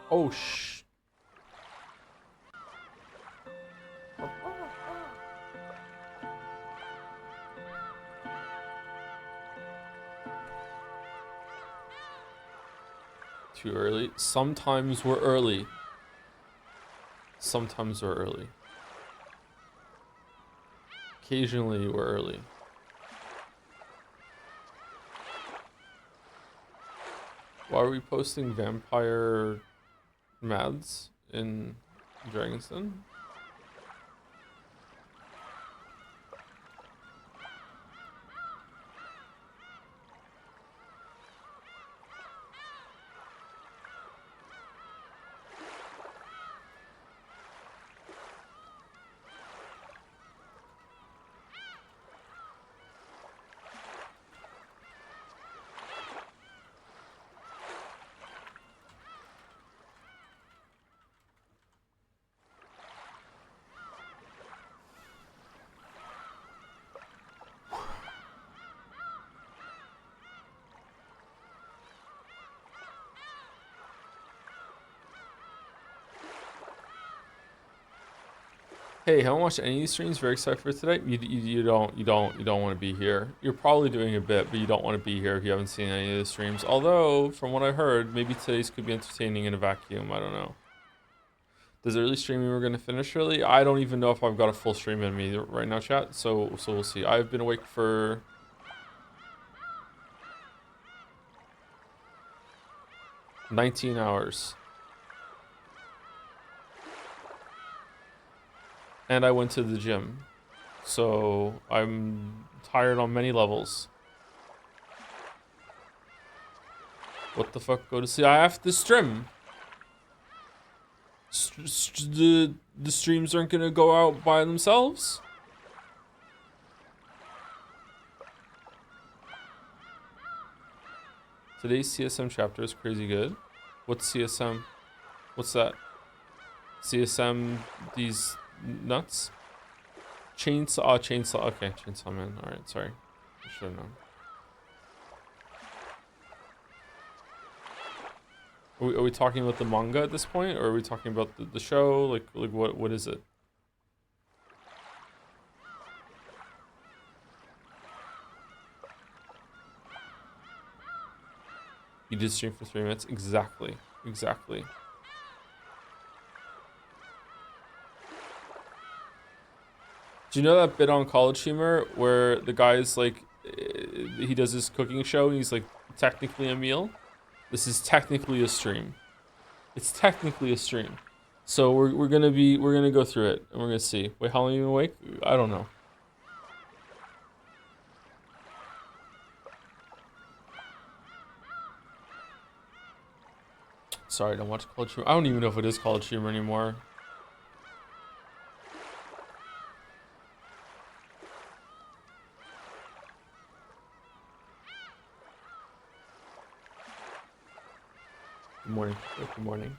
Oh, shh. Too early. Sometimes we're early. Sometimes we're early. Occasionally we're early. Why are we posting vampire mads in Dragon's Den? Hey, haven't watched any of these streams. Very excited for today. You don't want to be here. You're probably doing a bit, but you don't want to be here if you haven't seen any of the streams. Although, from what I heard, maybe today's could be entertaining in a vacuum. I don't know. Does early streaming we're gonna finish early? I don't even know if I've got a full stream in me right now, chat. So we'll see. I've been awake for 19 hours. And I went to the gym. So I'm tired on many levels. What the fuck? Go to sleep. I have to stream. The streams aren't gonna go out by themselves. Today's CSM chapter is crazy good. What's CSM? What's that? CSM, these nuts? Chainsaw, chainsaw. Okay, chainsaw man. Alright, sorry. I should have known. Are we talking about the manga at this point, or are we talking about the show? Like what is it? You did stream for 3 minutes? Exactly. Exactly. Do you know that bit on College Humor where the guy's like, he does his cooking show and he's like, technically a meal? This is technically a stream. It's technically a stream. So we're gonna go through it and we're gonna see. Wait, how long are you awake? I don't know. Sorry, I don't watch College Humor. I don't even know if it is College Humor anymore. Good morning. Good morning.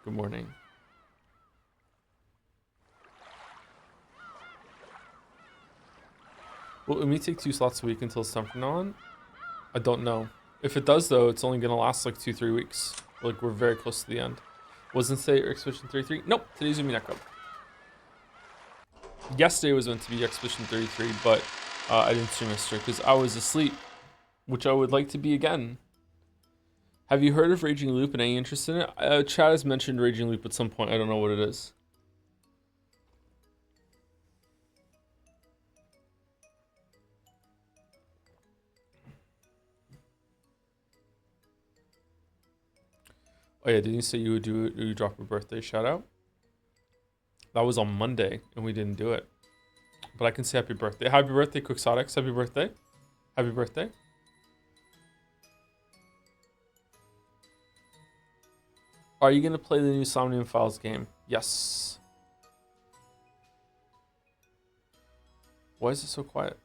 Good morning. Will Umi take 2 slots a week until it's time from now on? I don't know. If it does though, it's only gonna last like 2-3 weeks. Like we're very close to the end. Wasn't today Expedition 33? Nope, today's Umineko. Yesterday was meant to be Expedition 33, but I didn't stream yesterday because I was asleep, which I would like to be again. Have you heard of Raging Loop and any interest in it? Chad has mentioned Raging Loop at some point. I don't know what it is. Oh yeah, didn't you say you would drop a birthday shout out? That was on Monday and we didn't do it. But I can say happy birthday. Happy birthday, Quixotics. Happy birthday. Happy birthday. Are you gonna play the new Somnium Files game? Yes. Why is it so quiet?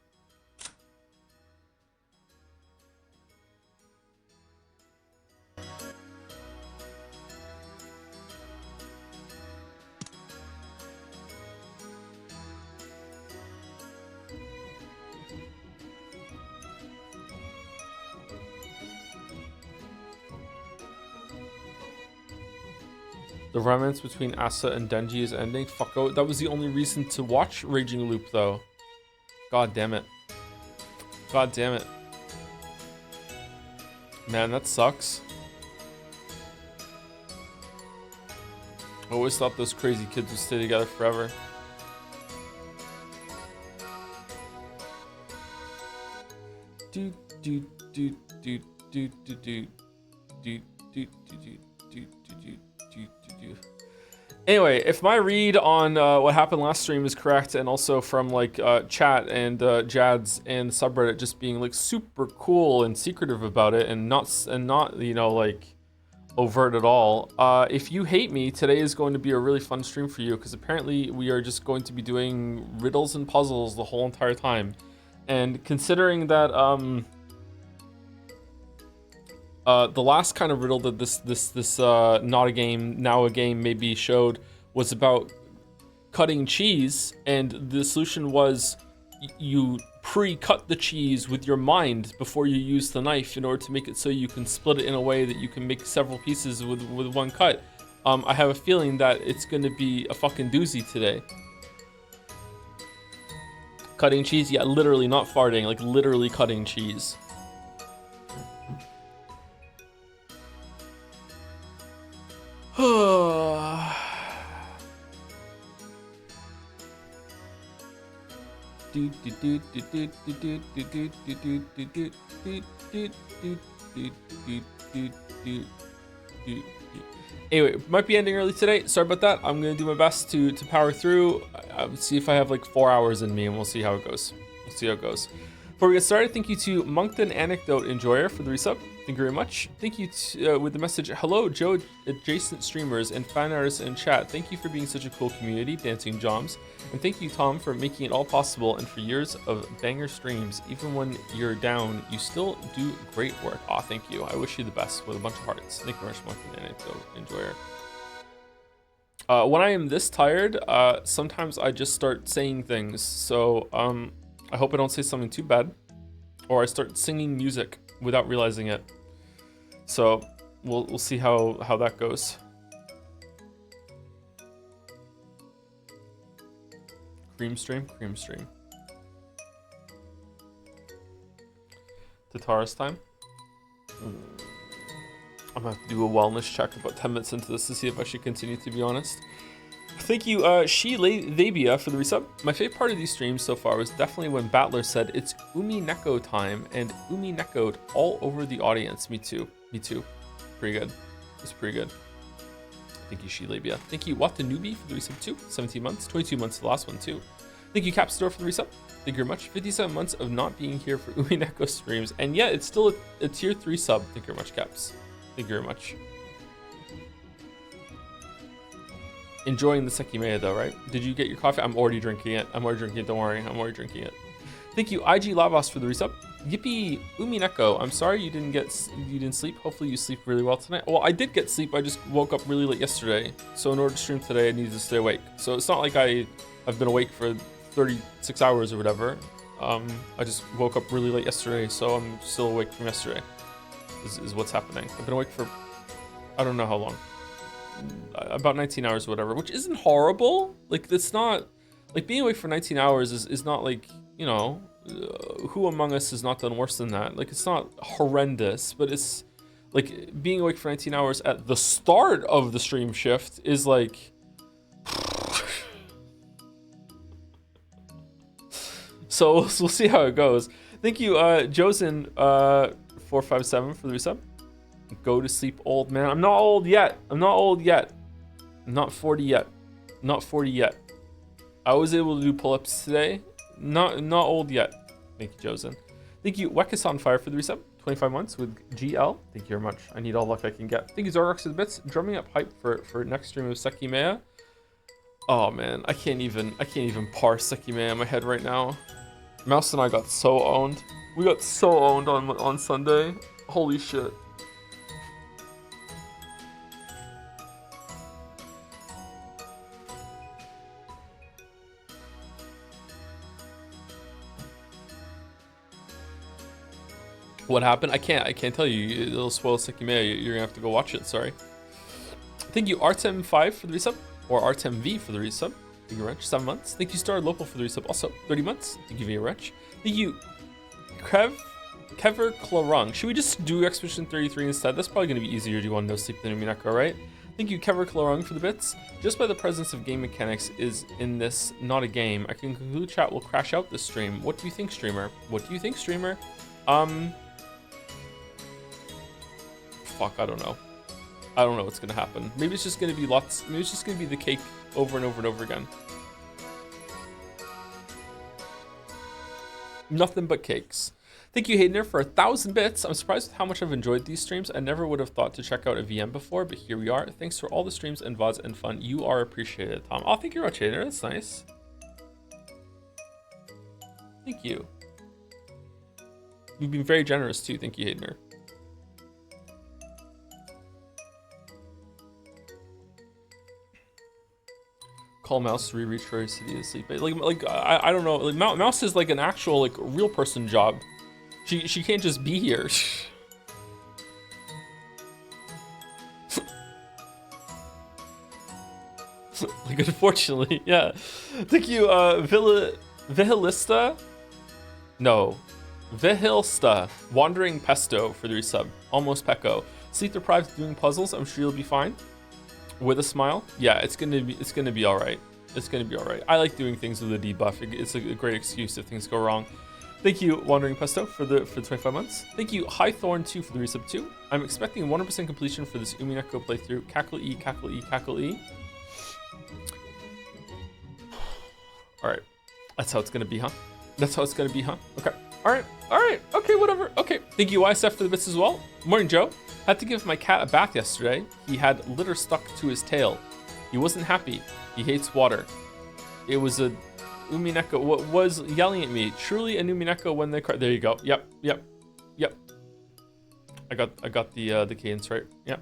The romance between Asa and Denji is ending. Fuck, oh, that was the only reason to watch Raging Loop, though. God damn it. God damn it. Man, that sucks. I always thought those crazy kids would stay together forever. Do do do do do do do do do do do do. Anyway, if my read on what happened last stream is correct, and also from like chat and Jads and subreddit just being like super cool and secretive about it, and not you know like overt at all. If you hate me, today is going to be a really fun stream for you, because apparently we are just going to be doing riddles and puzzles the whole entire time. And considering that the last kind of riddle that this not a game now a game maybe showed was about cutting cheese, and the solution was you pre-cut the cheese with your mind before you use the knife in order to make it so you can split it in a way that you can make several pieces with one cut. I have a feeling that it's going to be a fucking doozy today. Cutting cheese, yeah, literally, not farting, like literally cutting cheese. Anyway, might be ending early today. Sorry about that. I'm gonna do my best to power through. See if I have like 4 hours in me, and we'll see how it goes. We'll see how it goes. Before we get started, thank you to Moncton Anecdote Enjoyer for the resub. Thank you very much. Thank you with the message, hello Joe adjacent streamers and fan artists in chat. Thank you for being such a cool community, Dancing Joms. And thank you, Tom, for making it all possible and for years of banger streams. Even when you're down, you still do great work. Aw, thank you. I wish you the best with a bunch of hearts. Thank you very much, Moncton Anecdote Enjoyer. When I am this tired, sometimes I just start saying things. So I hope I don't say something too bad, or I start singing music without realizing it. So we'll see how that goes. Cream stream. Tatara's time. I'm gonna have to do a wellness check about 10 minutes into this to see if I should continue, to be honest. Thank you, Labia, for the resub. My favorite part of these streams so far was definitely when Battler said it's Umineko time and Umineko'd all over the audience. Me too. Pretty good. It's pretty good. Thank you, Labia. Thank you, Watanubi, for the resub too. 17 months, 22 months the last one too. Thank you, Capstore, for the resub. Thank you very much. 57 months of not being here for Umineko streams, and yet it's still a tier 3 sub. Thank you very much, Caps. Thank you very much. Enjoying the Sekimea though, right? Did you get your coffee? I'm already drinking it. Don't worry. I'm already drinking it. Thank you, IG Lavos, for the resub. Yippee, Umineko. I'm sorry you didn't sleep. Hopefully you sleep really well tonight. Well, I did get sleep. I just woke up really late yesterday. So in order to stream today, I needed to stay awake. So it's not like I've been awake for 36 hours or whatever. I just woke up really late yesterday, so I'm still awake from yesterday. Is what's happening. I've been awake for I don't know how long. About 19 hours or whatever, which isn't horrible. Like, it's not like being awake for 19 hours is not like, you know, who among us has not done worse than that? Like, it's not horrendous, but it's like being awake for 19 hours at the start of the stream shift is like so we'll see how it goes. Thank you, Josen 457 for the resub. Go to sleep, old man. I'm not old yet. I'm not 40 yet. I was able to do pull-ups today. Not old yet. Thank you, Josen. Thank you, Wekas on Fire, for the resub. 25 months with GL. Thank you very much. I need all luck I can get. Thank you, Zorrox, for the bits. Drumming up hype for next stream of Sekimea. Oh man, I can't even parse Sekimea in my head right now. Mouse and I got so owned. We got so owned on Sunday. Holy shit. What happened? I can't tell you. It'll spoil Sekimea. You're gonna have to go watch it. Sorry. Thank you, Artem5 for the resub, or Artem V for the resub. Thank you, Wrench, 7 months. Thank you, Star Local for the resub, also 30 months. Thank you, Wrench. Thank you, Kever Clarung. Should we just do Expedition 33 instead? That's probably going to be easier to do on No Sleep than Umineko, right? Thank you, Kever Clarung, for the bits. Just by the presence of game mechanics is in this not a game, I can conclude chat will crash out this stream. What do you think, streamer? What do you think, streamer? Fuck, I don't know. I don't know what's gonna happen. Maybe it's just gonna be lots. Maybe it's just gonna be the cake over and over and over again. Nothing but cakes. Thank you, Haydener, for 1,000 bits. I'm surprised with how much I've enjoyed these streams. I never would have thought to check out a VM before, but here we are. Thanks for all the streams and VODs and fun. You are appreciated, Tom. Oh, thank you, Haydener. That's nice. Thank you. You've been very generous too. Thank you, Haydener. Call Mouse to reach her city to sleep. Like I don't know. Like Mouse is like an actual like real person job. She can't just be here. Like unfortunately, yeah. Thank you, Vihilista. No, Vihilsta. Wandering Pesto for the resub. Almost Pecco. Sleep deprived doing puzzles. I'm sure you'll be fine. With a smile, yeah, it's gonna be all right. It's gonna be all right. I like doing things with a debuff. It's a great excuse if things go wrong. Thank you, Wandering Pesto, for the 25 months. Thank you, Highthorn 2 for the resub 2. I'm expecting 100% completion for this Umineko playthrough. Cackle E, cackle E, cackle E. All right, that's how it's gonna be, huh? That's how it's gonna be, huh? Okay. All right. Okay, whatever. Okay. Thank you, YSF, for the bits as well. Morning, Joe. Had to give my cat a bath yesterday. He had litter stuck to his tail. He wasn't happy. He hates water. It was a Umineko. What was yelling at me? Truly a Umineko when they cry. There you go. Yep. I got the cadence right. Yep.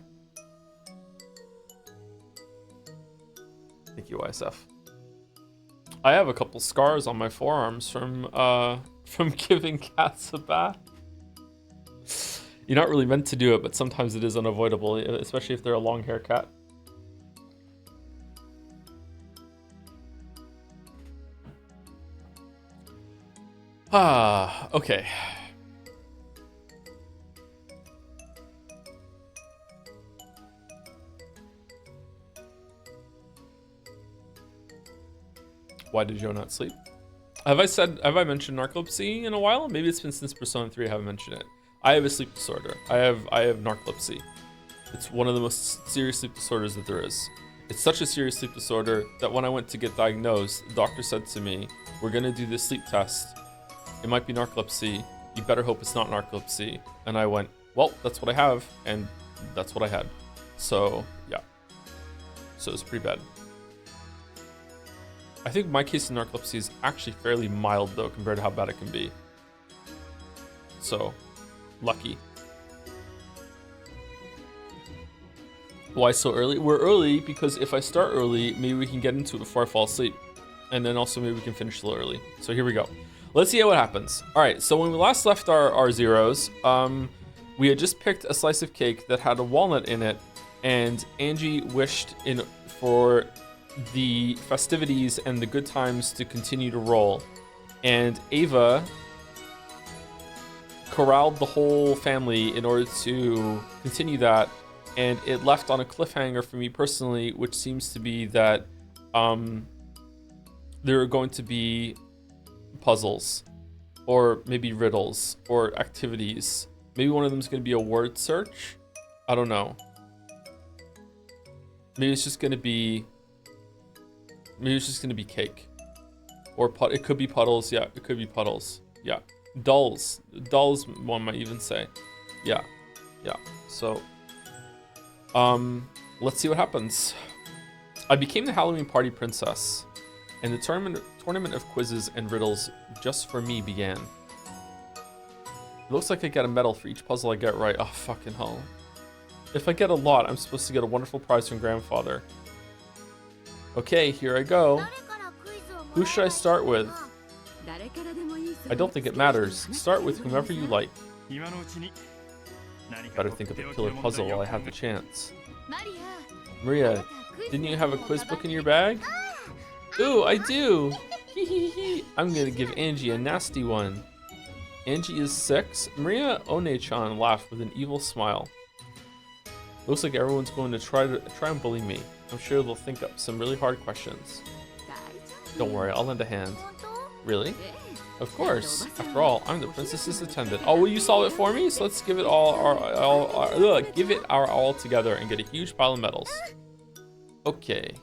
Thank you, YSF. I have a couple scars on my forearms from giving cats a bath. You're not really meant to do it, but sometimes it is unavoidable, especially if they're a long hair cat. Okay. Why did Joe not sleep? Have I mentioned narcolepsy in a while? Maybe it's been since Persona 3 I haven't mentioned it. I have a sleep disorder. I have narcolepsy. It's one of the most serious sleep disorders that there is. It's such a serious sleep disorder that when I went to get diagnosed, the doctor said to me, "We're gonna do this sleep test. It might be narcolepsy. You better hope it's not narcolepsy." And I went, "Well, that's what I have," and that's what I had. So yeah. So it's pretty bad. I think my case of narcolepsy is actually fairly mild though compared to how bad it can be. So, lucky. Why so early? We're early because if I start early, maybe we can get into it before I fall asleep. And then also maybe we can finish a little early. So here we go. Let's see what happens. All right, so when we last left our zeros, we had just picked a slice of cake that had a walnut in it, and Angie wished for the festivities and the good times to continue to roll. And Ava corralled the whole family in order to continue that, and it left on a cliffhanger for me personally, which seems to be that there are going to be puzzles or maybe riddles or activities. Maybe one of them is going to be a word search. I don't know. Maybe it's just going to be cake, or it could be puddles. Yeah, it could be puddles. Yeah, dolls. One might even say. Yeah. So, let's see what happens. I became the Halloween party princess, and the tournament of quizzes and riddles just for me began. It looks like I get a medal for each puzzle I get right. Oh, fucking hell. If I get a lot, I'm supposed to get a wonderful prize from grandfather. Okay, here I go. Who should I start with? I don't think it matters. Start with whomever you like. Better think of a killer puzzle while I have the chance. Maria, didn't you have a quiz book in your bag? Ooh, I do! I'm gonna give Angie a nasty one. Angie is 6. Maria One-chan laughed with an evil smile. Looks like everyone's going to try and bully me. I'm sure they'll think up some really hard questions. Don't worry, I'll lend a hand. Really? Of course. After all, I'm the princess's attendant. Oh, will you solve it for me? So let's give it our all together and get a huge pile of medals. Okay.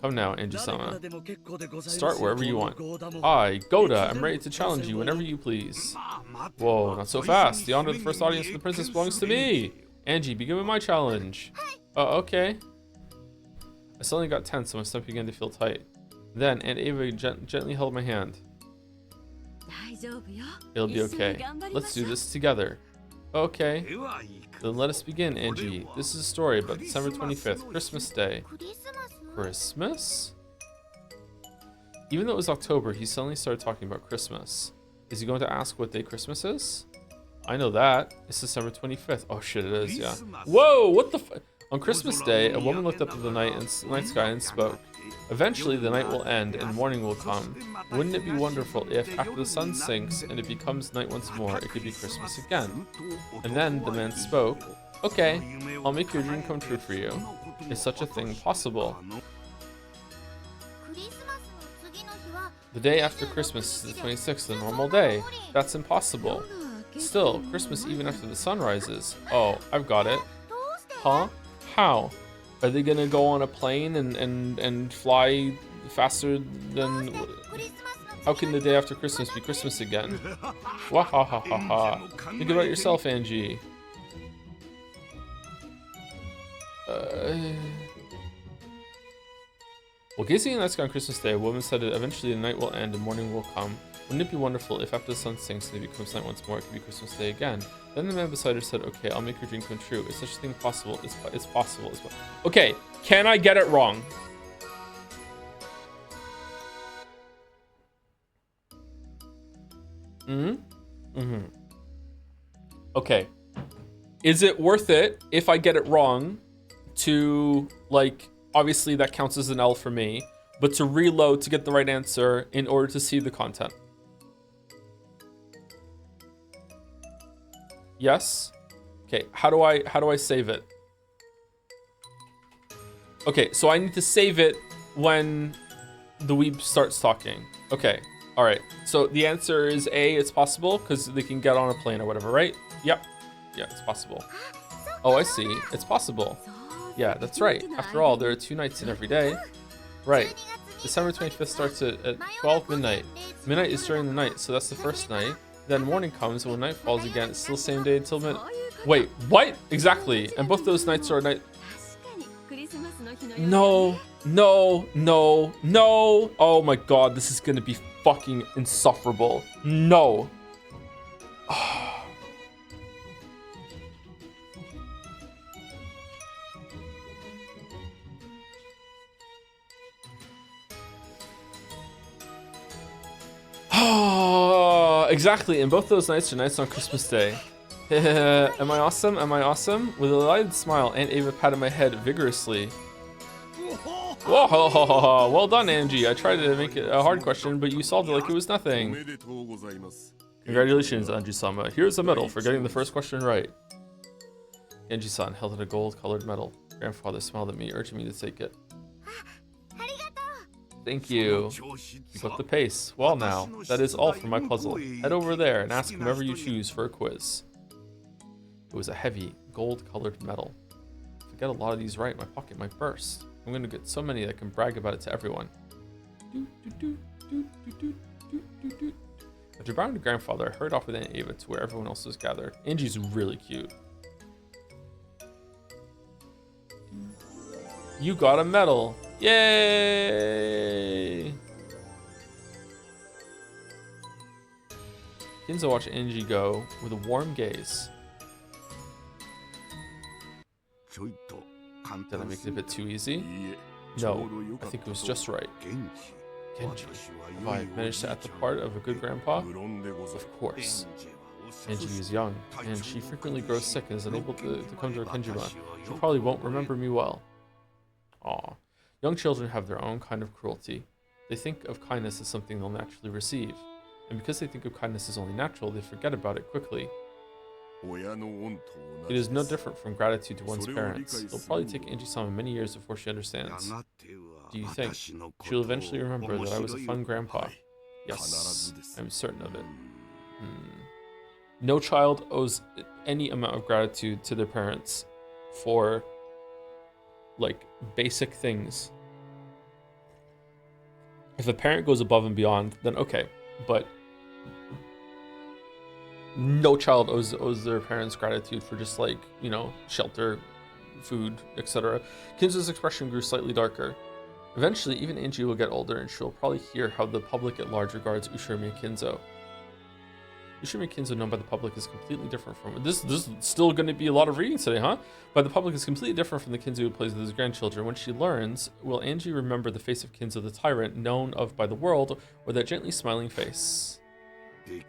Come now, Angie-sama. Start wherever you want. Hi, Goda. I'm ready to challenge you whenever you please. Whoa, not so fast. The honor of the first audience for the princess belongs to me. Angie, begin with my challenge. Oh, okay. I suddenly got tense, so my stomach began to feel tight. Then Aunt Ava gently held my hand. It'll be okay. Let's do this together. Okay. Then let us begin, Angie. This is a story about December 25th, Christmas Day. Christmas? Even though it was October, he suddenly started talking about Christmas. Is he going to ask what day Christmas is? I know that. It's December 25th. Oh shit, it is, yeah. Whoa, what the f- On Christmas Day, a woman looked up at the night sky and spoke. Eventually, the night will end and morning will come. Wouldn't it be wonderful if, after the sun sinks and it becomes night once more, it could be Christmas again? And then the man spoke. Okay, I'll make your dream come true for you. Is such a thing possible? The day after Christmas is the 26th, a normal day. That's impossible. Still, Christmas even after the sun rises. Oh, I've got it. Huh? How? Are they gonna go on a plane and fly faster than... How can the day after Christmas be Christmas again? Wahahaha. Think about yourself, Angie. Well, gazing in the night sky on Christmas Day, a woman said that eventually the night will end and morning will come. Wouldn't it be wonderful if after the sun sinks and it becomes night once more, it could be Christmas Day again? Then the man beside her said, okay, I'll make your dream come true. Is such a thing possible? It's possible. Okay, can I get it wrong? Okay. Is it worth it if I get it wrong to, like, obviously that counts as an L for me, but to reload to get the right answer in order to see the content? Yes? Okay, how do I save it? Okay, so I need to save it when the weeb starts talking. Okay, all right. So the answer is A, it's possible, because they can get on a plane or whatever, right? Yep. Yeah, it's possible. Oh, I see. It's possible. Yeah, that's right. After all, there are 2 nights in every day. Right. December 25th starts at 12 midnight. Midnight is during the night, so that's the first night. Then morning comes, and when night falls again, it's still the same day until midnight. Wait, what? Exactly. And both those nights are night... No. Oh my god, this is gonna be fucking insufferable. No. Exactly, and both those nights are nights on Christmas Day. Am I awesome? Am I awesome? With a delighted smile, Aunt Ava patted my head vigorously. Whoa, well done, Angie. I tried to make it a hard question, but you solved it like it was nothing. Congratulations, Angie-sama. Here's a medal for getting the first question right. Angie-san held out a gold-colored medal. Grandfather smiled at me, urging me to take it. Thank you. Keep up the pace. Well now, that is all for my puzzle. Head over there and ask whomever you choose for a quiz. It was a heavy, gold-colored medal. If I get a lot of these right, my pocket might burst. I'm going to get so many that I can brag about it to everyone. After bowing to Grandfather, I hurried off with Aunt Ava to where everyone else was gathered. Angie's really cute. You got a medal. Yay! Kinzo watched Angie go with a warm gaze. Did I make it a bit too easy? No, I think it was just right. Genji, have I managed to act the part of a good grandpa? Of course. Angie is young, and she frequently grows sick and is unable to come to her Kenjima. She probably won't remember me well. Aw. Young children have their own kind of cruelty. They think of kindness as something they'll naturally receive. And because they think of kindness as only natural, they forget about it quickly. It is no different from gratitude to one's parents. It'll probably take Angie-sama many years before she understands. Do you think she'll eventually remember that I was a fun grandpa? Yes, I'm certain of it. No child owes any amount of gratitude to their parents for, like, basic things. If a parent goes above and beyond, then okay, but no child owes their parents gratitude for just, like, you know, shelter, food, etc. Kinzo's expression grew slightly darker. Eventually, even Angie will get older and she'll probably hear how the public at large regards Ushirimiya Kinzo. Ushirimiya Kinzo, known by the public, is completely different from... This is still going to be a lot of reading today, huh? By the public is completely different from the Kinzo who plays with his grandchildren. When she learns, will Angie remember the face of Kinzo the tyrant, known of by the world, or that gently smiling face? I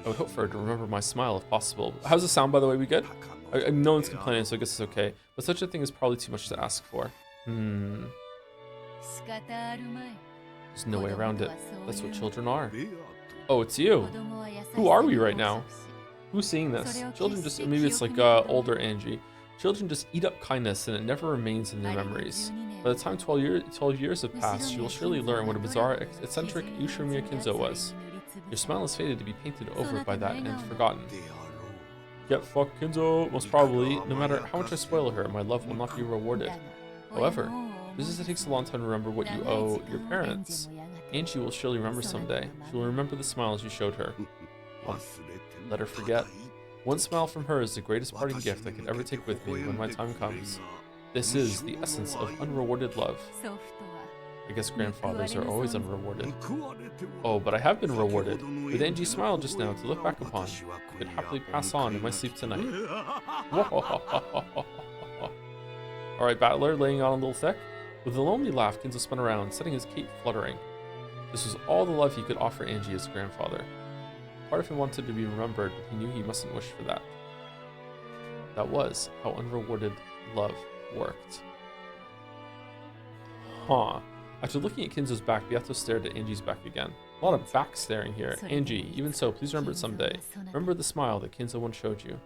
would hope for her to remember my smile if possible. How's the sound, by the way? We good? No one's complaining, so I guess it's okay. But such a thing is probably too much to ask for. There's no way around it. That's what children are. Oh, it's you. Who are we right now? Who's seeing this? Children just... Maybe it's like older Angie. Children just eat up kindness and it never remains in their memories. By the time 12 years have passed, she will surely learn what a bizarre, eccentric Ushirimiya Kinzo was. Your smile is fated to be painted over by that and forgotten. Get fucked, Kinzo. Most probably, no matter how much I spoil her, my love will not be rewarded. However, just as it takes a long time to remember what you owe your parents, Angie will surely remember someday. She will remember the smiles you showed her. Let her forget. One smile from her is the greatest parting gift I could ever take with me when my time comes. This is the essence of unrewarded love. I guess grandfathers are always unrewarded. Oh, but I have been rewarded. With Angie's smile just now to look back upon, I could happily pass on in my sleep tonight. Alright, Battler, laying on a little thick. With a lonely laugh, Kinzo spun around, setting his cape fluttering. This was all the love he could offer Angie as grandfather. Part of him wanted to be remembered, but he knew he mustn't wish for that. That was how unrewarded love worked. Huh. After looking at Kinzo's back, Beato stared at Angie's back again. A lot of back staring here. Angie, even so, please remember it someday. Remember the smile that Kinzo once showed you.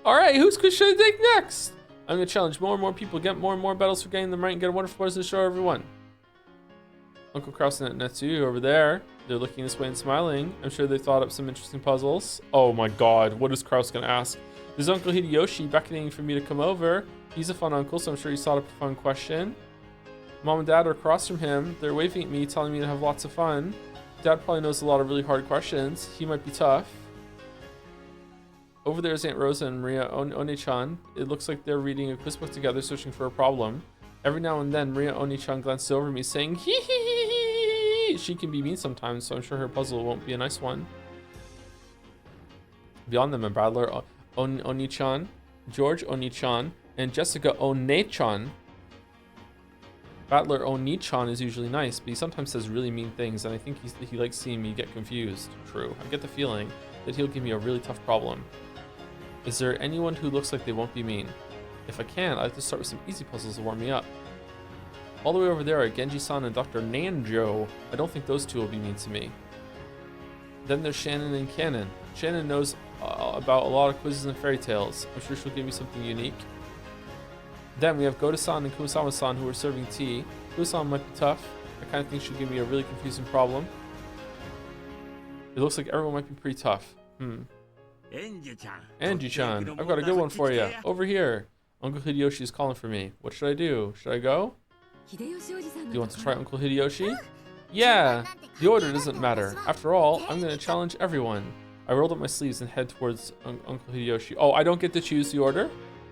Alright, who's should I take next? I'm gonna challenge more and more people, get more and more battles for getting them right, and get a wonderful person to show everyone. Uncle Kraus and Netsu over there. They're looking this way and smiling. I'm sure they thought up some interesting puzzles. Oh my god, what is Kraus gonna ask? There's Uncle Hideyoshi beckoning for me to come over. He's a fun uncle, so I'm sure he thought up a fun question. Mom and Dad are across from him. They're waving at me, telling me to have lots of fun. Dad probably knows a lot of really hard questions. He might be tough. Over there is Aunt Rosa and Maria One-chan. It looks like they're reading a quiz book together, searching for a problem. Every now and then, Maria One-chan glances over me, saying, hee hee hee hee. She can be mean sometimes, so I'm sure her puzzle won't be a nice one. Beyond them, a Battler Oni-chan, George Oni-chan, and Jessica One-chan. Battler Oni-chan is usually nice, but he sometimes says really mean things, and I think he likes seeing me get confused. True. I get the feeling that he'll give me a really tough problem. Is there anyone who looks like they won't be mean? If I can, I'd like to start with some easy puzzles to warm me up. All the way over there are Genji-san and Dr. Nanjo. I don't think those two will be mean to me. Then there's Shannon and Cannon. Shannon knows about a lot of quizzes and fairy tales. I'm sure she'll give me something unique. Then we have Goda-san and Kumasama-san who are serving tea. Kumasama might be tough. I kind of think she'll give me a really confusing problem. It looks like everyone might be pretty tough. Angie-chan, I've got a good one for you. Over here. Uncle Hideyoshi is calling for me. What should I do? Should I go? Do you want to try Uncle Hideyoshi? Yeah, the order doesn't matter. After all, I'm going to challenge everyone. I rolled up my sleeves and head towards Uncle Hideyoshi. Oh, I don't get to choose the order?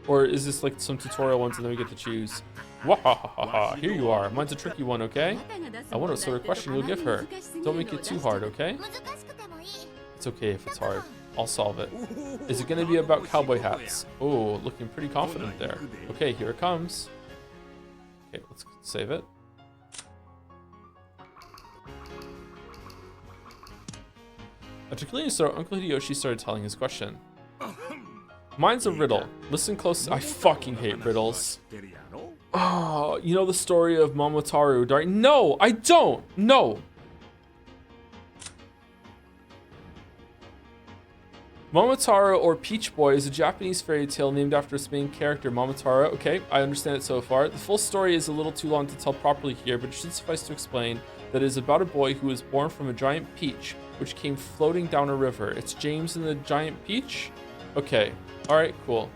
Or is this like some tutorial ones and then we get to choose? Wahahaha, here you are. Mine's a tricky one, okay? I wonder what sort of question you'll give her. Don't make it too hard, okay? It's okay if it's hard. I'll solve it. Is it going to be about cowboy hats? Oh, looking pretty confident there. Okay, here it comes. Okay, let's save it. After clearing his throat, Uncle Hideyoshi started telling his question. Mine's a riddle. Listen close. I fucking hate riddles. Oh, you know the story of Momotaro, right? No, I don't. No. Momotaro, or Peach Boy, is a Japanese fairy tale named after its main character, Momotaro. Okay, I understand it so far. The full story is a little too long to tell properly here, but it should suffice to explain that it is about a boy who was born from a giant peach, which came floating down a river. It's James and the Giant Peach? Okay, alright, cool.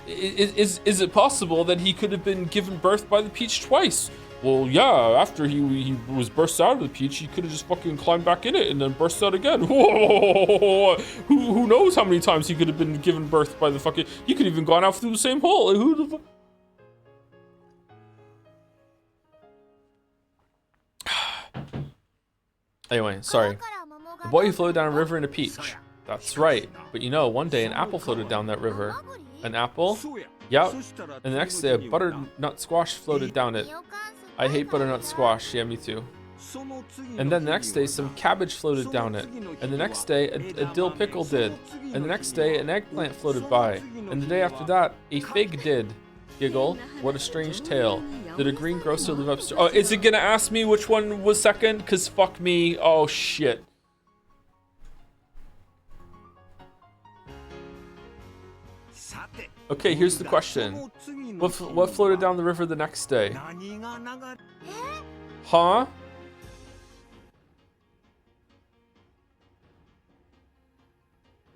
Is it possible that he could have been given birth by the peach twice? Well, yeah, after he was burst out of the peach, he could have just fucking climbed back in it and then burst out again. Whoa! Who knows how many times he could have been given birth by the fucking... He could have even gone out through the same hole. Who the fuck? Anyway, sorry. The boy who floated down a river in a peach. That's right. But you know, one day an apple floated down that river. An apple? Yep. And the next day a butternut squash floated down it. I hate butternut squash. Yeah, me too. And then the next day some cabbage floated down it. And the next day a dill pickle did. And the next day an eggplant floated by. And the day after that a fig did. Giggle. What a strange tale. Did a greengrocer live upstairs? Oh, is it gonna ask me which one was second? Cause fuck me. Oh shit. Okay, here's the question. What floated down the river the next day? Huh?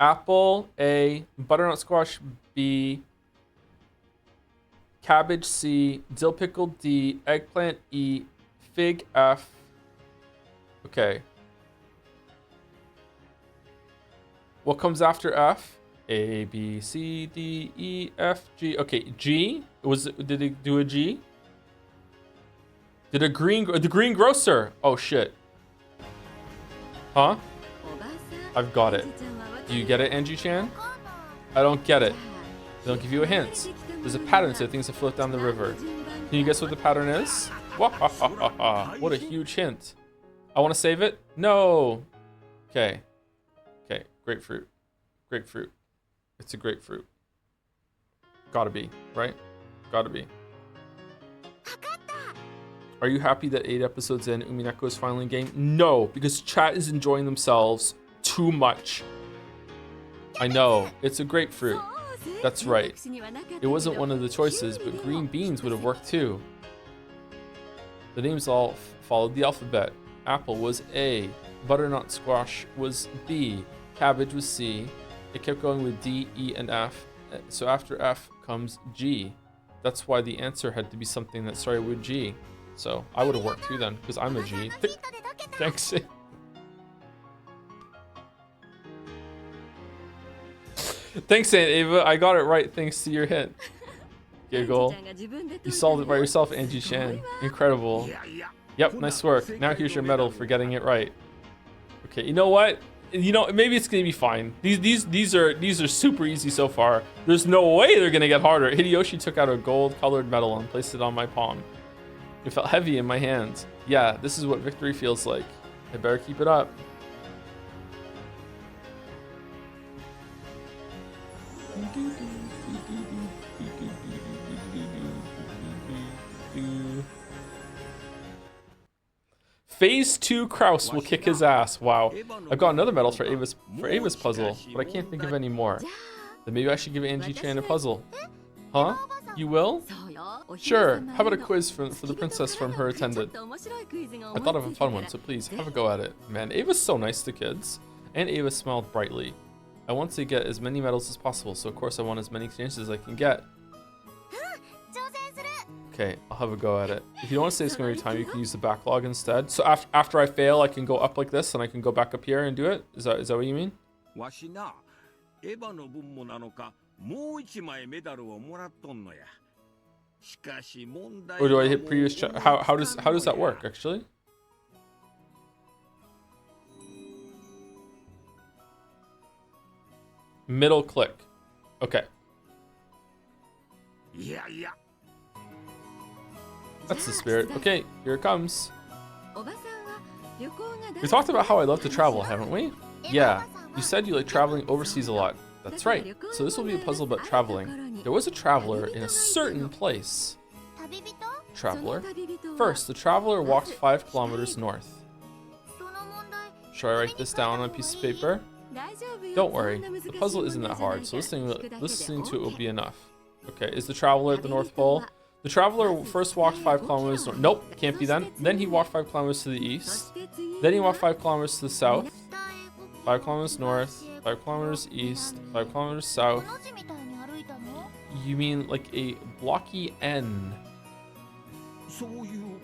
Apple, A. Butternut squash, B. Cabbage, C. Dill pickle, D. Eggplant, E. Fig, F. Okay. What comes after F? A, B, C, D, E, F, G. Okay, G? Did it do a G? Did the greengrocer? Oh shit. Huh? I've got it. Do you get it, Angie-chan? I don't get it. They don't give you a hint. There's a pattern to the things that float down the river. Can you guess what the pattern is? What a huge hint. I want to save it? No. Okay. Okay, grapefruit. Grapefruit. It's a grapefruit. Gotta be, right? Gotta be. Are you happy that 8 episodes in, Umineko is finally in game? No, because chat is enjoying themselves too much. I know, it's a grapefruit. That's right. It wasn't one of the choices, but green beans would have worked too. The names all followed the alphabet. Apple was A, butternut squash was B, cabbage was C. It kept going with D, E, and F. So after F comes G. That's why the answer had to be something that started with G. So I would have worked too then, because I'm a G. Thanks. Thanks, Aunt Ava. I got it right thanks to your hint. Giggle. You solved it by yourself, Angie Chan. Incredible. Yep, nice work. Now here's your medal for getting it right. Okay, you know what? You know, maybe it's gonna be fine. These are super easy so far. There's no way they're gonna get harder. Hideyoshi took out a gold-colored medal and placed it on my palm. It felt heavy in my hands. Yeah, this is what victory feels like. I better keep it up. Phase 2 Kraus will kick his ass. Wow. I've got another medal for Ava's puzzle, but I can't think of any more. Then maybe I should give Angie-chan a puzzle. Huh? You will? Sure. How about a quiz for the princess from her attendant? I thought of a fun one, so please, have a go at it. Man, Ava's so nice to kids. And Ava smiled brightly. I want to get as many medals as possible, so of course I want as many chances as I can get. Okay, I'll have a go at it. If you don't want to save so much time, you can use the backlog instead. So after I fail, I can go up like this, and I can go back up here and do it? Is that what you mean? Or do I hit previous check? How does that work, actually? Middle click. Okay. That's the spirit. Okay, here it comes. We talked about how I love to travel, haven't we? Yeah, you said you like traveling overseas a lot. That's right. So this will be a puzzle about traveling. There was a traveler in a certain place. Traveler? First, the traveler walked 5 kilometers north. Should I write this down on a piece of paper? Don't worry, the puzzle isn't that hard, so listening to it will be enough. Okay, is the traveler at the North Pole? The traveler first walked 5 kilometers north. Nope, can't be then. Then he walked 5 kilometers to the east. Then he walked 5 kilometers to the south. 5 kilometers north, 5 kilometers east, 5 kilometers south. You mean like a blocky N?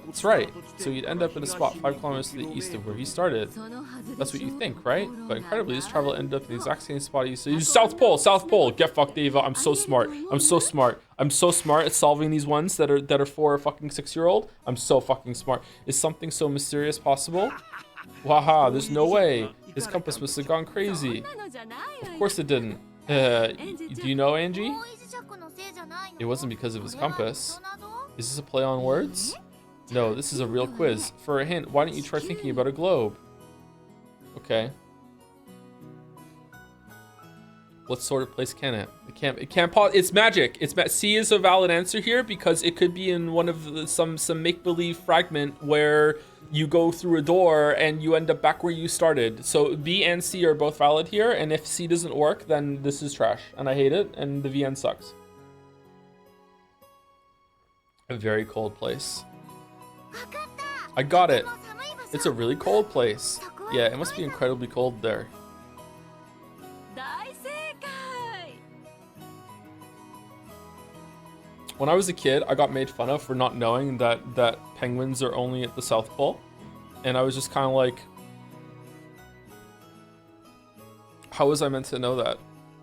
That's right. So you'd end up in a spot 5 kilometers to the east of where he started. That's what you think, right? But incredibly, this traveler ended up in the exact same spot he used to. South Pole, South Pole. Get fucked, Ava. I'm so smart. I'm so smart. I'm so smart at solving these ones that are for a fucking 6-year-old. I'm so fucking smart. Is something so mysterious possible? Waha, there's no way. His compass must have gone crazy. Of course it didn't. Do you know, Angie? It wasn't because of his compass. Is this a play on words? No, this is a real quiz. For a hint, why don't you try thinking about a globe? Okay. What sort of place can it? It can't pause. It's magic. C is a valid answer here because it could be in one of the, some make-believe fragment where you go through a door and you end up back where you started. So B and C are both valid here, and if C doesn't work, then this is trash, and I hate it, and the VN sucks. A very cold place. I got it. It's a really cold place. Yeah, it must be incredibly cold there. When I was a kid, I got made fun of for not knowing that penguins are only at the South Pole. And I was just kind of like, how was I meant to know that?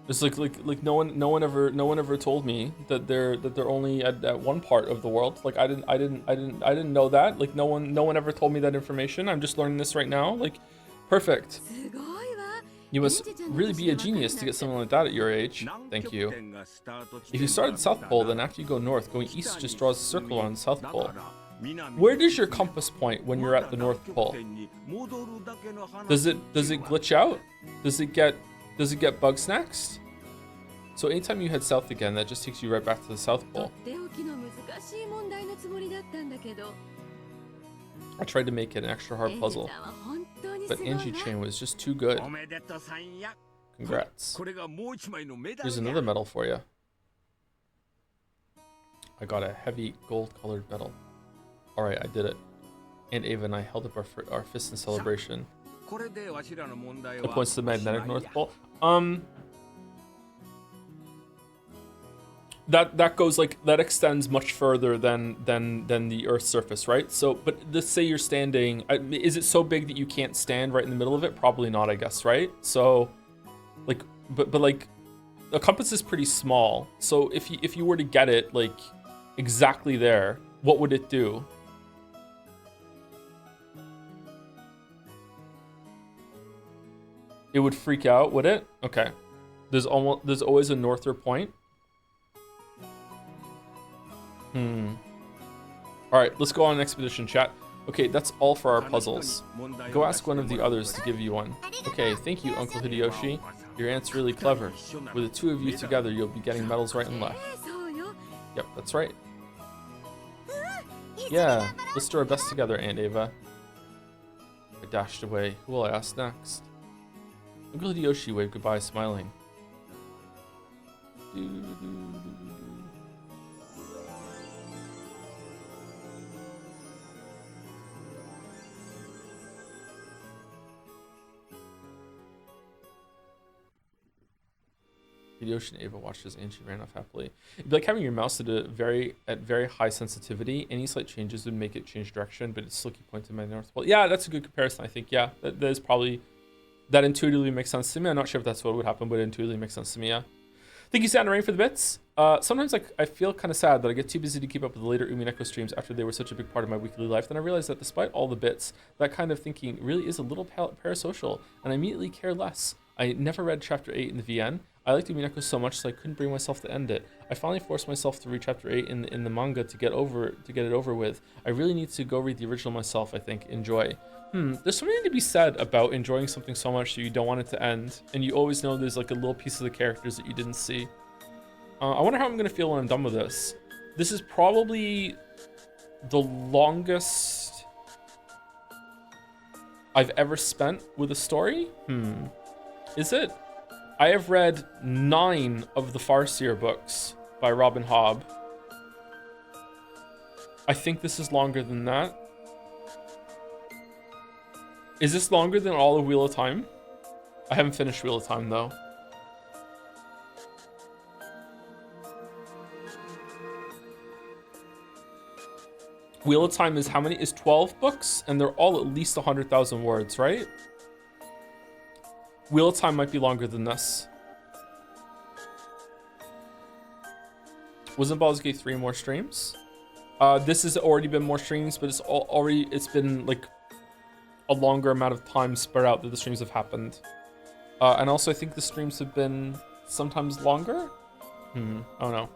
It's like no one ever told me that they're only at one part of the world. Like I didn't know that. Like no one ever told me that information. I'm just learning this right now. Like perfect. You must really be a genius to get something like that at your age. Thank you. If you start at the South Pole, then after you go north, going east just draws a circle around the South Pole. Where does your compass point when you're at the North Pole? Does it glitch out? Does it get bug snacks? So anytime you head south again, that just takes you right back to the South Pole. I tried to make it an extra hard puzzle, but Angie Chan was just too good. Congrats. Here's another medal for you. I got a heavy gold-colored medal. Alright, I did it. And Ava and I held up our fists in celebration. It points to the magnetic North Pole. That goes like, that extends much further than the Earth's surface, right? So, but let's say you're standing, is it so big that you can't stand right in the middle of it? Probably not, I guess, right? So, like, but like, the compass is pretty small. So if you were to get it like exactly there, what would it do? It would freak out, would it? Okay. There's always a norther point. Alright, let's go on an expedition, chat. Okay, that's all for our puzzles. Go ask one of the others to give you one. Okay, thank you, Uncle Hideyoshi. Your aunt's really clever. With the two of you together, you'll be getting medals right and left. Yep, that's right. Yeah, let's do our best together, Aunt Ava. I dashed away. Who will I ask next? Uncle Hideyoshi waved goodbye, smiling. Hideyoshi and Ava watched as Angie ran off happily. It'd be like having your mouse at very high sensitivity. Any slight changes would make it change direction, but it's still keep pointing to my north pole. Yeah, that's a good comparison, I think. Yeah, that is probably, that intuitively makes sense to me. I'm not sure if that's what would happen, but it intuitively makes sense to me, yeah. Thank you, Santa Rain, for the bits. Sometimes I feel kind of sad that I get too busy to keep up with the later Umineko streams after they were such a big part of my weekly life. Then I realized that despite all the bits, that kind of thinking really is a little parasocial, and I immediately care less. I never read Chapter 8 in the VN. I liked Umineko so much, so I couldn't bring myself to end it. I finally forced myself to read chapter 8 in the manga to get it over with. I really need to go read the original myself, I think. Enjoy. There's something to be said about enjoying something so much that you don't want it to end, and you always know there's like a little piece of the characters that you didn't see. I wonder how I'm gonna feel when I'm done with this. This is probably the longest I've ever spent with a story. Is it? I have read 9 of the Farseer books by Robin Hobb. I think this is longer than that. Is this longer than all of Wheel of Time? I haven't finished Wheel of Time though. Wheel of Time is how many? Is 12 books, and they're all at least 100,000 words, right? Wheel of Time might be longer than this. Wasn't Baldur's Gate 3 more streams? This has already been more streams, but it's been like a longer amount of time spread out that the streams have happened. And also I think the streams have been sometimes longer. Oh no.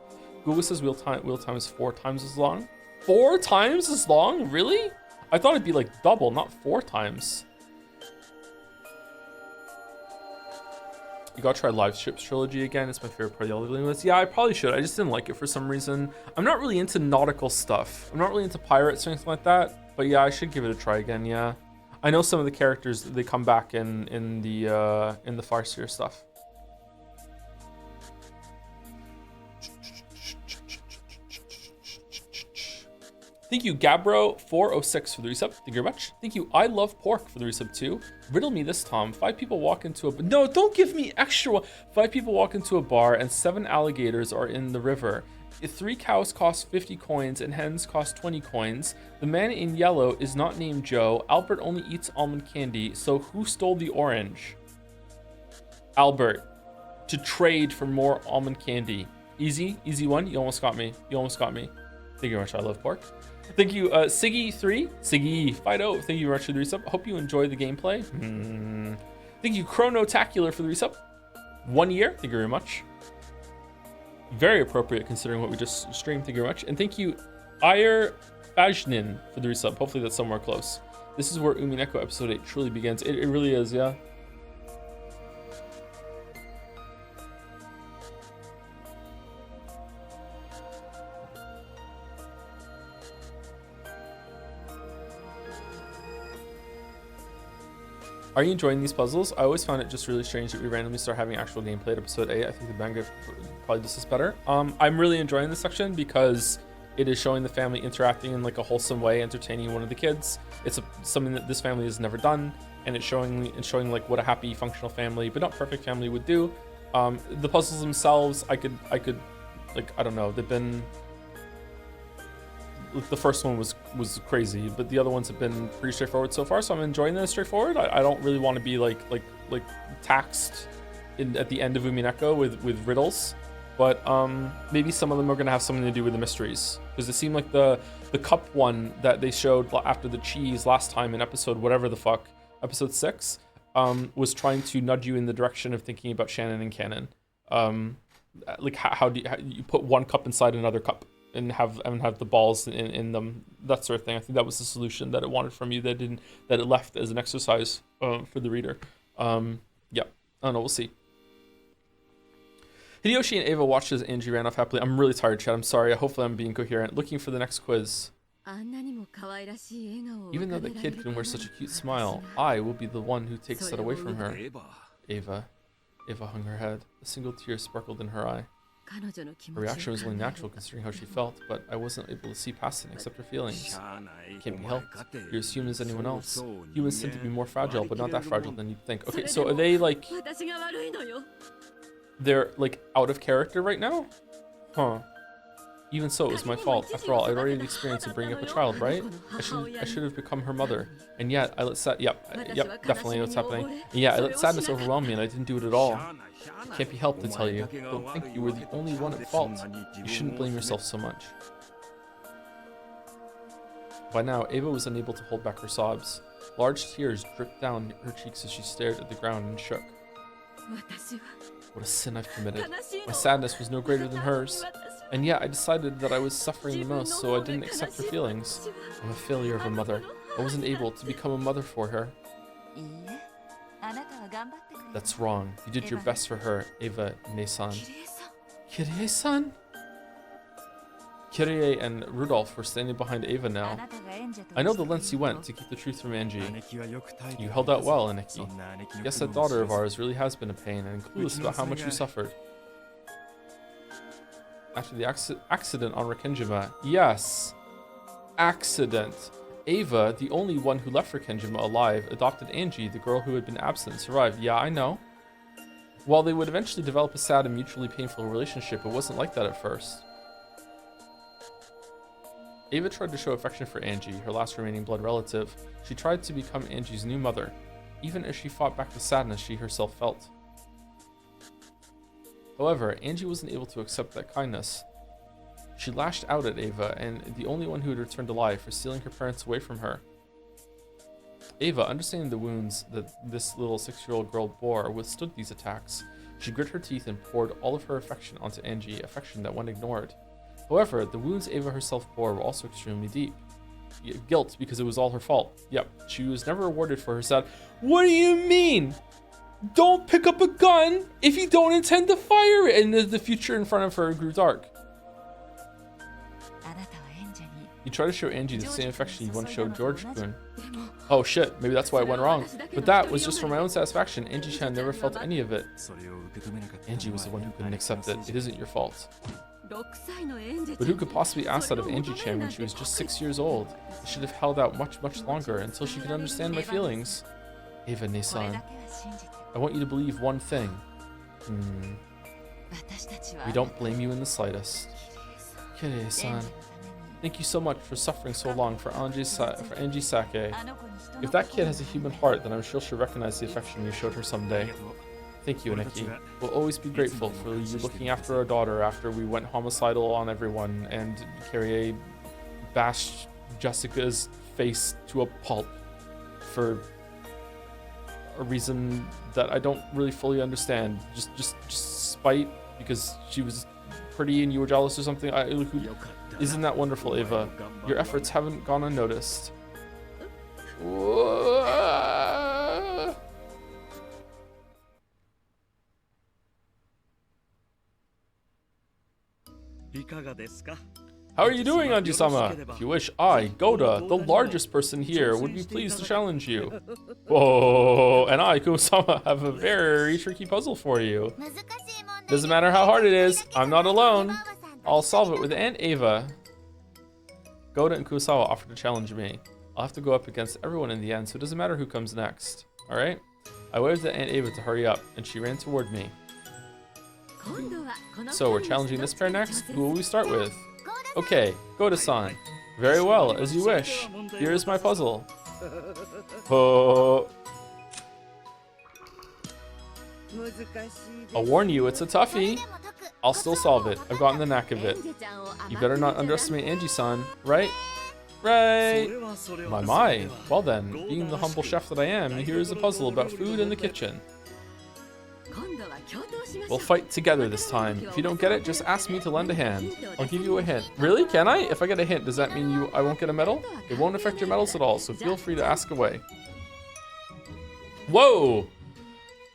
Google says wheel time is 4 times as long. 4 times as long? Really? I thought it'd be like double, not 4 times. You gotta try Live Ships Trilogy again. It's my favorite part of the Elder list. Yeah, I probably should. I just didn't like it for some reason. I'm not really into nautical stuff. I'm not really into pirates or anything like that. But yeah, I should give it a try again. Yeah, I know some of the characters, they come back in the Farseer stuff. Thank you, Gabro406 for the resub. Thank you very much. Thank you, I Love Pork for the resub too. Riddle me this, Tom. 5 people walk into a... No, don't give me extra one. 5 people walk into a bar and 7 alligators are in the river. If 3 cows cost 50 coins and hens cost 20 coins, the man in yellow is not named Joe. Albert only eats almond candy, so who stole the orange? Albert. To trade for more almond candy. Easy one. You almost got me. Thank you very much, I Love Pork. Thank you, Siggy3. Siggy, Fido. Thank you very much for the resub. Hope you enjoy the gameplay. Thank you, Chronotacular, for the resub. 1 year. Thank you very much. Very appropriate considering what we just streamed. Thank you very much. And thank you, Ire Fajnin, for the resub. Hopefully that's somewhere close. This is where Umineko episode 8 truly begins. It really is, yeah. Are you enjoying these puzzles? I always found it just really strange that we randomly start having actual gameplay at episode 8. I think the manga probably does this better. I'm really enjoying this section because it is showing the family interacting in like a wholesome way, entertaining one of the kids. It's something that this family has never done, and it's showing like what a happy, functional family, but not perfect family would do. The puzzles themselves, I could like, I don't know, they've been... The first one was crazy, but the other ones have been pretty straightforward so far, so I'm enjoying this straightforward. I don't really want to be like taxed at the end of Umineko with riddles, but maybe some of them are going to have something to do with the mysteries, because it seemed like the cup one that they showed after the cheese last time in episode whatever the fuck, episode 6, was trying to nudge you in the direction of thinking about Shannon and Canon. Like how you put one cup inside another cup and have the balls in them, that sort of thing. I think that was the solution that it wanted from you, that it left as an exercise for the reader. Yeah, I don't know, we'll see. Hideyoshi and Ava watched as Angie ran off happily. I'm really tired, Chad. I'm sorry. Hopefully I'm being coherent. Looking for the next quiz. Even though the kid can wear such a cute smile, I will be the one who takes that away from her. Ava hung her head. A single tear sparkled in her eye. Her reaction was only natural considering how she felt, but I wasn't able to see past it and accept her feelings. It can't be helped. You're as human as anyone else. Humans tend to be more fragile, but not that fragile than you'd think. Okay, so are they like... They're like out of character right now? Huh. Even so, it was my fault. After all, I'd already had the experience of bringing up a child, right? I should have become her mother. And yet, I let definitely what's happening. And yeah, I let sadness overwhelm me and I didn't do it at all. It can't be helped, I tell you. Don't think you were the only one at fault. You shouldn't blame yourself so much. By now, Ava was unable to hold back her sobs. Large tears dripped down her cheeks as she stared at the ground and shook. What a sin I've committed. My sadness was no greater than hers. And yet I decided that I was suffering the most, so I didn't accept her feelings. I'm a failure of a mother. I wasn't able to become a mother for her. That's wrong. You did your best for her, Eva Nesan. Kirie-san? Kirie and Rudolph were standing behind Eva now. I know the lengths you went to keep the truth from Angie. You held out well, Aneki. Yes, that daughter of ours really has been a pain and clueless about how much you suffered. After the accident on Rekenjima. Yes. Accident. Ava, the only one who left Rekenjima alive, adopted Angie, the girl who had been absent, and survived. Yeah, I know. While they would eventually develop a sad and mutually painful relationship, it wasn't like that at first. Ava tried to show affection for Angie, her last remaining blood relative. She tried to become Angie's new mother, even as she fought back the sadness she herself felt. However, Angie wasn't able to accept that kindness. She lashed out at Ava, and the only one who had returned alive, for stealing her parents away from her. Ava, understanding the wounds that this little 6-year-old girl bore, withstood these attacks. She grit her teeth and poured all of her affection onto Angie, affection that went ignored. However, the wounds Ava herself bore were also extremely deep. Guilt, because it was all her fault. Yep, she was never rewarded for her sad— What do you mean? Don't pick up a gun if you don't intend to fire it! And the future in front of her grew dark. You try to show Angie the same affection you once showed George-kun. Oh shit, maybe that's why it went wrong. But that was just for my own satisfaction. Angie-chan never felt any of it. Angie was the one who couldn't accept it. It isn't your fault. But who could possibly ask that of Angie-chan when she was just 6 years old? I should have held out much, much longer until she could understand my feelings. Ava Nesan, I want you to believe one thing. We don't blame you in the slightest. Kirie-san, thank you so much for suffering so long for Angie Sake. If that kid has a human heart, then I'm sure she'll recognize the affection you showed her someday. Thank you, Aneki. We'll always be grateful for you looking after our daughter after we went homicidal on everyone and Kyrie bashed Jessica's face to a pulp for a reason that I don't really fully understand. Just spite because she was pretty and you were jealous or something. Isn't that wonderful, Ava? Your efforts haven't gone unnoticed. How are you doing, Anji-sama? If you wish, I, Goda, the largest person here, would be pleased to challenge you. Whoa, and I, Kusama, have a very tricky puzzle for you. Doesn't matter how hard it is, I'm not alone. I'll solve it with Aunt Ava. Goda and Kurosawa offered to challenge me. I'll have to go up against everyone in the end, so it doesn't matter who comes next. Alright? I waved at Aunt Ava to hurry up, and she ran toward me. So, we're challenging this pair next? Who will we start with? Okay, Goda-san. Very well, as you wish. Here is my puzzle. Oh. I'll warn you, it's a toughie. I'll still solve it. I've gotten the knack of it. You better not underestimate Angie-san, right? Right. My. Well then, being the humble chef that I am, here is a puzzle about food in the kitchen. We'll fight together this time. If you don't get it, just ask me to lend a hand. I'll give you a hint. Really? Can I? If I get a hint, does that mean I won't get a medal? It won't affect your medals at all, so feel free to ask away. Whoa!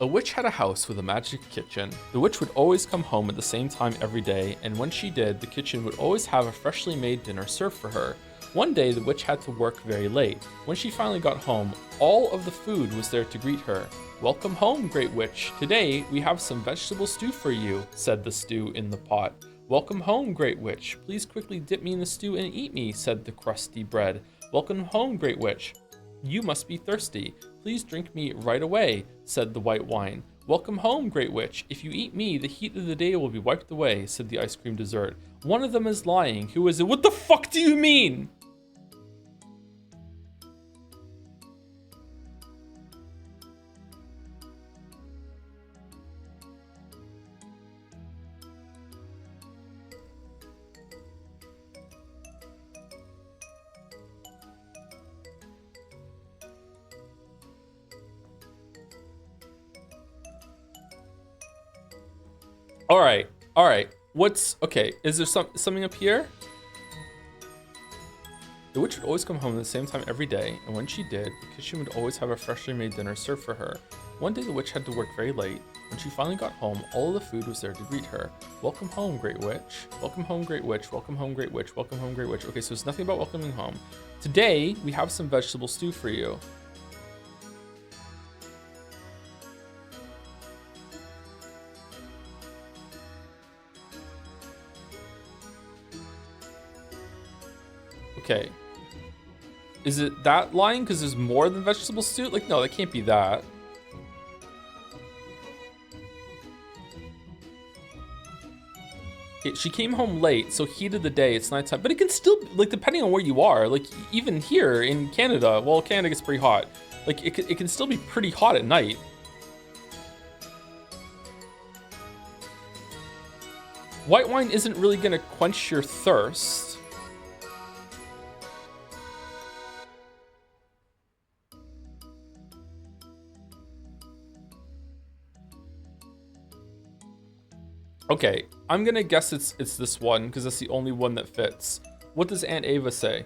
A witch had a house with a magic kitchen. The witch would always come home at the same time every day, and when she did, the kitchen would always have a freshly made dinner served for her. One day, the witch had to work very late. When she finally got home, all of the food was there to greet her. Welcome home, great witch. Today, we have some vegetable stew for you, said the stew in the pot. Welcome home, great witch. Please quickly dip me in the stew and eat me, said the crusty bread. Welcome home, great witch. You must be thirsty. Please drink me right away, said the white wine. Welcome home, great witch. If you eat me, the heat of the day will be wiped away, said the ice cream dessert. One of them is lying. Who is it? What the fuck do you mean? All right. All right. What's okay? Is there something up here? The witch would always come home at the same time every day, and when she did, the kitchen would always have a freshly made dinner served for her. One day the witch had to work very late. When she finally got home, all of the food was there to greet her. Welcome home, great witch. Welcome home, great witch. Welcome home, great witch. Welcome home, great witch. Okay, so it's nothing about welcoming home. Today, we have some vegetable stew for you. Okay. Is it that line? Because there's more than vegetable stew? Like, no, that can't be that. She came home late, so heat of the day, it's nighttime. But it can still, like, depending on where you are, like, even here in Canada, well, Canada gets pretty hot. Like, it can still be pretty hot at night. White wine isn't really gonna quench your thirst. Okay, I'm gonna guess it's this one because that's the only one that fits. What does Aunt Ava say?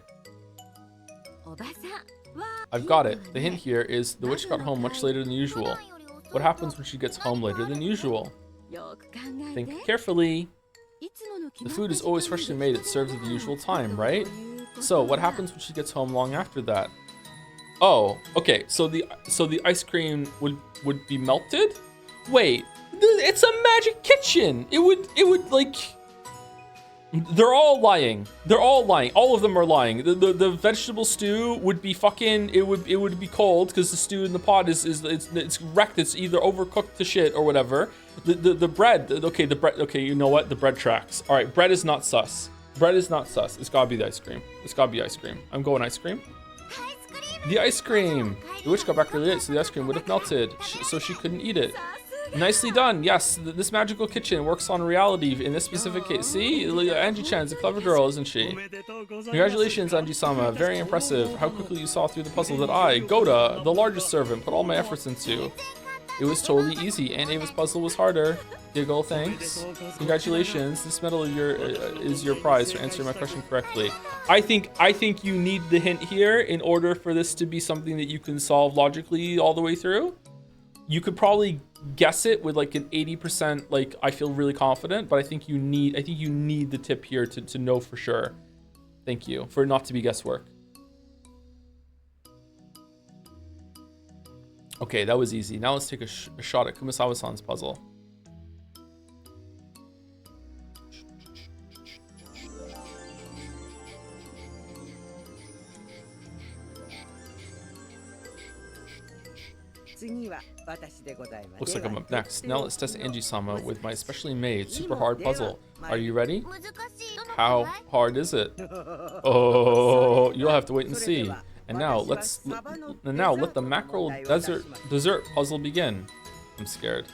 I've got it. The hint here is the witch got home much later than usual. What happens when she gets home later than usual? Think carefully. The food is always freshly made. It serves at the usual time, right? So what happens when she gets home long after that? Oh, okay. So the ice cream would be melted? Wait. It's a magic kitchen. It would like. They're all lying. They're all lying. All of them are lying. The vegetable stew would be fucking. It would be cold because the stew in the pot it's wrecked. It's either overcooked to shit or whatever. The bread. Okay, the bread. Okay, you know what? The bread tracks. All right, bread is not sus. Bread is not sus. It's gotta be the ice cream. It's gotta be ice cream. I'm going ice cream. The ice cream. The witch got back really late, so the ice cream would have melted, so she couldn't eat it. Nicely done. Yes, this magical kitchen works on reality in this specific case. See, Angie-chan's a clever girl, isn't she? Congratulations, Angie-sama. Very impressive. How quickly you saw through the puzzle that I, Goda, the largest servant, put all my efforts into. It was totally easy. Aunt Ava's puzzle was harder. Giggle, thanks. Congratulations. This medal is your prize for answering my question correctly. I think you need the hint here in order for this to be something that you can solve logically all the way through. You could probably guess it with like an 80%, like I feel really confident, but I think you need the tip here to know for sure. Thank you, for it not to be guesswork. Okay, that was easy. Now let's take a shot at Kumasawa-san's puzzle. Looks like I'm up next. Now let's test Angie-sama with my specially made super hard puzzle. Are you ready? How hard is it? Oh, you'll have to wait and see. And now let the mackerel dessert puzzle begin. I'm scared.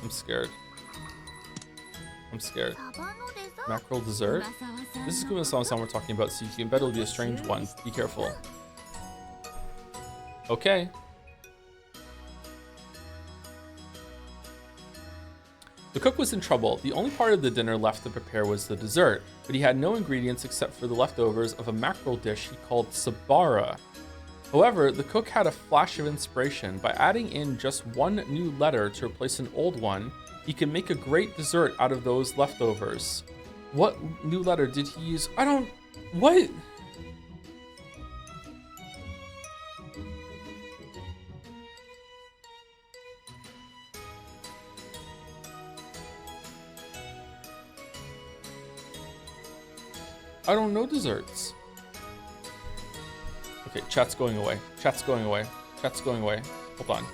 I'm scared. I'm scared. Mackerel dessert? This is Kumasawa-san we're talking about, so you can bet it'll be a strange one. Be careful. Okay. The cook was in trouble. The only part of the dinner left to prepare was the dessert, but he had no ingredients except for the leftovers of a mackerel dish he called sabara. However, the cook had a flash of inspiration. By adding in just one new letter to replace an old one, he could make a great dessert out of those leftovers. What new letter did he use? What? I don't know desserts. Okay, chat's going away. Chat's going away. Chat's going away. Hold on.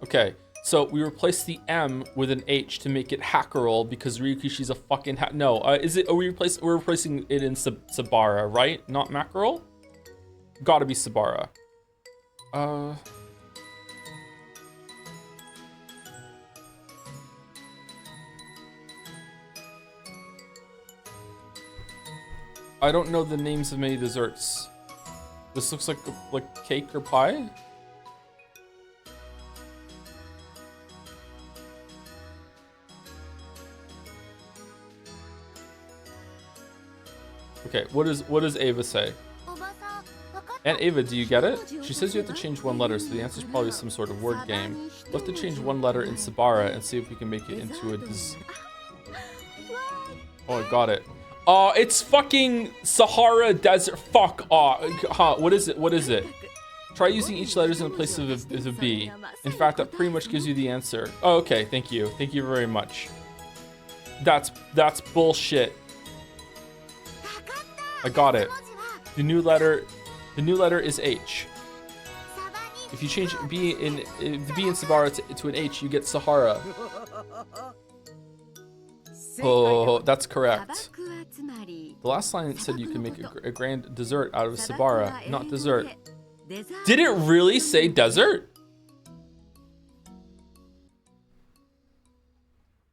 Okay, so we replaced the M with an H to make it Hackerel because Ryukishi's a fucking no. We're replacing it in Sabara, right? Not Mackerel? Gotta be Sabara. I don't know the names of many desserts. This looks like cake or pie. Okay, what does Ava say? And Ava, do you get it? She says you have to change one letter, so the answer is probably some sort of word game. We'll have to change one letter in Sabara and see if we can make it into a Oh, I got it. Oh, it's fucking Sahara Desert. Fuck. Oh, what is it? What is it? Try using each letter in place of a B. In fact, that pretty much gives you the answer. Oh, okay, thank you. Thank you very much. That's bullshit. I got it. The new letter is H. If you change the B in Sabara to an H, you get Sahara. Oh, that's correct. The last line said you can make a grand dessert out of Sabara, not dessert. Did it really say desert?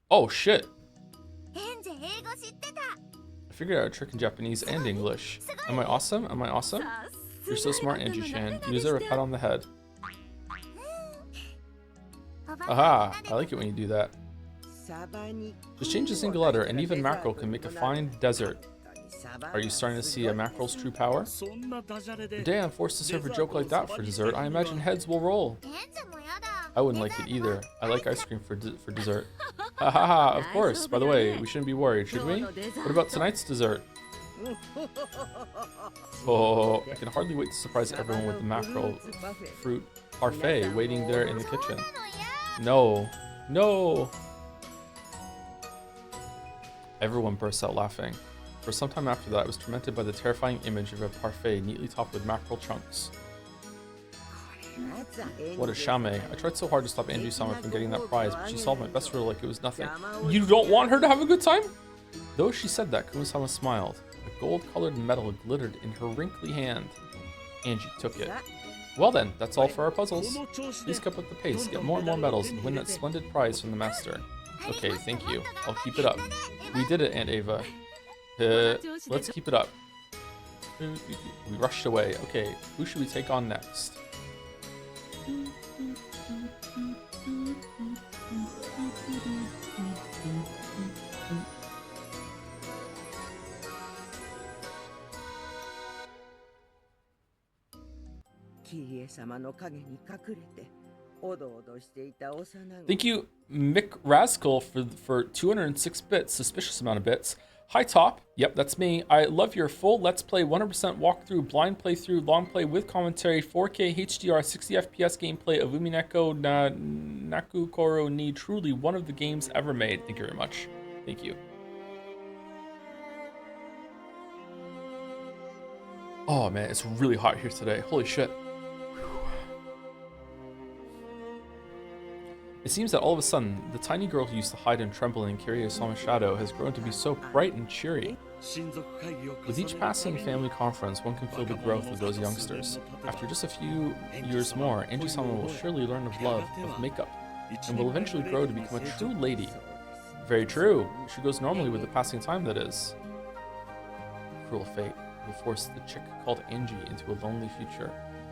Oh shit. I figured out a trick in Japanese and English. Am I awesome? Am I awesome? You're so smart, Angie-chan. You deserve a pat on the head. Aha, I like it when you do that. Just change a single letter and even mackerel can make a fine dessert. Are you starting to see a mackerel's true power? The day I'm forced to serve a joke like that for dessert, I imagine heads will roll. I wouldn't like it either. I like ice cream for dessert. Ha ha ha, of course. By the way, we shouldn't be worried, should we? What about tonight's dessert? Oh, I can hardly wait to surprise everyone with the mackerel fruit parfait waiting there in the kitchen. No. No. Everyone bursts out laughing. For some time after that, I was tormented by the terrifying image of a parfait neatly topped with mackerel chunks. What a shame. I tried so hard to stop Angie-sama from getting that prize, but she solved my best riddle like it was nothing. You don't want her to have a good time? Though she said that, Kuma-sama smiled. A gold-colored medal glittered in her wrinkly hand. Angie took it. Well then, that's all for our puzzles. Please keep up the pace, get more and more medals, and win that splendid prize from the master. Okay, thank you. I'll keep it up. We did it, Aunt Ava. Let's keep it up. We rushed away. Okay, who should we take on next? Thank you, Mick Raskell, for 206 bits. Suspicious amount of bits. Hi Top, yep, that's me. I love your full Let's Play 100% walkthrough, blind playthrough, long play with commentary, 4K HDR, 60 FPS gameplay of Umineko Nakukoro ni, truly one of the games ever made. Thank you very much. Thank you. Oh man, it's really hot here today. Holy shit. It seems that all of a sudden, the tiny girl who used to hide and tremble in Kiryu-sama's shadow has grown to be so bright and cheery. With each passing family conference, one can feel the growth of those youngsters. After just a few years more, Angie-sama will surely learn of love, of makeup, and will eventually grow to become a true lady. Very true. She goes normally with the passing time, that is. Cruel fate will force the chick called Angie into a lonely future.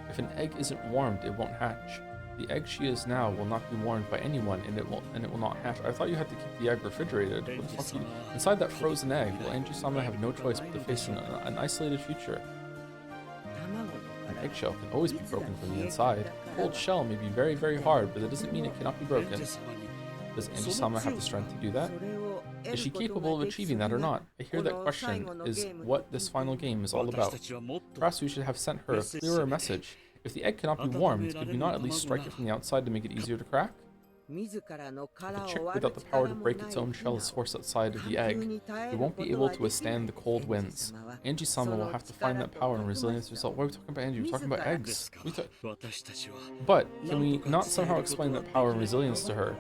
If an egg isn't warmed, it won't hatch. The egg she is now will not be warmed by anyone, and it will not hatch. I thought you had to keep the egg refrigerated. What the fuck inside that frozen egg, will Angie-sama have no choice but to face an isolated future? An eggshell can always be broken from the inside. A cold shell may be very, very hard, but that doesn't mean it cannot be broken. Does Angie-sama have the strength to do that? Is she capable of achieving that or not? I hear that question is what this final game is all about. Perhaps we should have sent her a clearer message. If the egg cannot be warmed, could we not at least strike it from the outside to make it easier to crack? If a chick without the power to break its own shell is forced outside of the egg, it won't be able to withstand the cold winds. Angie-sama will have to find that power and resilience herself. Why are we talking about Angie? We're talking about eggs. But can we not somehow explain that power and resilience to her?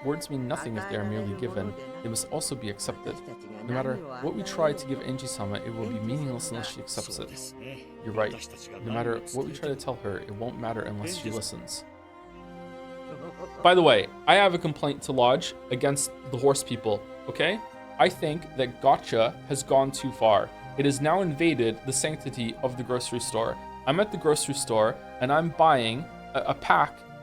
Words mean nothing if they are merely given. They must also be accepted. No matter what we try to give Angie-sama, it will be meaningless unless she accepts it. You're right. No matter what we try to tell her, it won't matter unless she listens. By the way, I have a complaint to lodge against the horse people, okay? I think that Gotcha has gone too far. It has now invaded the sanctity of the grocery store. I'm at the grocery store and I'm buying a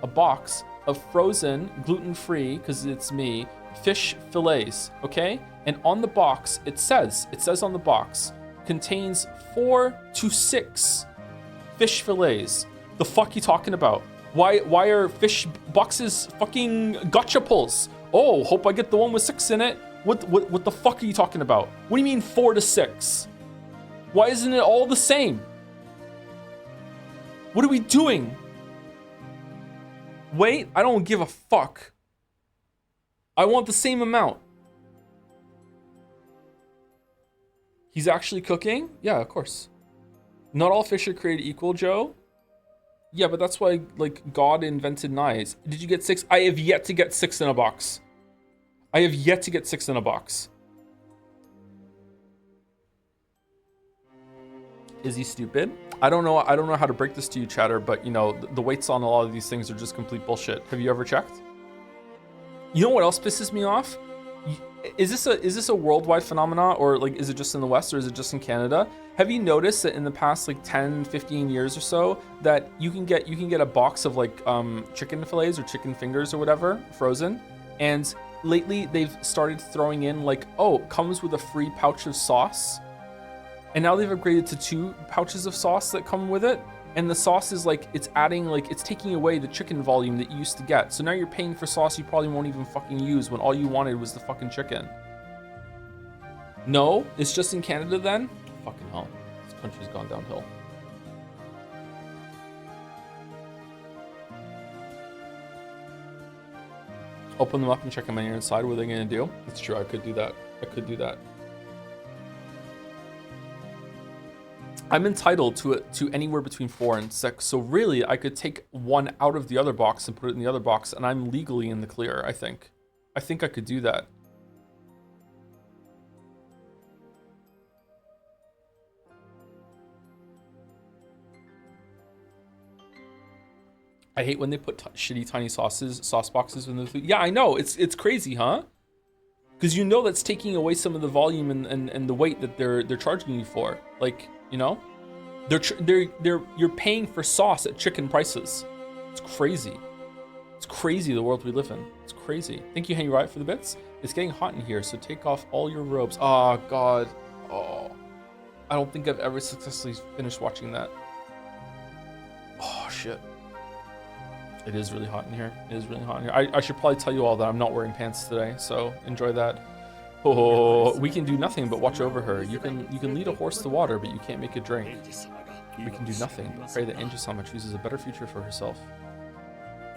box of frozen, gluten-free, because it's me, fish fillets, okay? And on the box, it says on the box, contains 4 to 6 fish fillets. The fuck you talking about? Why are fish boxes fucking gotcha pulls? Oh, hope I get the one with 6 in it. What the fuck are you talking about? What do you mean 4 to 6? Why isn't it all the same? What are we doing? Wait, I don't give a fuck. I want the same amount. He's actually cooking? Yeah, of course. Not all fish are created equal, Joe. Yeah, but that's why, like, God invented knives. Did you get 6? I have yet to get 6 in a box. I have yet to get 6 in a box. Is he stupid? I don't know how to break this to you, chatter, but you know, the weights on a lot of these things are just complete bullshit. Have you ever checked? You know what else pisses me off? Is this a worldwide phenomena, or like is it just in the West, or is it just in Canada? Have you noticed that in the past like 10, 15 years or so that you can get a box of like chicken fillets or chicken fingers or whatever frozen, and lately they've started throwing in like, oh, it comes with a free pouch of sauce. And now they've upgraded to 2 pouches of sauce that come with it. And the sauce is like, it's taking away the chicken volume that you used to get. So now you're paying for sauce you probably won't even fucking use when all you wanted was the fucking chicken. No, it's just in Canada then? Fucking hell, this country's gone downhill. Open them up and check them on your inside. What are they gonna do? It's true, I could do that. I'm entitled to anywhere between 4 and 6, so really I could take one out of the other box and put it in the other box, and I'm legally in the clear, I think. I think I could do that. I hate when they put shitty tiny sauce boxes in the food. Yeah, I know, it's crazy, huh? Because you know that's taking away some of the volume and the weight that they're charging you for. Like, you know, you're paying for sauce at chicken prices. It's crazy. It's crazy the world we live in. It's crazy. Thank you, Henry Riot, for the bits. It's getting hot in here, so take off all your robes. Oh God. Oh, I don't think I've ever successfully finished watching that. Oh shit. It is really hot in here. It is really hot in here. I should probably tell you all that I'm not wearing pants today, so enjoy that. Oh, we can do nothing but watch over her. You can lead a horse to water, but you can't make it drink. We can do nothing but pray that Angie-sama chooses a better future for herself.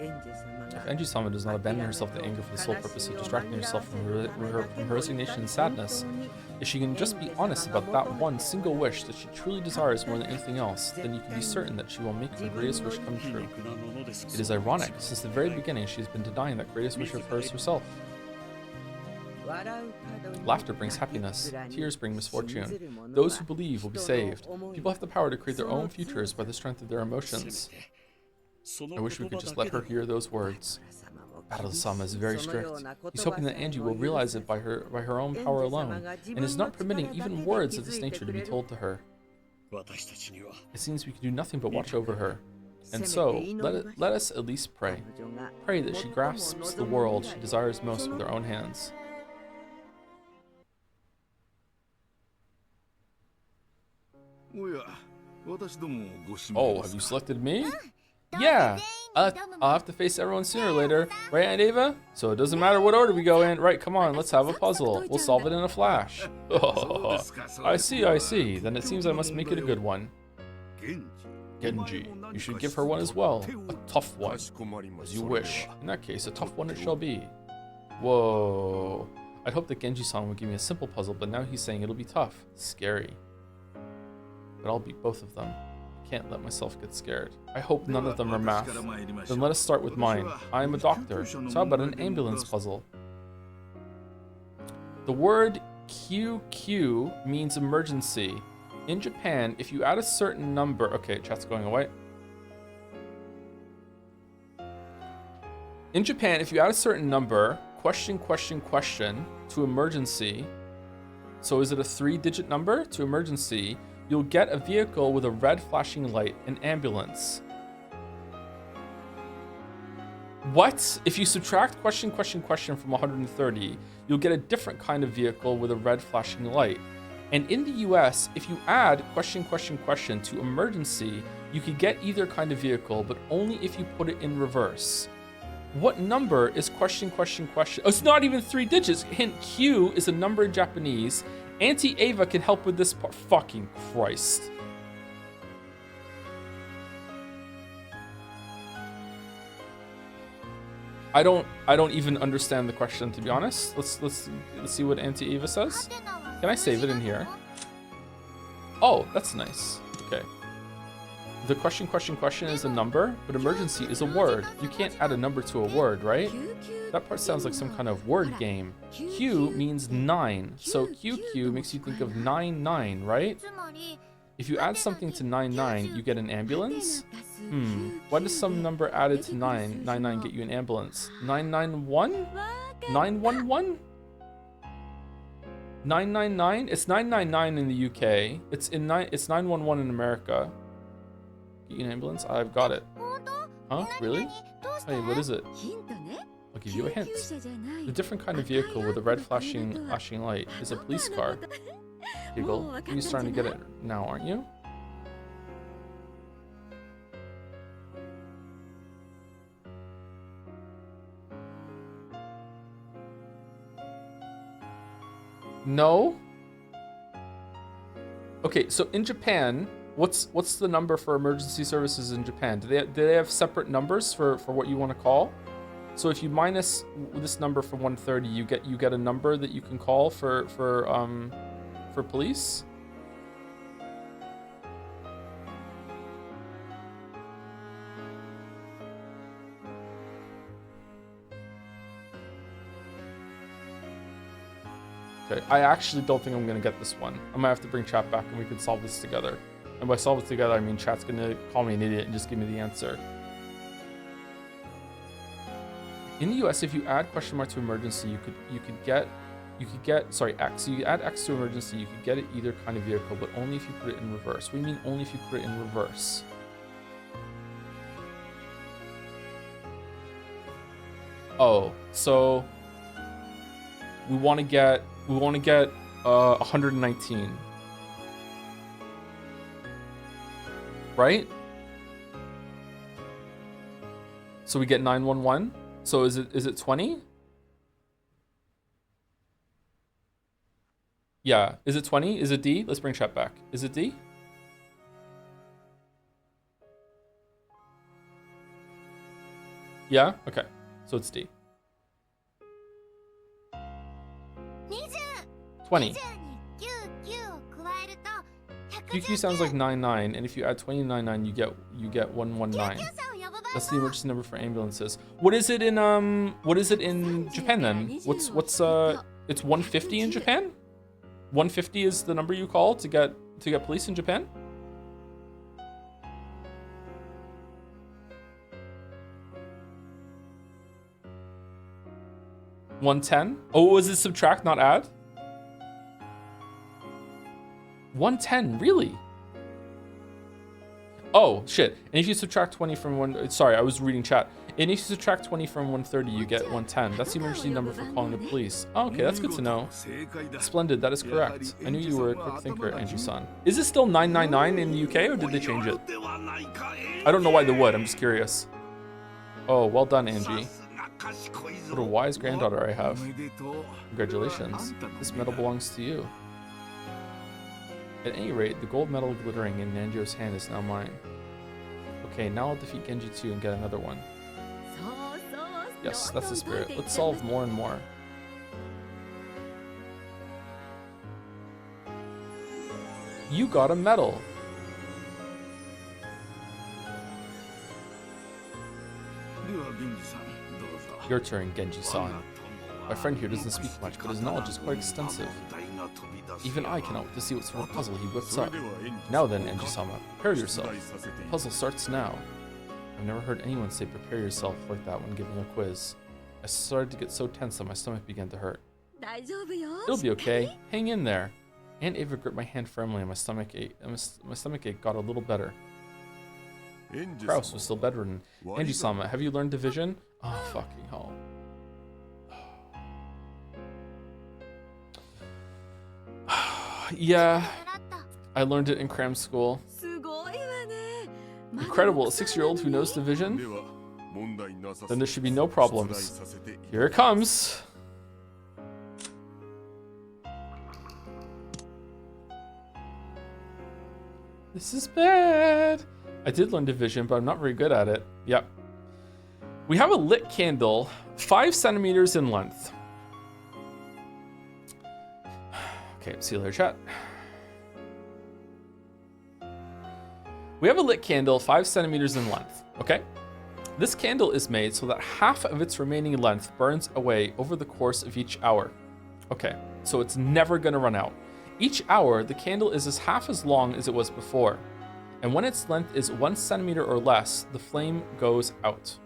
If Angie-sama does not abandon herself to anger for the sole purpose of distracting herself from her resignation and sadness, if she can just be honest about that one single wish that she truly desires more than anything else, then you can be certain that she will make her greatest wish come true. It is ironic, since the very beginning she has been denying that greatest wish of hers herself. Laughter brings happiness, tears bring misfortune. Those who believe will be saved. People have the power to create their own futures by the strength of their emotions. I wish we could just let her hear those words. Battle-sama is very strict. He's hoping that Angie will realize it by her own power alone, and is not permitting even words of this nature to be told to her. It seems we can do nothing but watch over her. And so, let us at least pray. Pray that she grasps the world she desires most with her own hands. Oh, have you selected me? Yeah, I'll have to face everyone sooner or later, right, Aunt Ava? So it doesn't matter what order we go in. Right, come on, let's have a puzzle. We'll solve it in a flash. Oh, I see. Then it seems I must make it a good one. Genji, you should give her one as well. A tough one, as you wish. In that case, a tough one it shall be. Whoa. I'd hope that Genji-san would give me a simple puzzle, but now he's saying it'll be tough. Scary. But I'll beat both of them. Can't let myself get scared. I hope none of them are math. Then let us start with mine. I am a doctor, so how about an ambulance puzzle? The word QQ means emergency. In Japan, if you add a certain number... Okay, chat's going away. In Japan, if you add a certain number, question, to emergency, So is it a 3-digit number? To emergency, you'll get a vehicle with a red flashing light, an ambulance. What? If you subtract question from 130, you'll get a different kind of vehicle with a red flashing light. And in the US, if you add question to emergency, you could get either kind of vehicle, but only if you put it in reverse. What number is question? Oh, it's not even 3 digits. Hint, Q is a number in Japanese. Auntie Ava can help with this part. Fucking Christ. I don't even understand the question, to be honest. Let's see what Auntie Ava says. Can I save it in here? Oh, that's nice. Okay. The question is a number, but emergency is a word. You can't add a number to a word, right? That part sounds like some kind of word game. Q means 9, so QQ makes you think of 99, right? If you add something to 99, you get an ambulance? What does some number added to 99 get you an ambulance? 991? 911? 999? It's 999 in the UK. It's 911 in America. Get you an ambulance? I've got it. Huh? Really? Hey, what is it? I'll give you a hint. The different kind of vehicle with a red flashing light is a police car. Giggle. You're starting to get it now, aren't you? No? Okay, so in Japan, what's the number for emergency services in Japan? Do they have separate numbers for what you want to call? So if you minus this number from 130, you get a number that you can call for police? Okay, I actually don't think I'm gonna get this one. I might have to bring chat back and we can solve this together. And by solve it together, I mean chat's gonna call me an idiot and just give me the answer. In the US, if you add question mark to emergency, you could get X. So you add X to emergency, you could get it either kind of vehicle, but only if you put it in reverse. What do you mean only if you put it in reverse? Oh, so we want to get 119, right? So we get 911. So is it 20? Yeah, is it 20? Is it D? Let's bring chat back. Is it D? Yeah? Okay. So it's D. 20. QQ sounds like 99, and if you add 299, you get 119. That's the emergency number for ambulances. What is it in Japan then? What's it's 150 in Japan? 150 is the number you call to get police in Japan? $110? Oh, was it subtract, not add? 110, really? Oh, shit. And if you subtract 20 from one... Sorry, I was reading chat. And if you subtract 20 from 130, you get 110. That's the emergency number for calling the police. Oh, okay, that's good to know. Splendid, that is correct. I knew you were a quick thinker, Angie-san. Is it still 999 in the UK, or did they change it? I don't know why they would, I'm just curious. Oh, well done, Angie. What a wise granddaughter I have. Congratulations. This medal belongs to you. At any rate, the gold medal glittering in Nanjo's hand is now mine. Okay, now I'll defeat Genji 2 and get another one. Yes, that's the spirit. Let's solve more and more. You got a medal! Your turn, Genji-san. My friend here doesn't speak much, but his knowledge is quite extensive. Even I cannot wait to see what sort of puzzle he whips up. Now then, Anji-sama, prepare yourself. The puzzle starts now. I've never heard anyone say prepare yourself like that when giving a quiz. I started to get so tense that my stomach began to hurt. It'll be okay. Hang in there. Aunt Ava gripped my hand firmly and my stomach ache. My stomach ache got a little better. Kraus was still bedridden. Angie-sama, have you learned division? Oh, fucking hell. Yeah, I learned it in cram school. Incredible, a 6-year-old who knows division? Then there should be no problems. Here it comes. This is bad. I did learn division, but I'm not very good at it. Yep. We have a lit candle, 5 centimeters in length. Okay, see you later, chat. We have a lit candle, 5 centimeters in length, okay? This candle is made so that half of its remaining length burns away over the course of each hour. Okay, so it's never gonna run out. Each hour, the candle is half as long as it was before. And when its length is 1 centimeter or less, the flame goes out.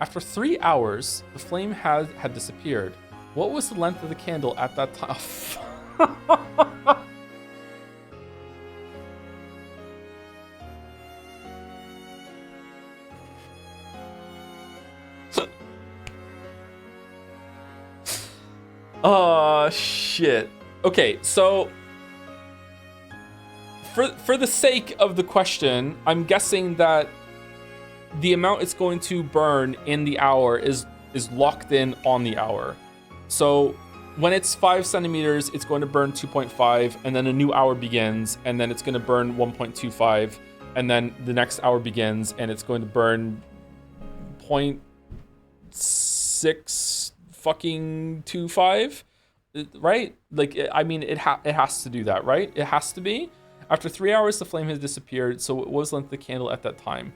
After 3 hours, the flame had disappeared. What was the length of the candle at that time? Oh, shit. Okay, so for the sake of the question, I'm guessing that the amount it's going to burn in the hour is locked in on the hour. So when it's 5 centimeters, it's going to burn 2.5, and then a new hour begins, and then it's going to burn 1.25, and then the next hour begins, and it's going to burn 0.6 fucking 25, right? Like, I mean, it has to do that, right? It has to be. After 3 hours, the flame has disappeared, so what was the length of the candle at that time?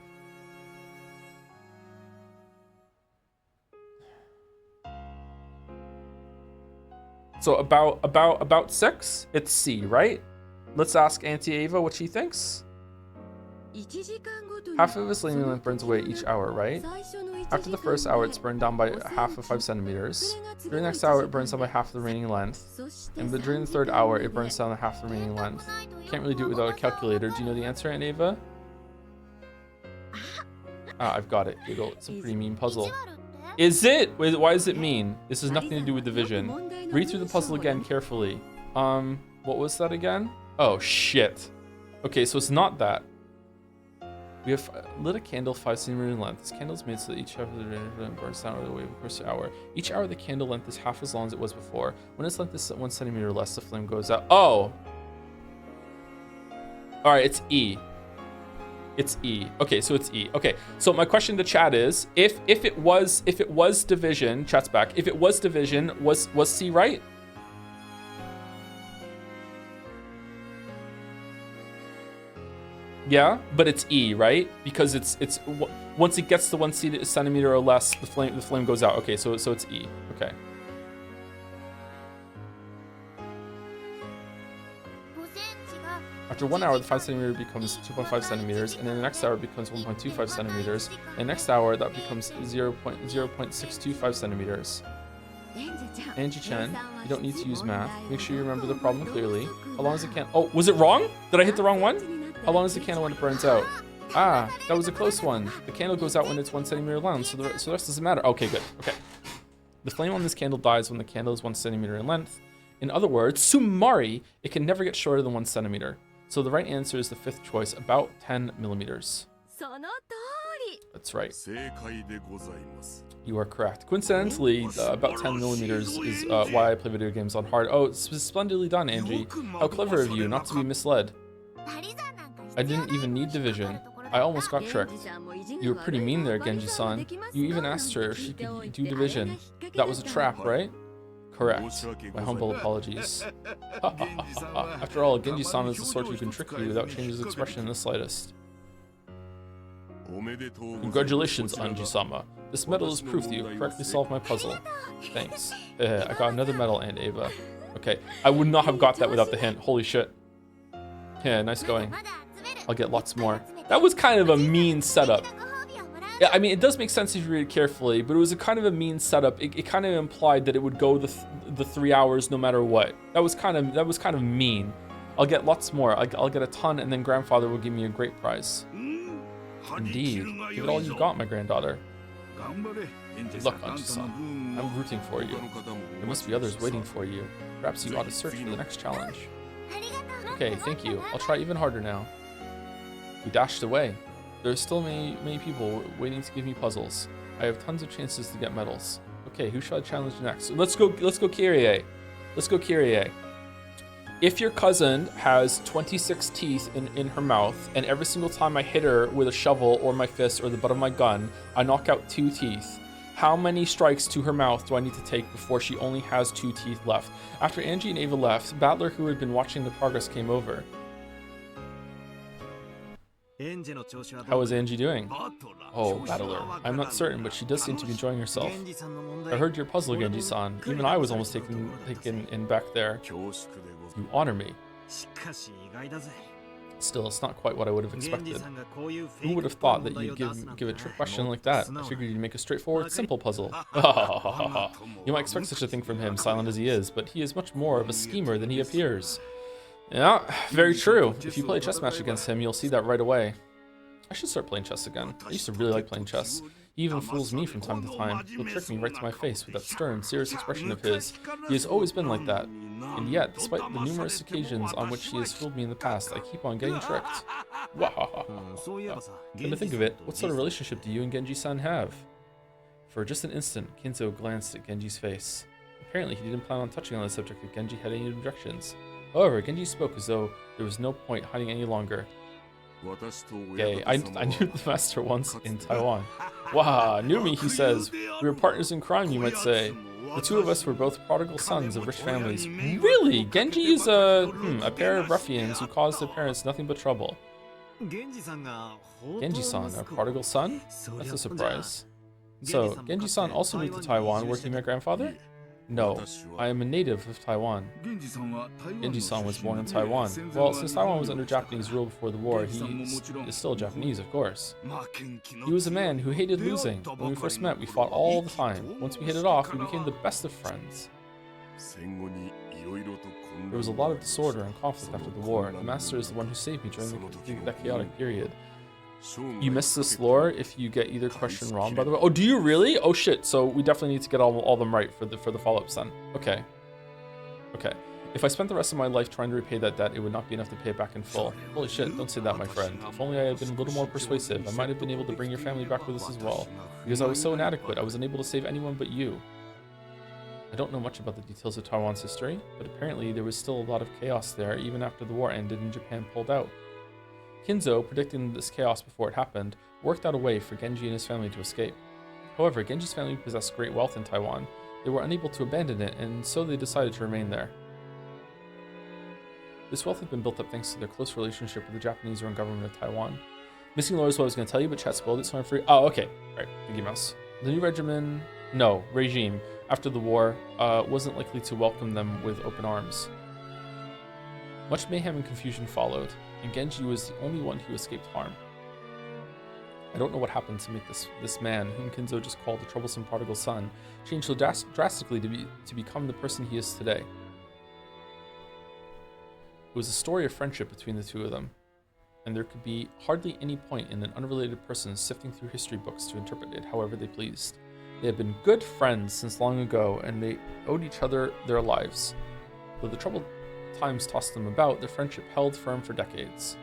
So about 6? It's C, right? Let's ask Auntie Ava what she thinks. Half of its flaming length burns away each hour, right? After the first hour, it's burned down by half of 5 centimeters. During the next hour, it burns down by half the remaining length. And during the third hour, it burns down to half the remaining length. Can't really do it without a calculator. Do you know the answer, Aunt Ava? Ah, I've got it. It's a pretty mean puzzle. Is it? Why is it mean? This has nothing to do with division. Read through the puzzle again carefully. What was that again? Oh, shit. Okay, so it's not that. We have lit a candle 5 centimeters in length. This candle is made so that each half of the burns down over the way of the course of the hour. Each hour, the candle length is half as long as it was before. When its length is 1 centimeter or less, the flame goes out. Oh! Alright, it's E. It's E. Okay, so it's E. Okay, so my question to chat is, if it was division, chat's back. If it was division, was C right? Yeah, but it's E, right? Because it's once it gets to 1 centimeter or less, the flame goes out. Okay, so it's E. Okay. After 1 hour, the 5 centimeter becomes 2.5 centimeters, and then the next hour it becomes 1.25 centimeters, and next hour that becomes 0.625 centimeters. Angie-chan, you don't need to use math. Make sure you remember the problem clearly. How long is the candle? Oh, was it wrong? Did I hit the wrong one? How long is the candle when it burns out? Ah, that was a close one. The candle goes out when it's 1 centimeter long, so the rest doesn't matter. Okay, good. Okay. The flame on this candle dies when the candle is 1 centimeter in length. In other words, sumari, it can never get shorter than 1 centimeter. So the right answer is the 5th choice, about 10 millimeters. That's right. You are correct. Coincidentally, about 10 millimeters is why I play video games on hard. Oh, it's splendidly done, Angie. How clever of you not to be misled. I didn't even need division. I almost got tricked. You were pretty mean there, Genji-san. You even asked her if she could do division. That was a trap, right? Correct. My humble apologies. After all, Genji-san is the sort who can trick you without changing his expression in the slightest. Congratulations, Anji-sama. This medal is proof that you correctly solved my puzzle. Thanks. I got another medal, Aunt Ava. Okay, I would not have got that without the hint. Holy shit. Yeah, nice going. I'll get lots more. That was kind of a mean setup. Yeah, I mean, it does make sense if you read it carefully, but it was a kind of a mean setup. It kind of implied that it would go the 3 hours no matter what. That was kind of mean. I'll get lots more. I'll get a ton, and then grandfather will give me a great prize. Indeed. Give it all you've got, my granddaughter. Good luck, Anji-san. I'm rooting for you. There must be others waiting for you. Perhaps you ought to search for the next challenge. Okay, thank you. I'll try even harder now. We dashed away. There are still many people waiting to give me puzzles. I have tons of chances to get medals. Okay, who shall I challenge next? Let's go Kyrie. Let's go Kyrie. If your cousin has 26 teeth in her mouth, and every single time I hit her with a shovel or my fist or the butt of my gun, I knock out 2 teeth, how many strikes to her mouth do I need to take before she only has 2 teeth left? After Angie and Ava left, Battler, who had been watching the progress, came over. How is Angie doing? Oh, Battler. I'm not certain, but she does seem to be enjoying herself. I heard your puzzle, Genji-san. Even I was almost taken in back there. You honor me. Still, it's not quite what I would have expected. Who would have thought that you'd give a trick question like that? I figured you'd make a straightforward, simple puzzle. You might expect such a thing from him, silent as he is, but he is much more of a schemer than he appears. Yeah, very true. If you play a chess match against him, you'll see that right away. I should start playing chess again. I used to really like playing chess. He even fools me from time to time. He'll trick me right to my face with that stern, serious expression of his. He has always been like that. And yet, despite the numerous occasions on which he has fooled me in the past, I keep on getting tricked. Wahahaha. Come to think of it, what sort of relationship do you and Genji-san have? For just an instant, Kinzo glanced at Genji's face. Apparently, he didn't plan on touching on the subject if Genji had any objections. However, Genji spoke as though there was no point hiding any longer. Okay, I knew the master once in Taiwan. Wow, knew me, he says. We were partners in crime, you might say. The two of us were both prodigal sons of rich families. Really? Genji is a pair of ruffians who caused their parents nothing but trouble. Genji-san, a prodigal son? That's a surprise. So, Genji-san also moved to Taiwan where he met grandfather? No, I am a native of Taiwan. Genji-san was born in Taiwan. Well, since Taiwan was under Japanese rule before the war, he is still Japanese, of course. He was a man who hated losing. When we first met, we fought all the time. Once we hit it off, we became the best of friends. There was a lot of disorder and conflict after the war. The master is the one who saved me during that chaotic period. You missed this lore if you get either question wrong, by the way. Oh, do you really? Oh shit, so we definitely need to get all them right for the follow-ups then. Okay. Okay. If I spent the rest of my life trying to repay that debt, it would not be enough to pay it back in full. Holy shit, don't say that, my friend. If only I had been a little more persuasive, I might have been able to bring your family back with us as well. Because I was so inadequate, I was unable to save anyone but you. I don't know much about the details of Taiwan's history, but apparently there was still a lot of chaos there even after the war ended and Japan pulled out. Kinzo, predicting this chaos before it happened, worked out a way for Genji and his family to escape. However, Genji's family possessed great wealth in Taiwan. They were unable to abandon it, and so they decided to remain there. This wealth had been built up thanks to their close relationship with the Japanese-run government of Taiwan. Missing lore is what I was going to tell you, but chat spoiled it, so I'm free. Oh, okay. Right, Mickey Mouse. The new regime, after the war, wasn't likely to welcome them with open arms. Much mayhem and confusion followed, and Genji was the only one who escaped harm. I don't know what happened to make this man, whom Kinzo just called the troublesome prodigal son, change so drastically to become the person he is today. It was a story of friendship between the two of them, and there could be hardly any point in an unrelated person sifting through history books to interpret it however they pleased. They had been good friends since long ago, and they owed each other their lives. Though the troubled times tossed them about, their friendship held firm for decades.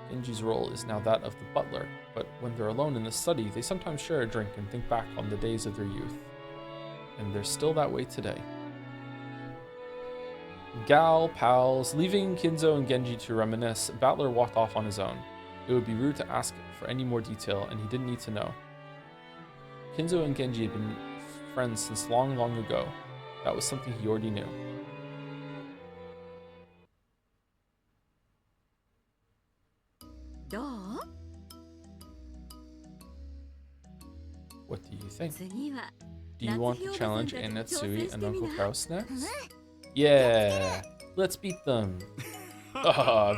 Genji's role is now that of the butler, but when they're alone in the study, they sometimes share a drink and think back on the days of their youth. And they're still that way today. Pals, leaving Kinzo and Genji to reminisce, Battler walked off on his own. It would be rude to ask for any more detail, and he didn't need to know. Kinzo and Genji had been friends since long, long ago. That was something he already knew. What do you think? Do you want to challenge Natsui and Uncle Kraus next? Yeah, let's beat them.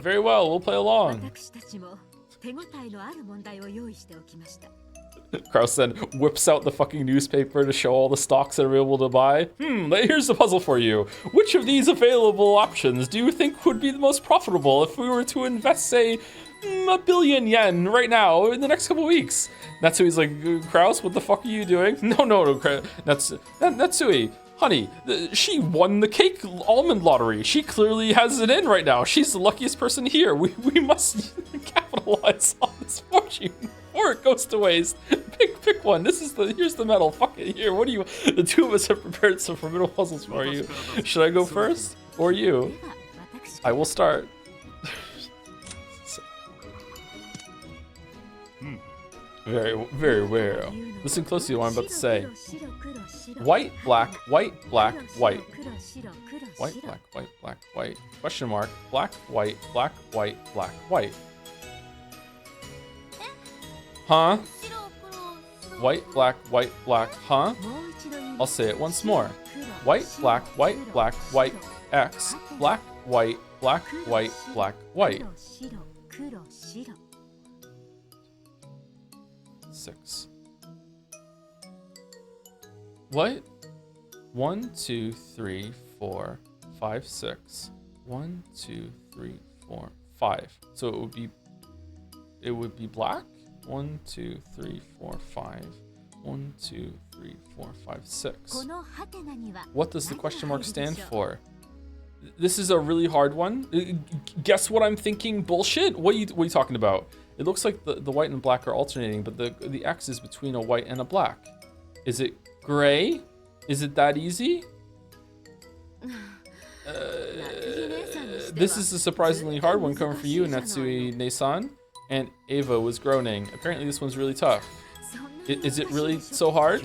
Very well, we'll play along. Kraus then whips out the fucking newspaper to show all the stocks that are able to buy. Here's the puzzle for you. Which of these available options do you think would be the most profitable if we were to invest, say, 1 billion yen right now in the next couple weeks? Natsui's like, Kraus, what the fuck are you doing? No, Natsui, honey, she won the cake almond lottery. She clearly has it in right now. She's the luckiest person here. We must capitalize on this fortune before it goes to waste. Pick one. Here's the medal. Fuck it. Here, what do you? The two of us have prepared some formidable puzzles for you. Should I go first or you? I will start. Very well. Listen closely to what I'm about to say. White, black, white, black, white. White, black, white, black, white. Question mark. Black, white, black, white, black, white. Huh? White, black, huh? I'll say it once more. White, black, white, X. Black, white, black, white. 6. What? 1, 2, 3, 4, 5, 6. 1, 2, 3, 4, 5. So it would be black. 1, 2, 3, 4, 5. 1, 2, 3, 4, 5, 6. What does the question mark stand for? This is a really hard one. Guess what I'm thinking? Bullshit. What are you talking about? It looks like the white and black are alternating, but the X is between a white and a black. Is it gray? Is it that easy? This is a surprisingly hard one coming for you, Natsui-ne-san. And Ava was groaning. Apparently this one's really tough. Is it really so hard?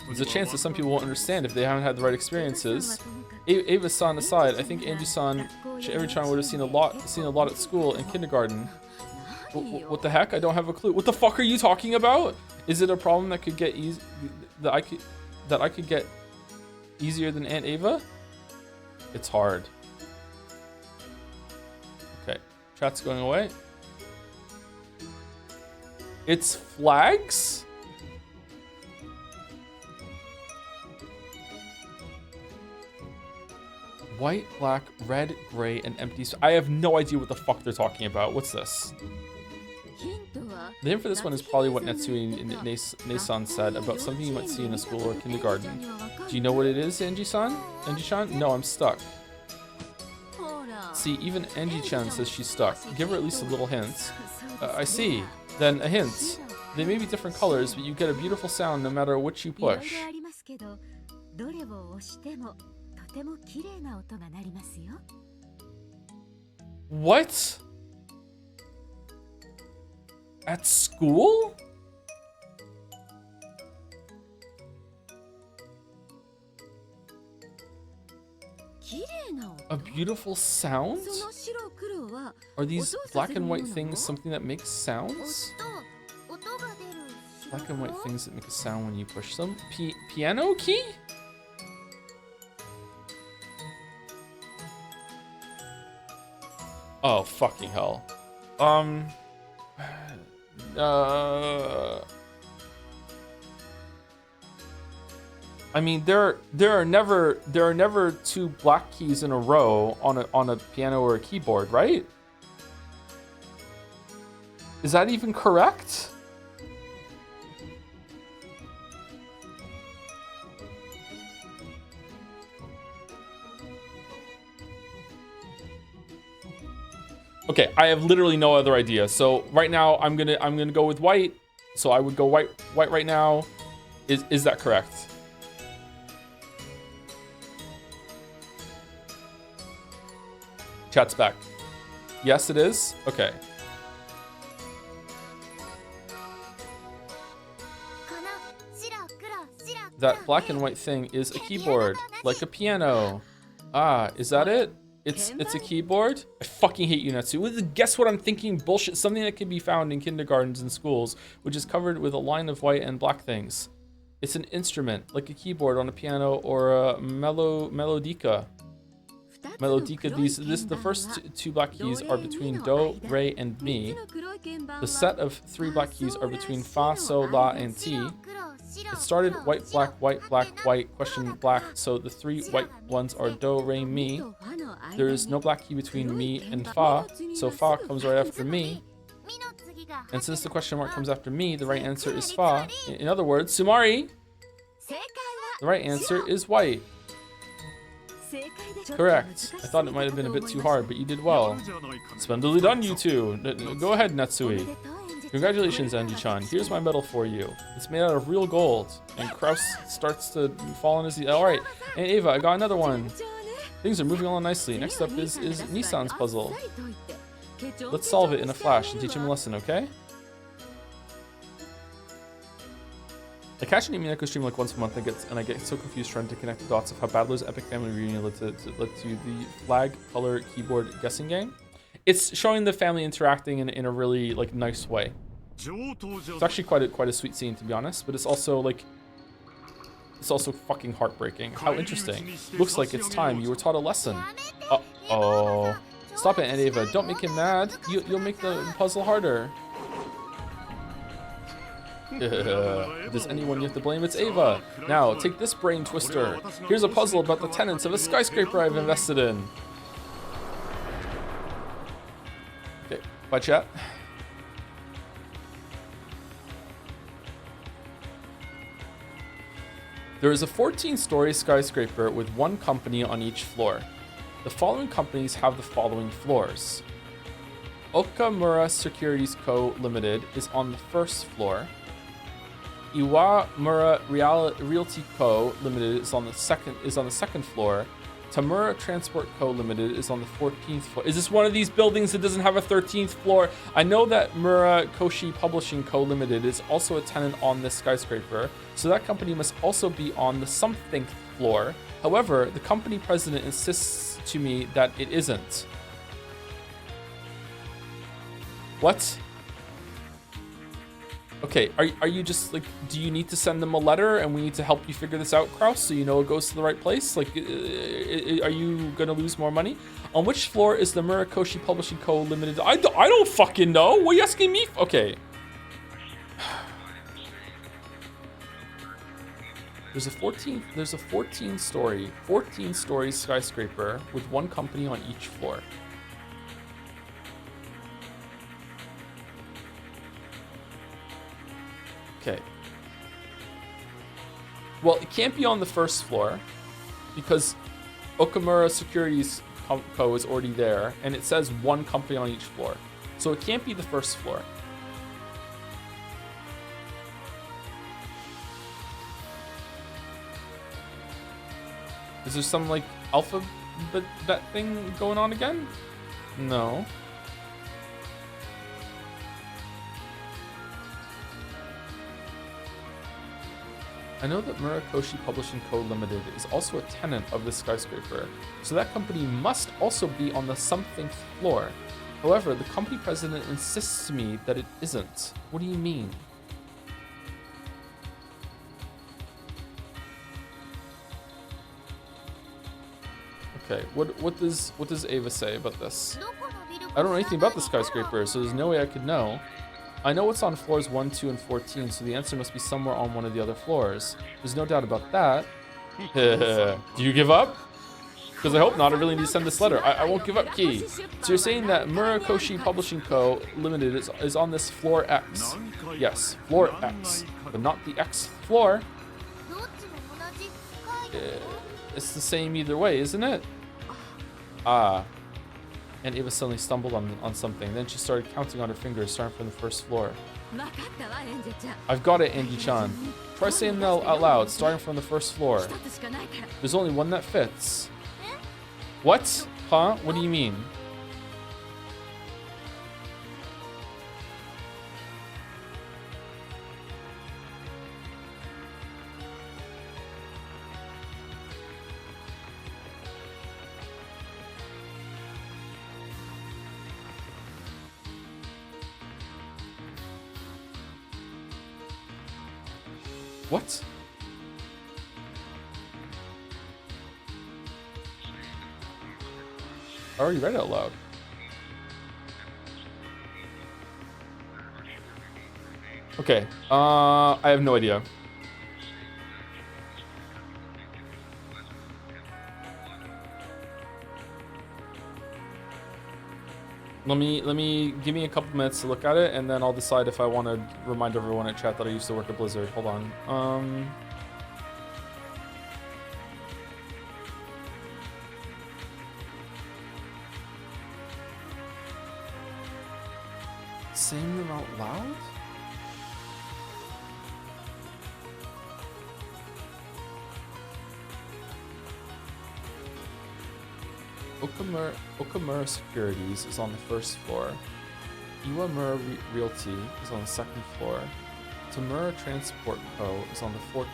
There's a chance that some people won't understand if they haven't had the right experiences. Ava-san aside, I think Angie-san every-chan would have seen a lot at school and kindergarten. What the heck? I don't have a clue. What the fuck are you talking about? Is it a problem that could get that I could get easier than Aunt Ava? It's hard. Okay, chat's going away. It's flags? White, black, red, gray, and empty. I have no idea what the fuck they're talking about. What's this? The hint for this one is probably what Natsui-ne-san said about something you might see in a school or kindergarten. Do you know what it is, Angie-san? Angie-chan? No, I'm stuck. See, even Angie-chan says she's stuck. Give her at least a little hint. I see. Then a hint. They may be different colors, but you get a beautiful sound no matter which you push. What? At school? A beautiful sound? Are these black and white things something that makes sounds? Black and white things that make a sound when you push them? Piano key? Oh, fucking hell. I mean, there are never two black keys in a row on a piano or a keyboard, right? Is that even correct? Okay, I have literally no other idea. So right now I'm gonna go with white. So I would go white right now. Is that correct? Chat's back. Yes, it is. Okay. That black and white thing is a keyboard, like a piano. Ah, is that it? It's a keyboard? I fucking hate you, Natsu. Guess what I'm thinking? Bullshit. Something that can be found in kindergartens and schools, which is covered with a line of white and black things. It's an instrument, like a keyboard on a piano or a melodica. Melodica, the first two black keys are between do, re, and mi. The set of 3 black keys are between fa, so, la, and ti. It started white, black, question black. So the 3 white ones are do, re, mi. There is no black key between mi and fa, so fa comes right after mi. And since the question mark comes after mi, the right answer is fa. In other words, Sumari, the right answer is white. Correct. I thought it might have been a bit too hard, but you did well. Splendidly done, you two. Go ahead, Natsui. Congratulations, Anji-chan. Here's my medal for you. It's made out of real gold. And Kraus starts to fall on his... Alright. And Ava, I got another one. Things are moving along nicely. Next up is Nissan's puzzle. Let's solve it in a flash and teach him a lesson, okay? I catch an Umineko stream like once a month and I get so confused trying to connect the dots of how Badler's epic family reunion led to the flag color keyboard guessing game. It's showing the family interacting in a really like nice way. It's actually quite a sweet scene, to be honest, but it's also fucking heartbreaking. How interesting. Looks like it's time you were taught a lesson. Uh-oh. Stop it, Aunt Ava. Don't make him mad. You'll make the puzzle harder. If there's anyone you have to blame, it's Ava. Now, take this brain twister. Here's a puzzle about the tenants of a skyscraper I've invested in. Okay, bye chat. There is a 14-story skyscraper with 1 company on each floor. The following companies have the following floors. Okamura Securities Co. Limited is on the 1st floor. Iwamura Realty Co. Limited is on the second floor. Tamura Transport Co. Limited is on the 14th floor. Is this one of these buildings that doesn't have a 13th floor? I know that Murakoshi Publishing Co. Limited is also a tenant on this skyscraper, so that company must also be on the something floor. However, the company president insists to me that it isn't. What? Okay, are you just like, do you need to send them a letter and we need to help you figure this out, Kraus, so you know it goes to the right place? Like, are you gonna lose more money? On which floor is the Murakoshi Publishing Co. Limited? I don't fucking know. What are you asking me? Okay. There's a 14-story skyscraper with 1 company on each floor. Okay. Well, it can't be on the 1st floor because Okamura Securities Co. is already there, and it says 1 company on each floor. So it can't be the 1st floor. Is there some like alphabet thing going on again? No. I know that Murakoshi Publishing Co. Limited is also a tenant of the skyscraper, so that company must also be on the something floor. However, the company president insists to me that it isn't. What do you mean? Okay, what does Ava say about this? I don't know anything about the skyscraper, so there's no way I could know. I know it's on floors 1, 2, and 14, so the answer must be somewhere on one of the other floors. There's no doubt about that. Do you give up? Because I hope not. I really need to send this letter. I won't give up, Key. So you're saying that Murakoshi Publishing Co. Limited is on this floor X. Yes, floor X, but not the X floor. It's the same either way, isn't it? Ah. And Ava suddenly stumbled on something. Then she started counting on her fingers, starting from the 1st floor. I've got it, Angie-chan. Try saying that out loud, starting from the 1st floor. There's only one that fits. What? Huh? What do you mean? What? I already read it out loud. Okay. I have no idea. Let me give me a couple minutes to look at it, and then I'll decide if I want to remind everyone at chat that I used to work at Blizzard. Hold on. Saying them out loud? Okamura Securities is on the first floor. Iwamura Realty is on the second floor. Tamura Transport Co. is on the 14th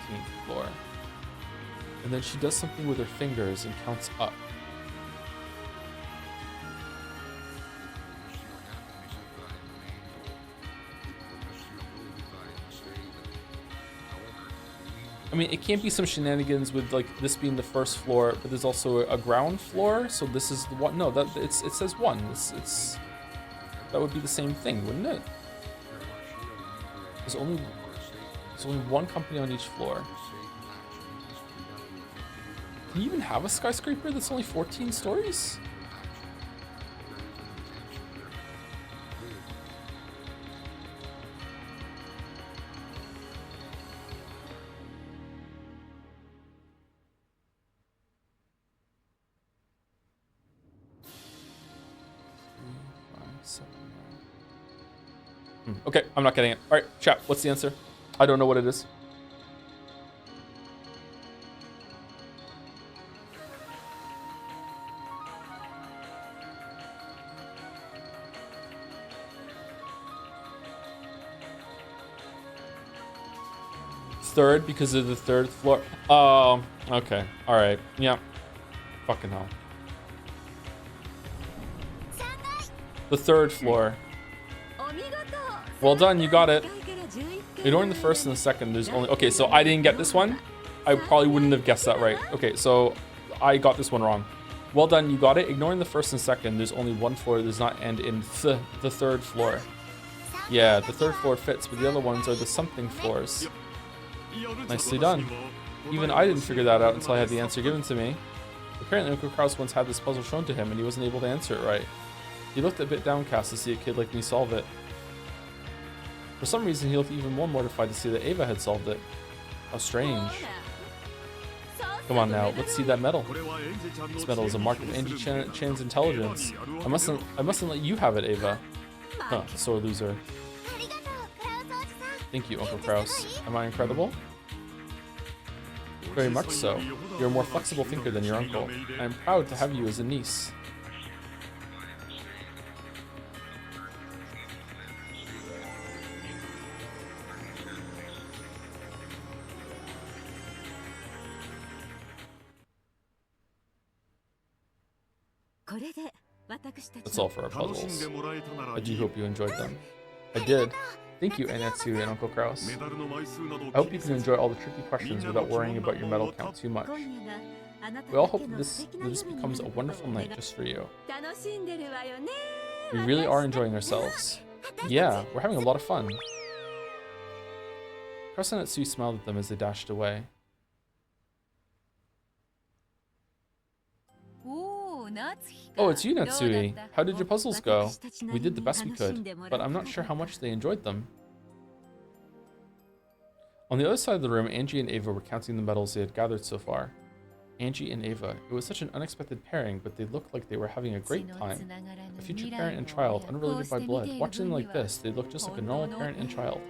floor. And then she does something with her fingers and counts up. I mean, it can't be some shenanigans with like this being the first floor, but there's also a ground floor. So this is the one. No, that it says one. It's that would be the same thing, wouldn't it? There's only one company on each floor. Can you even have a skyscraper that's only 14 stories? Okay, I'm not getting it. All right, chat, what's the answer? I don't know what it is. Third, because of the third floor. Oh, okay. All right. Yeah. Fucking hell. The third floor. Well done, you got it. Ignoring the first and the second, there's only... Okay, so I didn't get this one. I probably wouldn't have guessed that right. Okay, so I got this one wrong. Well done, you got it. Ignoring the first and second, there's only one floor that does not end in the third floor. Yeah, the third floor fits, but the other ones are the something floors. Nicely done. Even I didn't figure that out until I had the answer given to me. Apparently, Uncle Kraus once had this puzzle shown to him, and he wasn't able to answer it right. He looked a bit downcast to see a kid like me solve it. For some reason, he looked even more mortified to see that Ava had solved it. How strange. Come on now, let's see that medal. This medal is a mark of Angie Chan's intelligence. I mustn't let you have it, Ava. Huh, sore loser. Thank you, Uncle Kraus. Am I incredible? Very much so. You're a more flexible thinker than your uncle. I am proud to have you as a niece. That's all for our puzzles. I do hope you enjoyed them. I did. Thank you, Anatsu and Uncle Kraus. I hope you can enjoy all the tricky questions without worrying about your medal count too much. We all hope that this becomes a wonderful night just for you. We really are enjoying ourselves. Yeah, we're having a lot of fun. Kraus and Anatsu smiled at them as they dashed away. Oh, it's you, Natsui. How did your puzzles go? We did the best we could, but I'm not sure how much they enjoyed them. On the other side of the room, Angie and Ava were counting the medals they had gathered so far. Angie and Ava. It was such an unexpected pairing, but they looked like they were having a great time. A future parent and child, unrelated by blood. Watching them like this, they look just like a normal parent and child.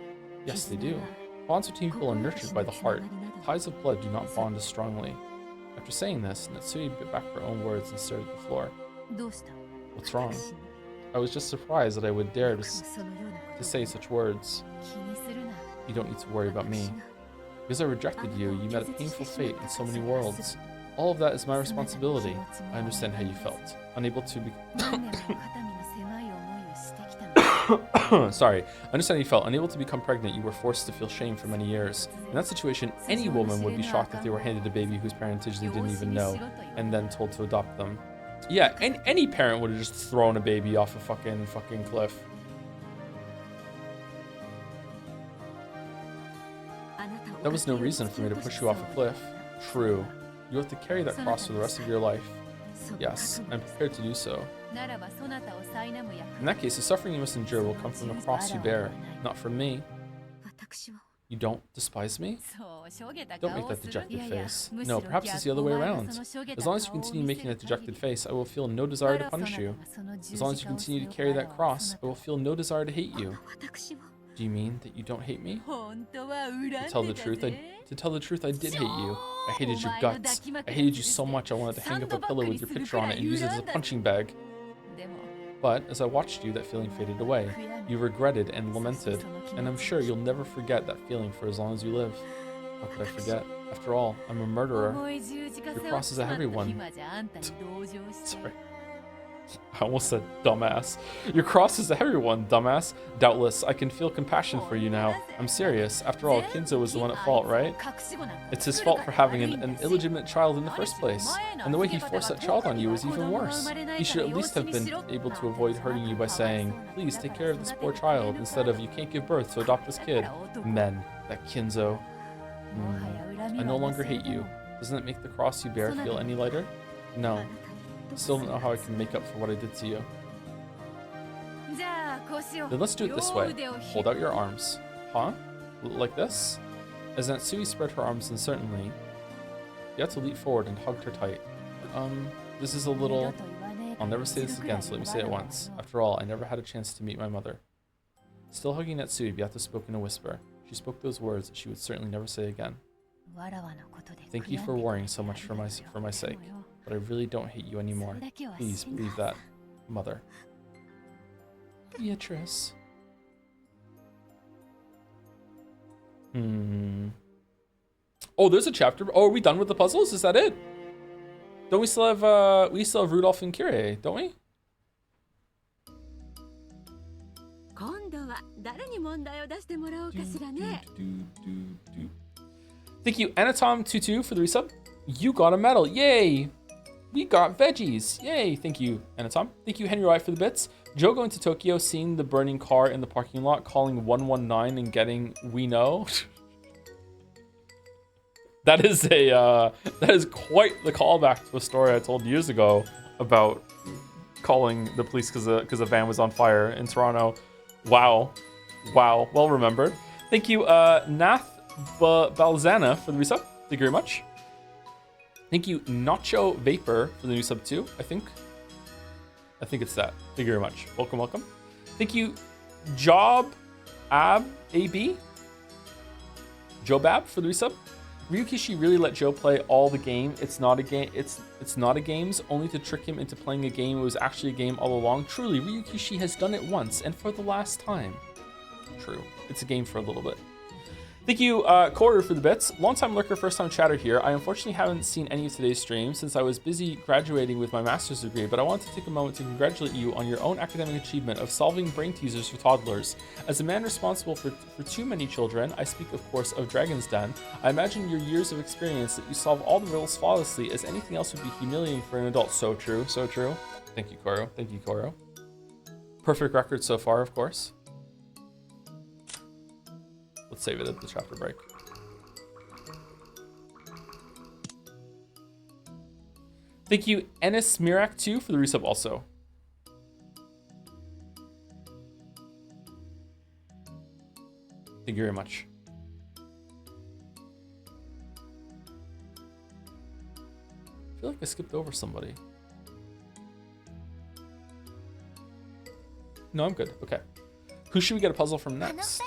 Yes, they do. Bonds between people are nurtured by the heart. Ties of blood do not bond as strongly. After saying this, Natsui bit back her own words and stared at the floor. What's wrong? I was just surprised that I would dare to say such words. You don't need to worry about me. Because I rejected you, you met a painful fate in so many worlds. All of that is my responsibility. I understand how you felt. Unable to be... Sorry. I understand how you felt. Unable to become pregnant, you were forced to feel shame for many years. In that situation, any woman would be shocked if they were handed a baby whose parentage they didn't even know, and then told to adopt them. Yeah, any parent would have just thrown a baby off a fucking cliff. That was no reason for me to push you off a cliff. True. You have to carry that cross for the rest of your life. Yes, I'm prepared to do so. In that case, the suffering you must endure will come from the cross you bear, not from me. You don't despise me? Don't make that dejected face. No, perhaps it's the other way around. As long as you continue making that dejected face, I will feel no desire to punish you. As long as you continue to carry that cross, I will feel no desire to hate you. Do you mean that you don't hate me? To tell the truth, I did hate you. I hated your guts. I hated you so much I wanted to hang up a pillow with your picture on it and use it as a punching bag. But as I watched you, that feeling faded away. You regretted and lamented, and I'm sure you'll never forget that feeling for as long as you live. How could I forget? After all, I'm a murderer. Your cross is a heavy one. Sorry. I almost said dumbass. Your cross is a heavy one, dumbass. Doubtless, I can feel compassion for you now. I'm serious. After all, Kinzo was the one at fault, right? It's his fault for having an illegitimate child in the first place. And the way he forced that child on you was even worse. He should at least have been able to avoid hurting you by saying, please take care of this poor child, instead of you can't give birth, so adopt this kid. Men, that Kinzo. I no longer hate you. Doesn't it make the cross you bear feel any lighter? No. Still don't know how I can make up for what I did to you. Then let's do it this way. Hold out your arms. Huh? Like this? As Natsui spread her arms uncertainly, you had to leap forward and hugged her tight. This is a little... I'll never say this again, so let me say it once. After all, I never had a chance to meet my mother. Still hugging Natsui, Beata spoke in a whisper. She spoke those words that she would certainly never say again. Thank you for worrying so much for my sake. But I really don't hate you anymore. Please believe that, Mother. Beatrice. Oh, there's a chapter. Oh, are we done with the puzzles? Is that it? Don't we still have Rudolph and Kyrie, don't we? Thank you, Anatom22 for the resub. You got a medal. Yay! We got veggies. Yay. Thank you, Anatom. Thank you, Henry White, for the bits. Joe going to Tokyo, seeing the burning car in the parking lot, calling 119 and getting we know. That is quite the callback to a story I told years ago about calling the police because a van was on fire in Toronto. Wow. Wow. Well remembered. Thank you, Nath Balzana, for the resub. Thank you very much. Thank you, Nacho Vapor, for the new sub 2, I think it's that. Thank you very much. Welcome, welcome. Thank you, Job Ab AB. Jobab for the resub. Ryukishi really let Joe play all the game. It's not a game. It's not a games, only to trick him into playing a game. It was actually a game all along. Truly, Ryukishi has done it once and for the last time. True. It's a game for a little bit. Thank you, Corey, for the bits. Long-time lurker, first-time chatter here. I unfortunately haven't seen any of today's streams since I was busy graduating with my master's degree, but I want to take a moment to congratulate you on your own academic achievement of solving brain teasers for toddlers. As a man responsible for too many children, I speak, of course, of Dragon's Den, I imagine your years of experience that you solve all the riddles flawlessly, as anything else would be humiliating for an adult. So true, so true. Thank you, Koro. Thank you, Koro. Perfect record so far, of course. Let's save it at the chapter break. Thank you, Ennis Mirak 2 for the resub also. Thank you very much. I feel like I skipped over somebody. No, I'm good. Okay. Who should we get a puzzle from next?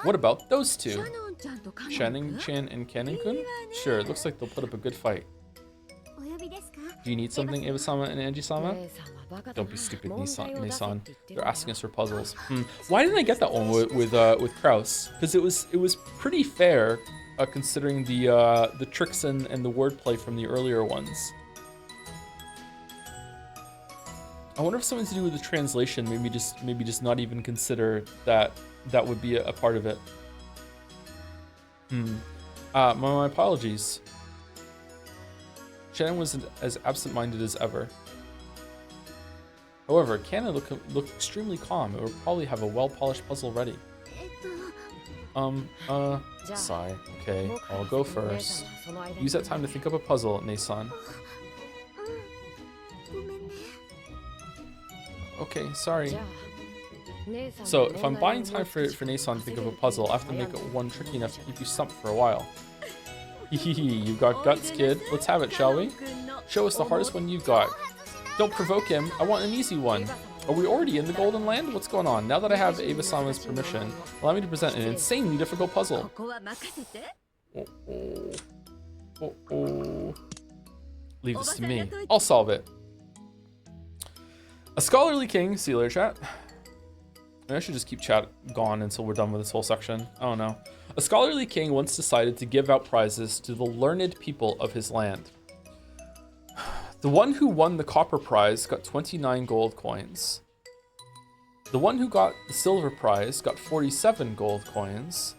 What about those two? Shannon-chan and Canon-kun? Sure, it looks like they'll put up a good fight. Do you need something, Eva-sama and Angie-sama? Don't be stupid, Nissan. They're asking us for puzzles. Why didn't I get that one with Kraus? Because it was pretty fair, considering the tricks and the wordplay from the earlier ones. I wonder if something to do with the translation. Maybe just not even consider that would be a part of it. My apologies. Shannon was as absent-minded as ever. However, Cannon look extremely calm. It will probably have a well-polished puzzle ready. Sigh. Okay, I'll go first. Use that time to think up a puzzle, Nason. Okay, sorry. So, if I'm buying time for Nason to think of a puzzle, I have to make it one tricky enough to keep you stumped for a while. Hehehe, you got guts, kid. Let's have it, shall we? Show us the hardest one you got. Don't provoke him. I want an easy one. Are we already in the Golden Land? What's going on? Now that I have Ava-sama's permission, allow me to present an insanely difficult puzzle. Leave this to me. I'll solve it. A scholarly king, see you later, chat. Maybe I should just keep chat gone until we're done with this whole section. I don't know. A scholarly king once decided to give out prizes to the learned people of his land. The one who won the copper prize got 29 gold coins. The one who got the silver prize got 47 gold coins.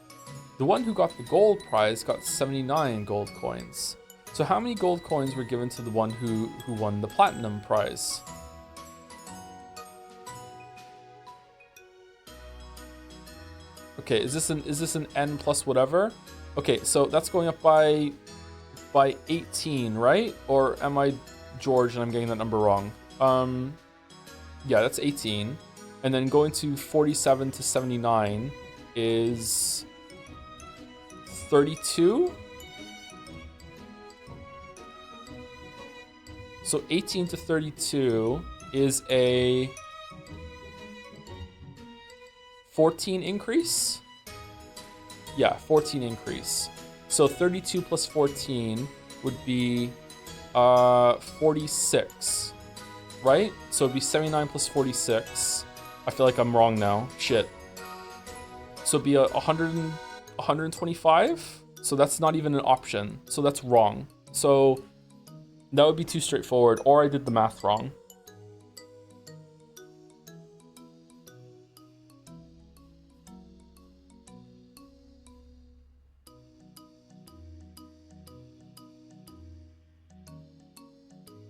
The one who got the gold prize got 79 gold coins. So how many gold coins were given to the one who won the platinum prize? Okay, is this an n plus whatever? Okay, so that's going up by 18, right? Or am I George and I'm getting that number wrong? Yeah, that's 18. And then going to 47 to 79 is 32. So 18 to 32 is a 14 increase? Yeah, 14 increase. So 32 plus 14 would be 46, right? So it'd be 79 plus 46. I feel like I'm wrong now. Shit. So it'd be 125? So that's not even an option. So that's wrong. So that would be too straightforward, or I did the math wrong.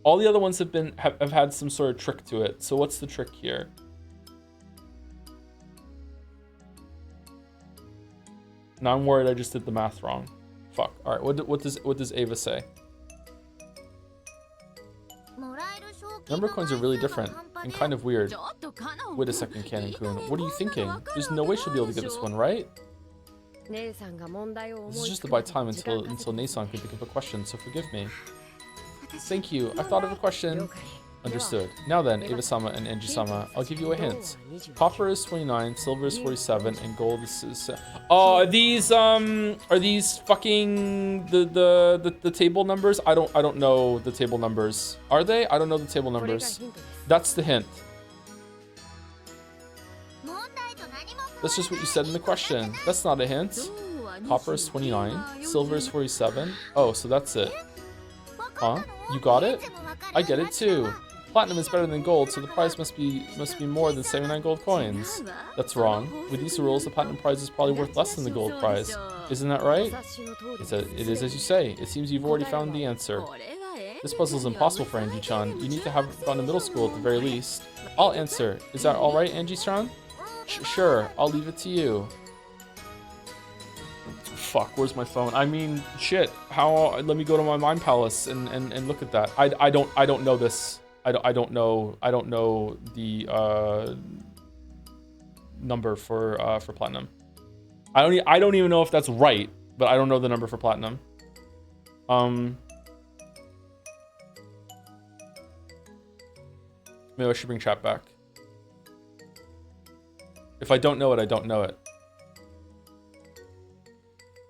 All the other ones have had some sort of trick to it. So what's the trick here? Now I'm worried I just did the math wrong. Fuck. All right. What does Ava say? Number coins are really different and kind of weird. Wait a second, Cannon-kun. What are you thinking? There's no way she'll be able to get this one, right? This is just to buy time until Nason can think of a question, so forgive me. Thank you. I thought of a question. Understood. Now then, Ava-sama and Enji-sama, I'll give you a hint. Copper is 29, silver is 47, and gold is... Oh, are these fucking the table numbers? I don't know the table numbers. Are they? I don't know the table numbers. That's the hint. That's just what you said in the question. That's not a hint. Copper is 29, silver is 47. Oh, so that's it. Huh? You got it? I get it too. Platinum is better than gold, so the prize must be more than 79 gold coins. That's wrong. With these rules, the platinum prize is probably worth less than the gold prize. Isn't that right? It is as you say. It seems you've already found the answer. This puzzle is impossible for Angie-chan. You need to have gone to middle school at the very least. I'll answer. Is that alright, Angie-chan? Sure, I'll leave it to you. Fuck, where's my phone? I mean, shit. How? Let me go to my mind palace and look at that. I don't know this. I don't know the number for platinum. I don't even know if that's right, but I don't know the number for platinum. Maybe I should bring chat back. If I don't know it, I don't know it.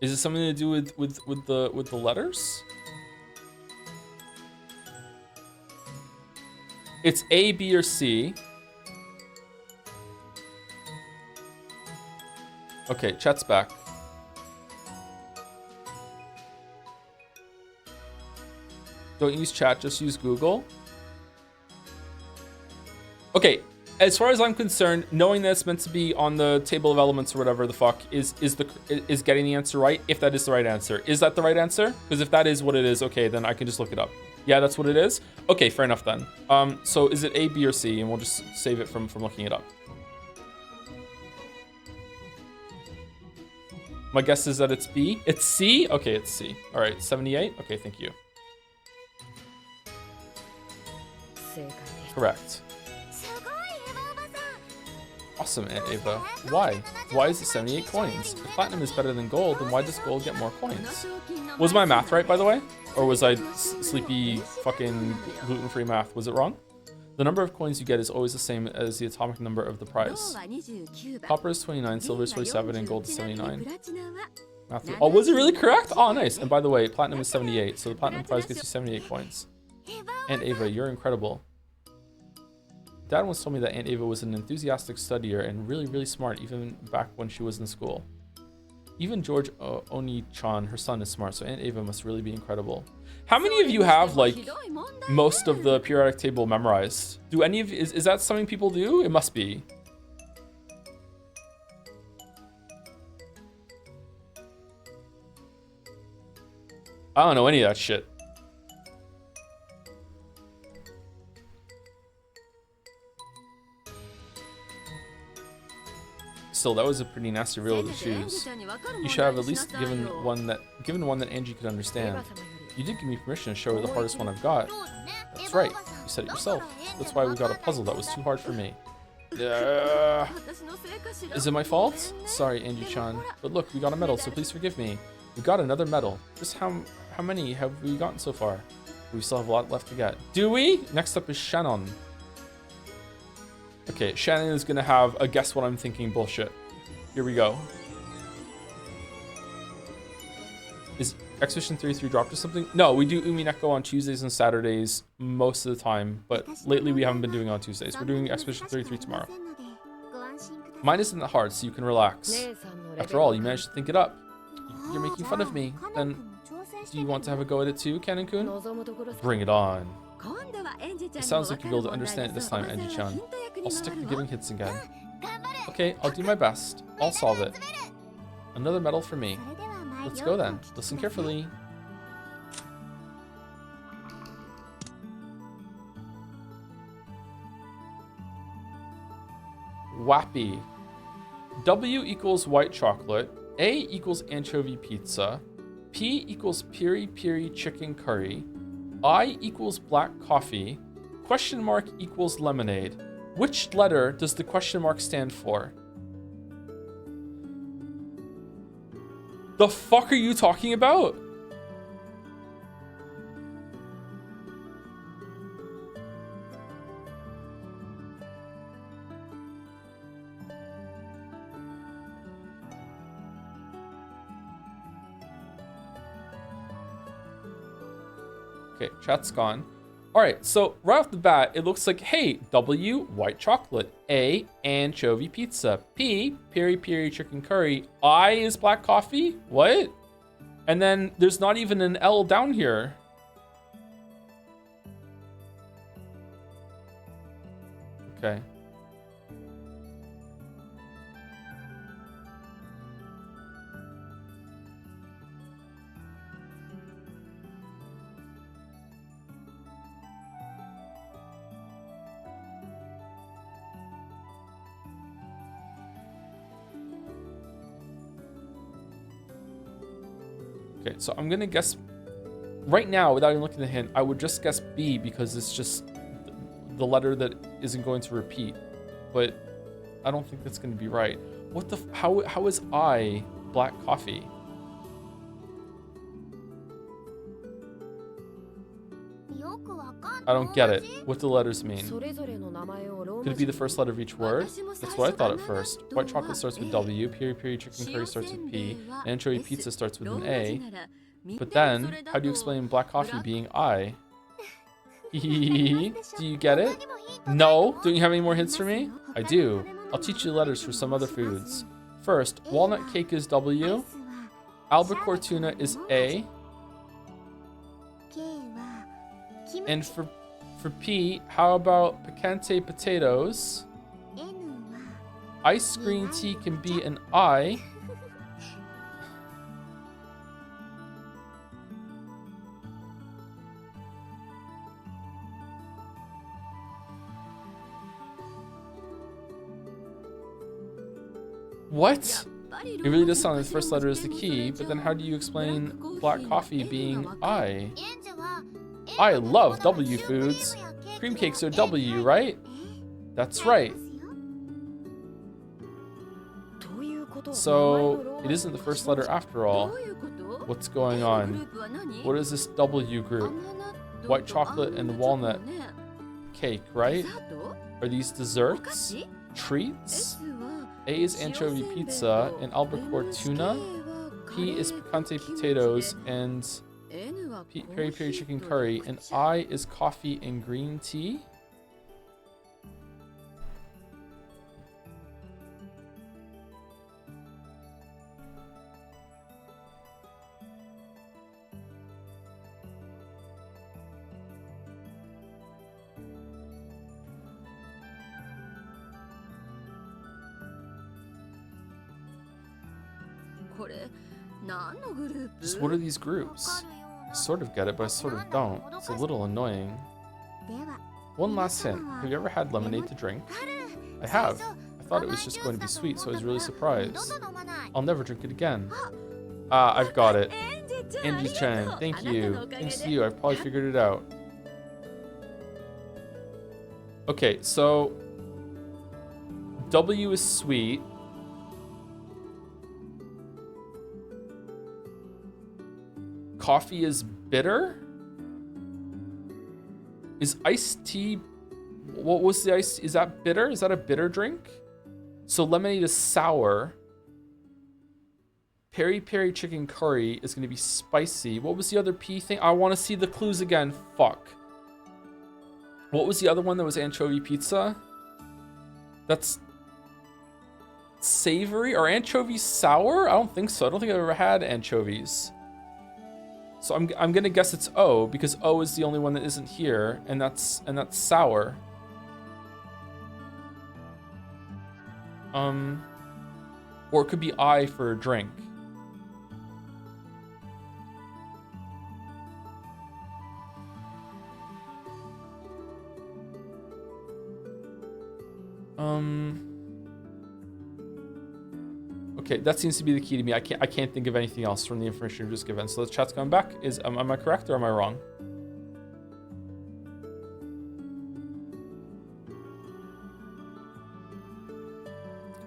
Is it something to do with the letters? It's A, B, or C. Okay, chat's back. Don't use chat, just use Google. Okay, as far as I'm concerned, knowing that it's meant to be on the table of elements or whatever the fuck is getting the answer right, if that is the right answer. Is that the right answer? Because if that is what it is, okay, then I can just look it up. Yeah, that's what it is. Okay, fair enough then. So is it A, B, or C? And we'll just save it from looking it up. My guess is that it's B. It's C? Okay, it's C. All right, 78. Okay, thank you. Correct. Awesome, Aunt Ava. Why? Why is it 78 coins? If platinum is better than gold, then why does gold get more coins? Was my math right, by the way? Or was I sleepy fucking gluten-free math? Was it wrong? The number of coins you get is always the same as the atomic number of the prize. Copper is 29, silver is 27, and gold is 79. Matthew. Oh, was it really correct? Oh, nice. And by the way, platinum is 78, so the platinum prize gets you 78 coins. Aunt Ava, you're incredible. Dad once told me that Aunt Ava was an enthusiastic studier and really, really smart, even back when she was in school. Even George Oni-chan, her son, is smart, so Aunt Ava must really be incredible. How many of you have, like, most of the periodic table memorized? Do any of you, is that something people do? It must be. I don't know any of that shit. Still, that was a pretty nasty reel to choose. You should have at least given one that Angie could understand. You did give me permission to show her the hardest one I've got. That's right. You said it yourself. That's why we got a puzzle that was too hard for me. Is it my fault? Sorry, Angie-chan. But look, we got a medal, so please forgive me. We got another medal. Just how many have we gotten so far? We still have a lot left to get. Do we? Next up is Shannon. Okay, Shannon is gonna have a guess what I'm thinking bullshit. Here we go. Is Expedition 33 dropped or something? No, we do Umineko on Tuesdays and Saturdays most of the time, but lately we haven't been doing it on Tuesdays. We're doing Expedition 33 tomorrow. Mine isn't that hard, so you can relax. After all, you managed to think it up. You're making fun of me. Then, do you want to have a go at it too, Canon-kun? Bring it on. It sounds like you'll be able to understand it this time, Angie-chan. I'll stick to giving hits again. Okay, I'll do my best. I'll solve it. Another medal for me. Let's go then. Listen carefully. Wappy. W equals white chocolate. A equals anchovy pizza. P equals piri piri chicken curry. I equals black coffee. Question mark equals lemonade. Which letter does the question mark stand for? The fuck are you talking about? Okay, chat's gone. All right, so right off the bat, it looks like, hey, W, white chocolate. A, anchovy pizza. P, piri piri chicken curry. I is black coffee? What? And then there's not even an L down here. Okay. Okay, so I'm gonna guess right now, without even looking at the hint, I would just guess B because it's just the letter that isn't going to repeat. But I don't think that's gonna be right. What the? How is I black coffee? I don't get it. What do the letters mean? Could it be the first letter of each word? That's what I thought at first. White chocolate starts with W, piri piri chicken curry starts with P, and anchovy pizza starts with an A. But then, how do you explain black coffee being I? Do you get it? No? Don't you have any more hints for me? I do. I'll teach you letters for some other foods. First, walnut cake is W. Albacore tuna is A. And for P, how about picante potatoes? Ice green tea can be an I. What? It really does sound like the first letter is the key, but then how do you explain black coffee being I? I love W foods. Cream cakes are W, right? That's right. So, it isn't the first letter after all. What's going on? What is this W group? White chocolate and walnut cake, right? Are these desserts? Treats? A is anchovy pizza and albacore tuna. P is picante potatoes and peri peri chicken curry. And I is coffee and green tea. Just what are these groups? I sort of get it, but I sort of don't. It's a little annoying. One last hint. Have you ever had lemonade to drink? I have. I thought it was just going to be sweet, so I was really surprised. I'll never drink it again. I've got it. Angie Chen, thank you. Thanks to you, I've probably figured it out. Okay, so W is sweet. Coffee is bitter? Is iced tea... What was the ice? Is that bitter? Is that a bitter drink? So lemonade is sour. Peri peri chicken curry is going to be spicy. What was the other P thing? I want to see the clues again. Fuck. What was the other one that was anchovy pizza? That's savory? Are anchovies sour? I don't think so. I don't think I've ever had anchovies. So I'm gonna guess it's O because O is the only one that isn't here, and that's sour. Or it could be I for a drink. Okay, that seems to be the key to me. I can't think of anything else from the information you've just given. So the chat's coming back. Am I correct or am I wrong?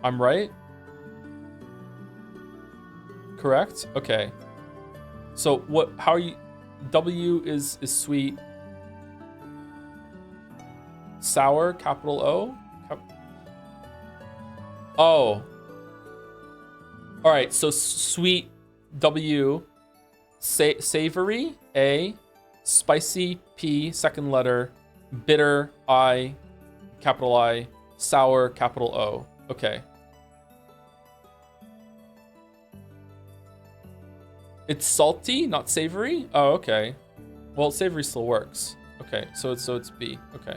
I'm right? Correct? Okay. So how are you... W is sweet. Sour, capital O? Oh. All right, so sweet, W, savory, A, spicy, P, second letter, bitter, I, capital I, sour, capital O. Okay. It's salty, not savory? Oh, okay. Well, savory still works. Okay, so it's B. Okay.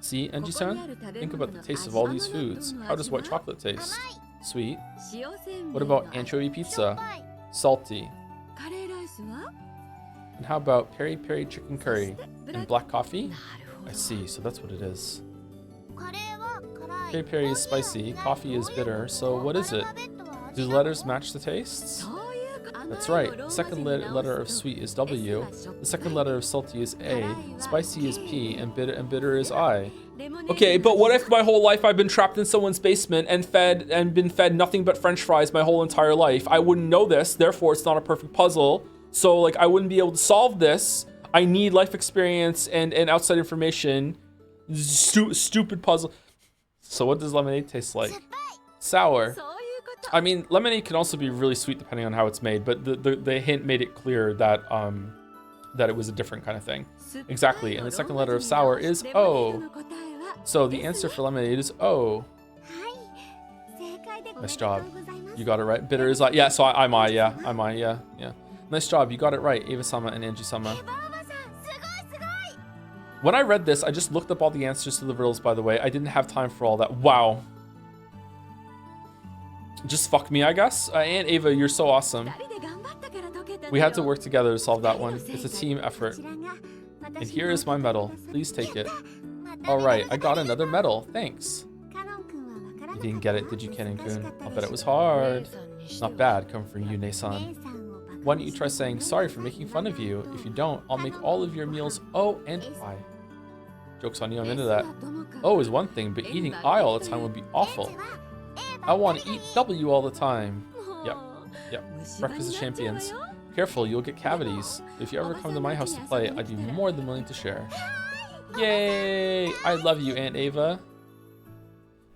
See, Anji-san? Think about the taste of all these foods. How does white chocolate taste? Sweet. What about anchovy pizza? Salty. And how about peri peri chicken curry and black coffee? I see, so that's what it is. Peri peri is spicy, coffee is bitter, so what is it? Do the letters match the tastes? That's right. The second letter of sweet is W. The second letter of salty is A. Spicy is P, and bitter is I. Okay, but what if my whole life I've been trapped in someone's basement and been fed nothing but French fries my whole entire life? I wouldn't know this, therefore it's not a perfect puzzle. So like I wouldn't be able to solve this. I need life experience and outside information. Stupid puzzle. So what does lemonade taste like? Sour. I mean, lemonade can also be really sweet depending on how it's made, but the hint made it clear that that it was a different kind of thing. Exactly, and the second letter of sour is O. So the answer for lemonade is O. Nice job. You got it right. Bitter is like, yeah, so I'm I, yeah. Nice job, you got it right, Ava-sama and Angie-sama. When I read this, I just looked up all the answers to the riddles, by the way. I didn't have time for all that. Wow. Just fuck me, I guess. And Ava, you're so awesome. We had to work together to solve that one. It's a team effort. And here is my medal. Please take it. All right, I got another medal. Thanks. didn't get it, did you, Kennen-kun? I'll bet it was hard. Not bad, coming from you, Ne-san. Why don't you try saying sorry for making fun of you? If you don't, I'll make all of your meals O and I. Joke's on you, I'm into that. O is one thing, but eating I all the time would be awful. I want to eat W all the time. Yep. Breakfast of champions. Careful, you'll get cavities. If you ever come to my house to play, I'd be more than willing to share. Yay! I love you, Aunt Ava.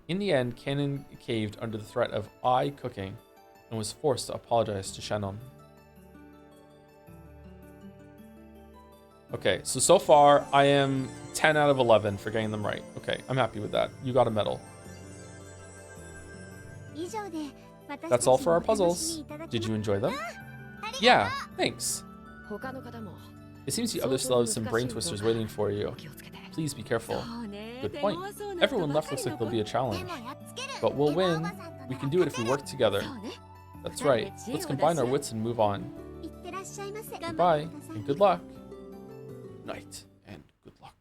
In the end, Kennen caved under the threat of I cooking and was forced to apologize to Shannon. Okay, so far I am 10 out of 11 for getting them right. Okay, I'm happy with that. You got a medal. That's all for our puzzles. Did you enjoy them? Yeah, thanks. It seems the others still have some brain twisters waiting for you. Please be careful. Good point. Everyone left looks like there'll be a challenge. But we'll win. We can do it if we work together. That's right. Let's combine our wits and move on. Goodbye, and good luck. Night, and good luck.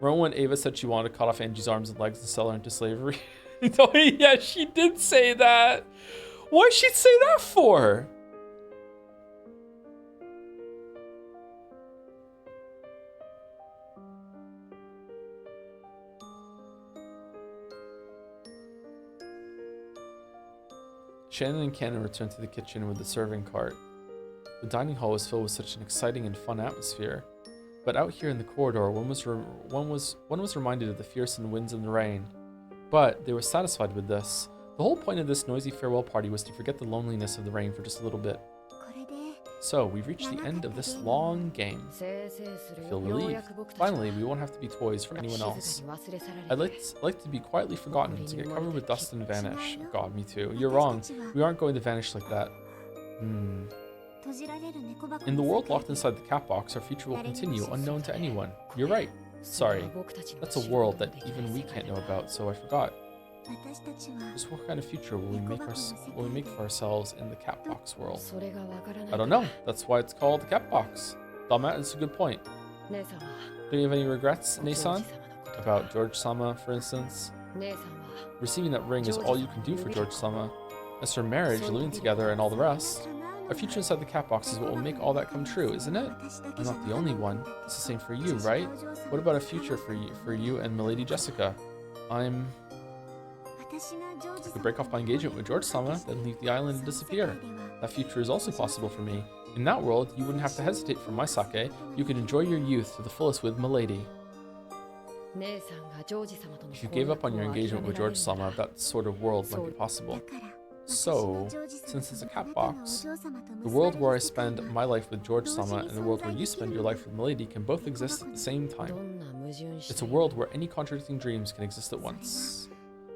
Remember when Ava said she wanted to cut off Angie's arms and legs and sell her into slavery? Oh yeah, she did say that. Why'd she say that for? Shannon and Kennen returned to the kitchen with the serving cart. The dining hall was filled with such an exciting and fun atmosphere. But out here in the corridor, one was reminded of the fierce winds and the rain. But they were satisfied with this. The whole point of this noisy farewell party was to forget the loneliness of the rain for just a little bit. So, we've reached the end of this long game. I feel relieved. Finally, we won't have to be toys for anyone else. I'd like to be quietly forgotten, to get covered with dust and vanish. God, me too. You're wrong. We aren't going to vanish like that. In the world locked inside the cat box, our future will continue, unknown to anyone. You're right. Sorry. That's a world that even we can't know about, so I forgot. Just what kind of future will we make for ourselves in the cat box world? I don't know. That's why it's called the cat box. Dalmat, it's a good point. Do you have any regrets, Ne-san? About George-sama, for instance? Receiving that ring is all you can do for George-sama. As for marriage, living together, and all the rest, our future inside the cat box is what will make all that come true, isn't it? I'm not the only one. It's the same for you, right? What about a future for you and Milady Jessica? I could break off my engagement with George-sama, then leave the island and disappear. That future is also possible for me. In that world, you wouldn't have to hesitate for my sake. You could enjoy your youth to the fullest with Milady. If you gave up on your engagement with George-sama, that sort of world might be possible. So, since it's a cat box, the world where I spend my life with George-sama and the world where you spend your life with Milady can both exist at the same time. It's a world where any contradicting dreams can exist at once.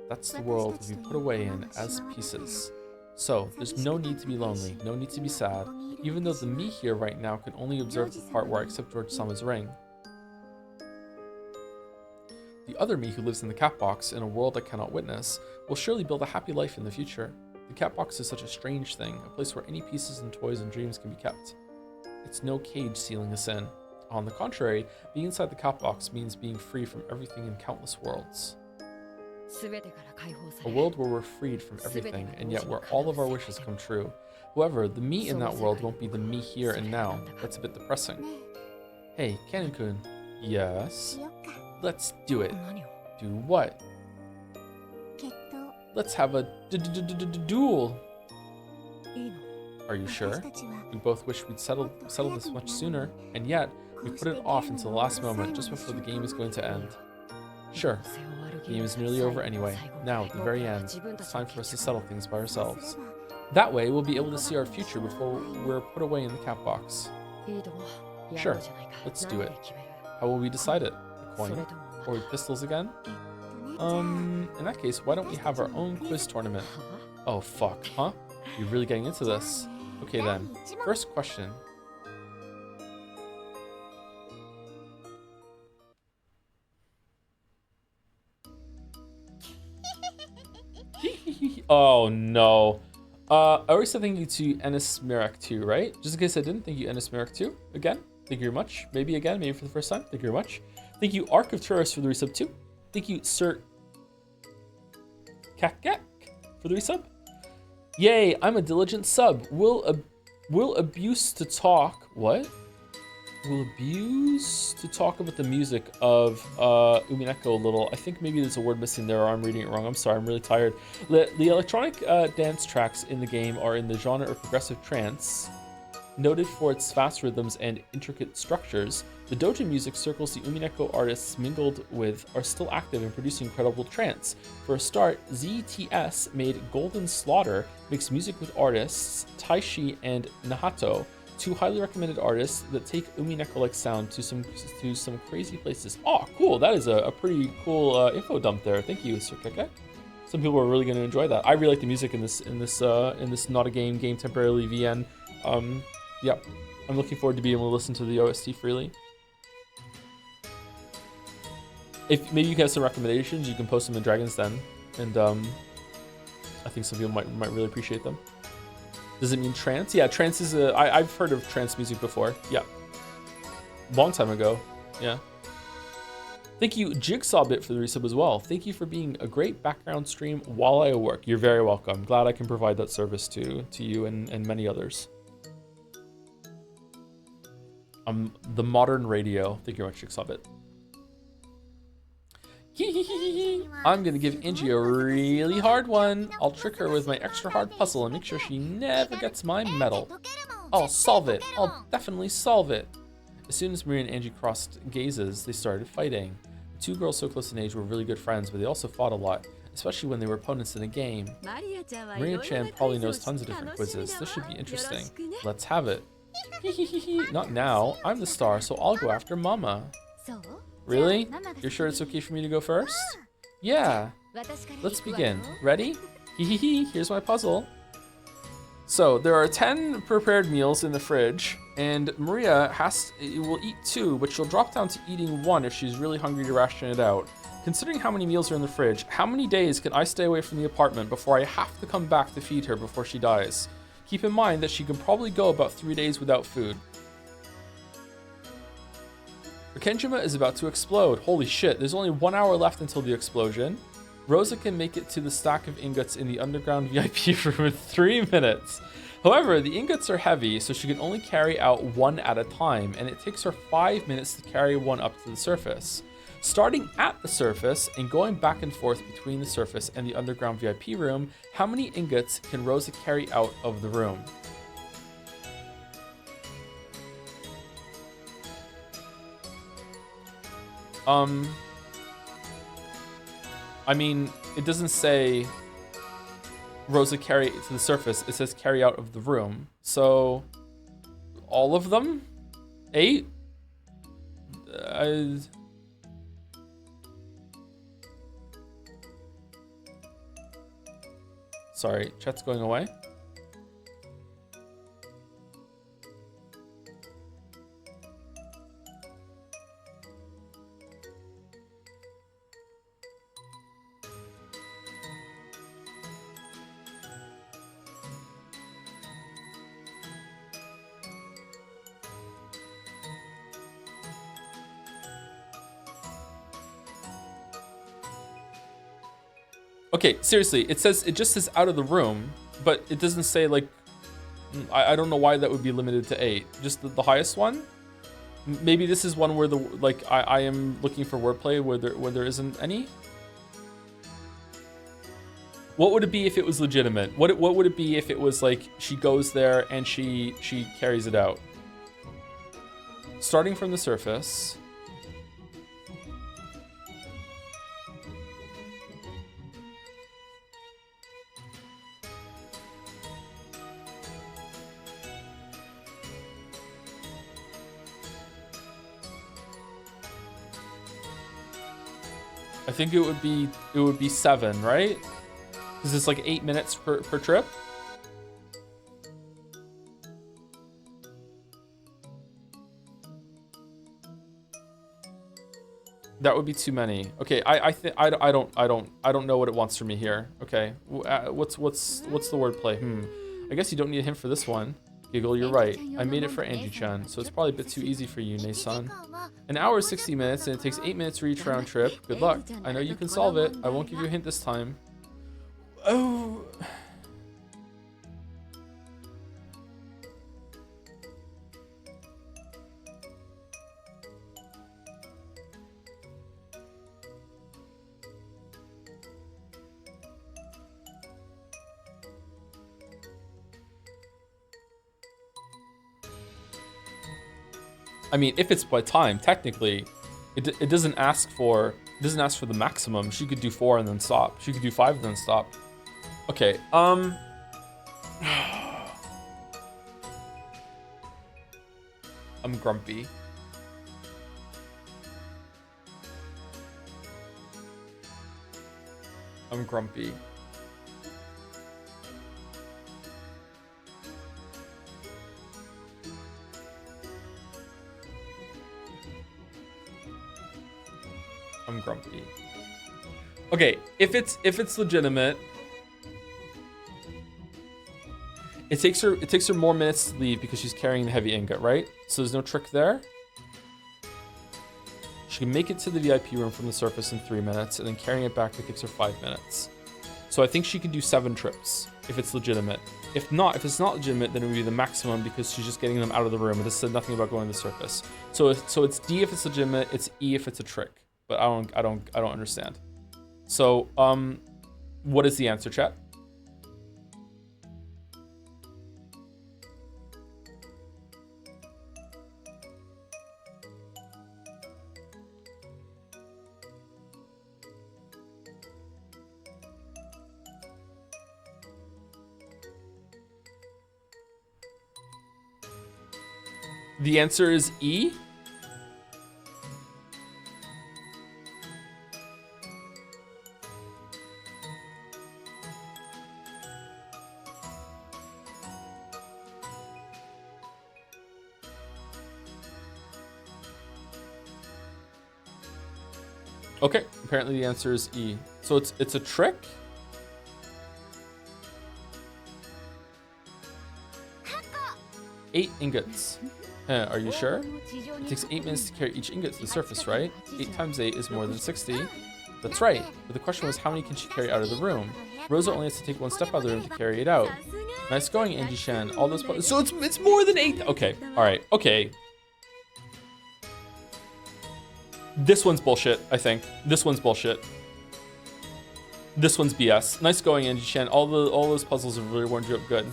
That's the world we put away in as pieces. So, there's no need to be lonely, no need to be sad, even though the me here right now can only observe the part where I accept George-sama's ring. The other me who lives in the cat box in a world I cannot witness will surely build a happy life in the future. The cat box is such a strange thing, a place where any pieces and toys and dreams can be kept. It's no cage sealing us in. On the contrary, being inside the cat box means being free from everything in countless worlds. A world where we're freed from everything, and yet where all of our wishes come true. However, the me in that world won't be the me here and now. That's a bit depressing. Hey, Kennen-kun. Yes? Let's do it. Do what? Let's have a duel. Are you sure? We both wish we'd settle this much sooner, and yet we put it off until the last moment, just before the game is going to end. Sure. The game is nearly over anyway. Now, at the very end, it's time for us to settle things by ourselves. That way, we'll be able to see our future before we're put away in the cat box. Sure. Let's do it. How will we decide it? A coin? Or with pistols again? In that case, why don't we have our own quiz tournament? Oh, fuck, huh? You're really getting into this. Okay then, first question. Oh no. I already said thank you to Ennis Mirak too, right? Just in case I didn't, thank you Ennis Mirak too. Again, thank you very much. Maybe again, maybe for the first time, thank you very much. Thank you Arc of Tourists for the resub too. Thank you, Sir Kakek, for the resub. Yay, I'm a diligent sub. Will abuse to talk. What? Will abuse to talk about the music of Umineko a little. I think maybe there's a word missing there, or I'm reading it wrong. I'm sorry, I'm really tired. The electronic dance tracks in the game are in the genre of progressive trance, noted for its fast rhythms and intricate structures. The dojo music circles the Umineko artists mingled with are still active and producing incredible trance. For a start, ZTS made Golden Slaughter, makes music with artists Taishi and Nahato, two highly recommended artists that take Umineko-like sound to some crazy places. Oh, cool! That is a pretty cool info dump there. Thank you, Sir Keke. Some people are really going to enjoy that. I really like the music in this not a game temporarily VN. Yep, I'm looking forward to being able to listen to the OST freely. If maybe you have some recommendations, you can post them in Dragon's Den, and I think some people might really appreciate them. Does it mean trance? Yeah, trance is I've heard of trance music before. Yeah, long time ago. Yeah. Thank you, Jigsaw Bit, for the resub as well. Thank you for being a great background stream while I work. You're very welcome. Glad I can provide that service to you and many others. The modern radio. Thank you very much, Jigsaw Bit. I'm gonna give Angie a really hard one. I'll trick her with my extra hard puzzle and make sure she never gets my medal. I'll solve it. I'll definitely solve it. As soon as Maria and Angie crossed gazes, they started fighting. The two girls so close in age were really good friends, but they also fought a lot, especially when they were opponents in a game. Maria-chan probably knows tons of different quizzes. This should be interesting. Let's have it. Not now. I'm the star, so I'll go after Mama. Really? You're sure it's okay for me to go first? Yeah. Let's begin. Ready? Here's my puzzle. So there are 10 prepared meals in the fridge, and Maria will eat 2, but she'll drop down to eating 1 if she's really hungry to ration it out. Considering how many meals are in the fridge, how many days can I stay away from the apartment before I have to come back to feed her before she dies? Keep in mind that she can probably go about 3 days without food. Kenjima is about to explode. Holy shit, there's only 1 hour left until the explosion. Rosa can make it to the stack of ingots in the underground VIP room in 3 minutes. However, the ingots are heavy, so she can only carry out 1 at a time, and it takes her 5 minutes to carry 1 up to the surface. Starting at the surface and going back and forth between the surface and the underground VIP room, how many ingots can Rosa carry out of the room? I mean, it doesn't say Rosa carry it to the surface. It says carry out of the room. So, all of them? 8? Sorry, chat's going away. Okay, seriously, it just says out of the room, but it doesn't say like, I don't know why that would be limited to 8. Just the highest one? Maybe this is one where I am looking for wordplay where there isn't any. What would it be if it was legitimate? What would it be if it was like she goes there and she carries it out? Starting from the surface. I think it would be 7, right? Because it's like 8 minutes per trip. That would be too many. Okay, I don't know what it wants from me here. Okay, what's the wordplay? I guess you don't need a hint for this one. Giggle, you're right. I made it for Angie-chan, so it's probably a bit too easy for you, Nei-san. An hour is 60 minutes, and it takes 8 minutes for each round trip. Good luck. I know you can solve it. I won't give you a hint this time. Oh... I mean, if it's by time, technically, it doesn't ask for the maximum. She could do 4 and then stop. She could do 5 and then stop. Okay. I'm grumpy. I'm grumpy. I'm grumpy. Okay, if it's legitimate, it takes her more minutes to leave because she's carrying the heavy ingot, right? So there's no trick there. She can make it to the VIP room from the surface in 3 minutes, and then carrying it back, it takes her 5 minutes. So I think she can do 7 trips if it's legitimate. If it's not legitimate, then it would be the maximum because she's just getting them out of the room. And this said nothing about going to the surface. So it's D if it's legitimate, it's E if it's a trick. But I don't understand. So, what is the answer, chat? The answer is E. Okay, apparently the answer is E. So it's a trick? Eight ingots. Are you sure? It takes 8 minutes to carry each ingot to the surface, right? 8 times 8 is more than 60. That's right. But the question was, how many can she carry out of the room? Rosa only has to take 1 step out of the room to carry it out. Nice going, Angie-chan. All those... So it's more than 8... Okay, alright, okay. This one's bullshit, I think. This one's bullshit. This one's BS. Nice going, Angie-chan. All those puzzles have really warmed you up good.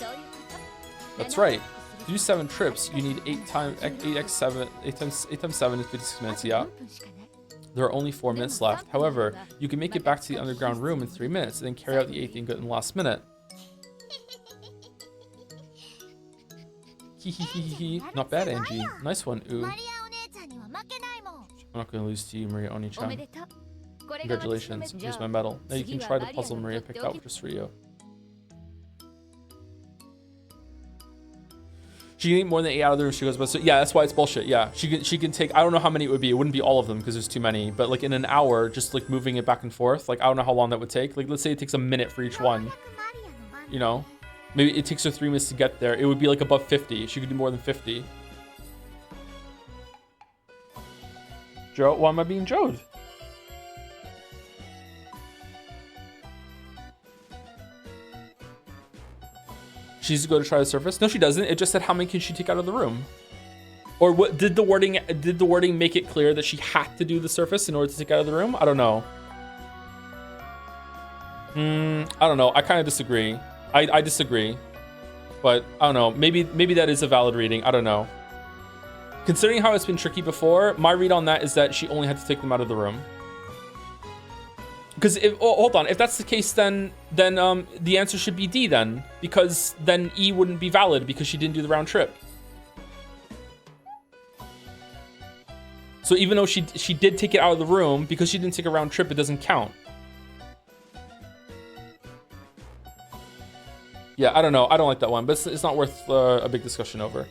That's right. To do 7 trips, you need 8 times 7 is 56 minutes, yeah. There are only 4 minutes left. However, you can make it back to the underground room in 3 minutes and then carry out the 8th ingot in the last minute. Hehehehe. Not bad, Angie. Nice one, ooh. I'm not going to lose to you, Maria Oni-chan. Congratulations. Here's my medal. Now you can try the puzzle Maria picked out just for you. She can eat more than 8 out of the room. She goes, but so, yeah, that's why it's bullshit. Yeah, she can take. I don't know how many it would be. It wouldn't be all of them because there's too many. But like in an hour, just like moving it back and forth. Like I don't know how long that would take. Like let's say it takes a minute for each one. You know, maybe it takes her 3 minutes to get there. It would be like above 50. She could do more than 50. Joe, why am I being Joed? She needs to go to try the surface. No, she doesn't. It just said how many can she take out of the room. Or what did the wording make it clear that she had to do the surface in order to take out of the room? I don't know. I don't know. I kind of disagree. I disagree. But I don't know. Maybe that is a valid reading. I don't know. Considering how it's been tricky before, my read on that is that she only had to take them out of the room. Because hold on, if that's the case, then the answer should be D then, because then E wouldn't be valid because she didn't do the round trip. So even though she did take it out of the room, because she didn't take a round trip, it doesn't count. Yeah, I don't know. I don't like that one, but it's not worth a big discussion over.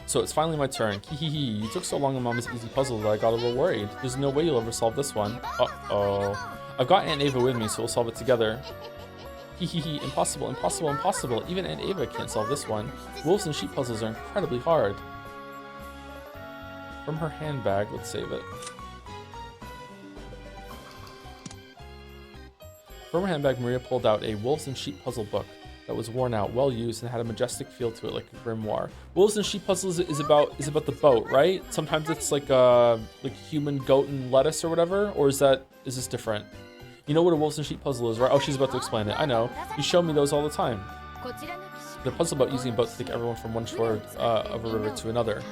So it's finally my turn. Hehehe, you took so long on Mama's easy puzzle that I got a little worried. There's no way you'll ever solve this one. Uh-oh. I've got Aunt Ava with me, so we'll solve it together. Hehehe, impossible, impossible, impossible. Even Aunt Ava can't solve this one. Wolves and sheep puzzles are incredibly hard. From her handbag, let's save it. From her handbag, Maria pulled out a wolves and sheep puzzle book that was worn out, well used, and had a majestic feel to it, like a grimoire. Wolves and sheep puzzles is about the boat, right? Sometimes it's like human, goat, and lettuce or whatever, or is this different? You know what a wolves and sheep puzzle is, right? Oh, she's about to explain it. I know. You show me those all the time. They're puzzles about using a boat to take everyone from one shore of a river to another.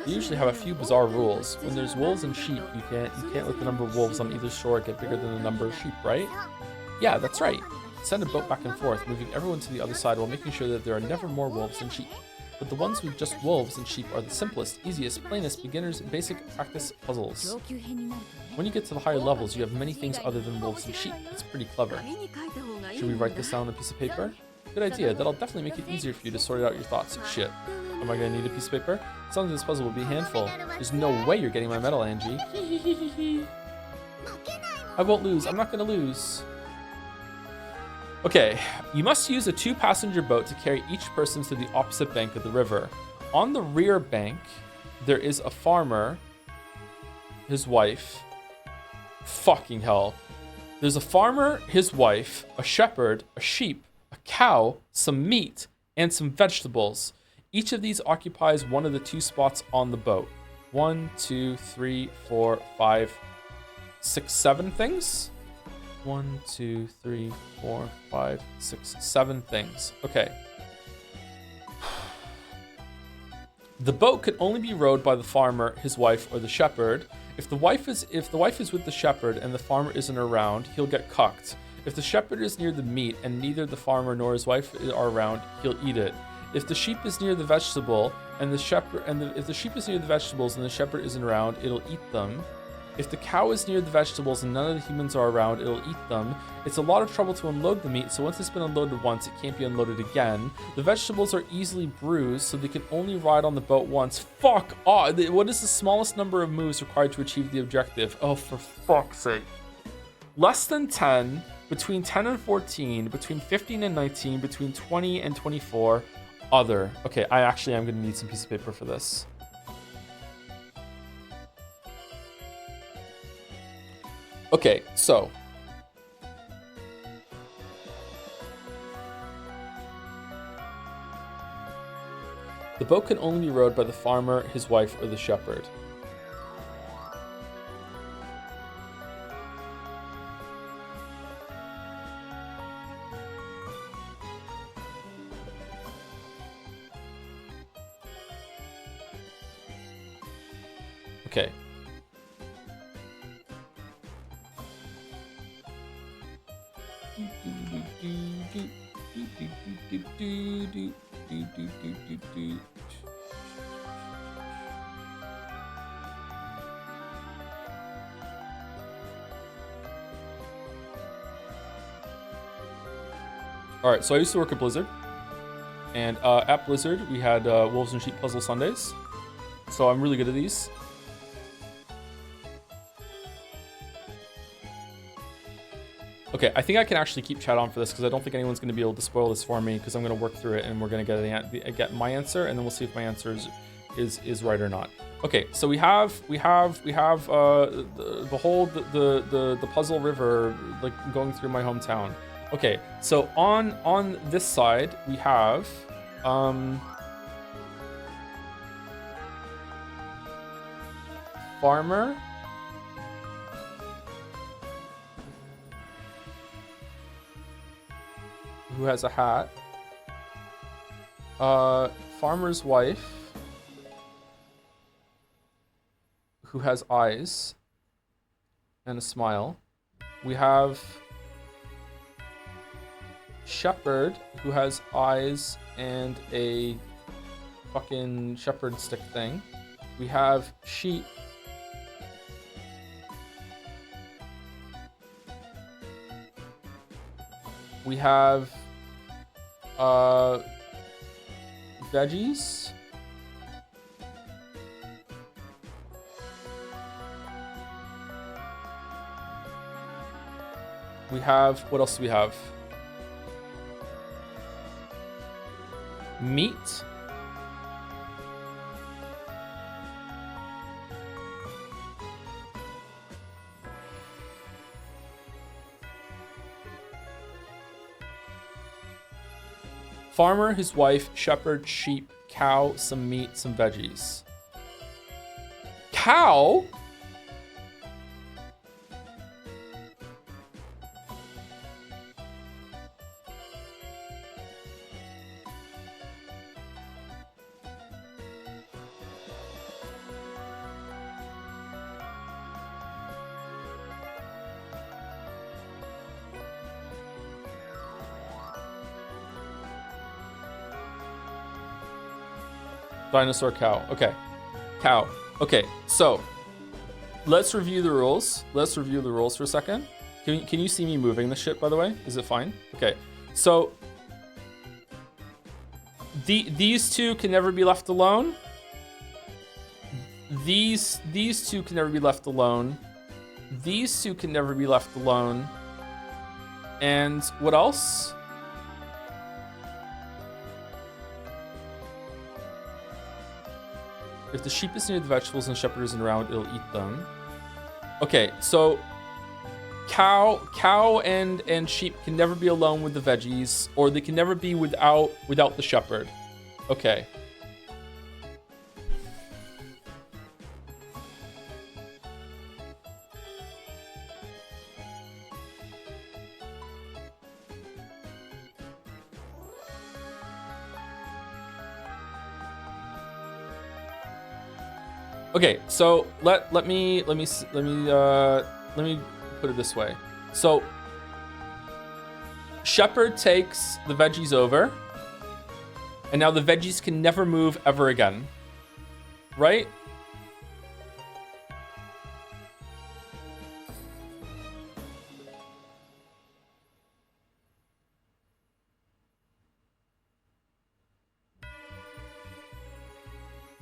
They usually have a few bizarre rules. When there's wolves and sheep, you can't let the number of wolves on either shore get bigger than the number of sheep, right? Yeah, that's right. Send a boat back and forth, moving everyone to the other side while making sure that there are never more wolves than sheep. But the ones with just wolves and sheep are the simplest, easiest, plainest, beginners, basic practice puzzles. When you get to the higher levels, you have many things other than wolves and sheep. It's pretty clever. Should we write this down on a piece of paper? Good idea. That'll definitely make it easier for you to sort out your thoughts. Shit. Am I gonna need a piece of paper? Sounds like this puzzle will be a handful. There's no way you're getting my medal, Angie. I won't lose. I'm not gonna lose. Okay, you must use a 2-passenger boat to carry each person to the opposite bank of the river. On the rear bank, there is a farmer, his wife. Fucking hell. There's a farmer, his wife, a shepherd, a sheep, a cow, some meat, and some vegetables. Each of these occupies one of the 2 spots on the boat. 1, 2, 3, 4, 5, 6, 7 things? 1, 2, 3, 4, 5, 6, 7 things. Okay. The boat could only be rowed by the farmer, his wife, or the shepherd. If the wife is with the shepherd and the farmer isn't around, he'll get cucked. If the shepherd is near the meat and neither the farmer nor his wife are around, he'll eat it. If the sheep is near the vegetable and if the sheep is near the vegetables and the shepherd isn't around, it'll eat them. If the cow is near the vegetables and none of the humans are around, it'll eat them. It's a lot of trouble to unload the meat, so once it's been unloaded once, it can't be unloaded again. The vegetables are easily bruised, so they can only ride on the boat once. Fuck off! What is the smallest number of moves required to achieve the objective? Oh, for fuck's sake. Less than 10, between 10 and 14, between 15 and 19, between 20 and 24, other. Okay, I actually am going to need some piece of paper for this. Okay, so the boat can only be rowed by the farmer, his wife, or the shepherd. Okay. All right, so I used to work at Blizzard, and at Blizzard we had Wolves and Sheep Puzzle Sundays, so I'm really good at these. Okay, I think I can actually keep chat on for this because I don't think anyone's going to be able to spoil this for me because I'm going to work through it and we're going to get my answer and then we'll see if my answer is right or not. Okay, so we have the puzzle river like going through my hometown. Okay, so on this side we have farmer, who has a hat, farmer's wife, who has eyes and a smile. We have shepherd, who has eyes and a fucking shepherd stick thing. We have sheep, we have veggies, we have, what else do we have? meat. Farmer, his wife, shepherd, sheep, cow, some meat, some veggies. Cow? Dinosaur cow. Okay. Cow. Okay, so let's review the rules. Let's review the rules for a second. Can you see me moving the ship, by the way? Is it fine? Okay. So these two can never be left alone. These two can never be left alone. These two can never be left alone. And what else? If the sheep is near the vegetables and the shepherd isn't around, it'll eat them. Okay, so cow and sheep can never be alone with the veggies, or they can never be without the shepherd. Okay. Okay, so let me put it this way. So shepherd takes the veggies over, and now the veggies can never move ever again, right?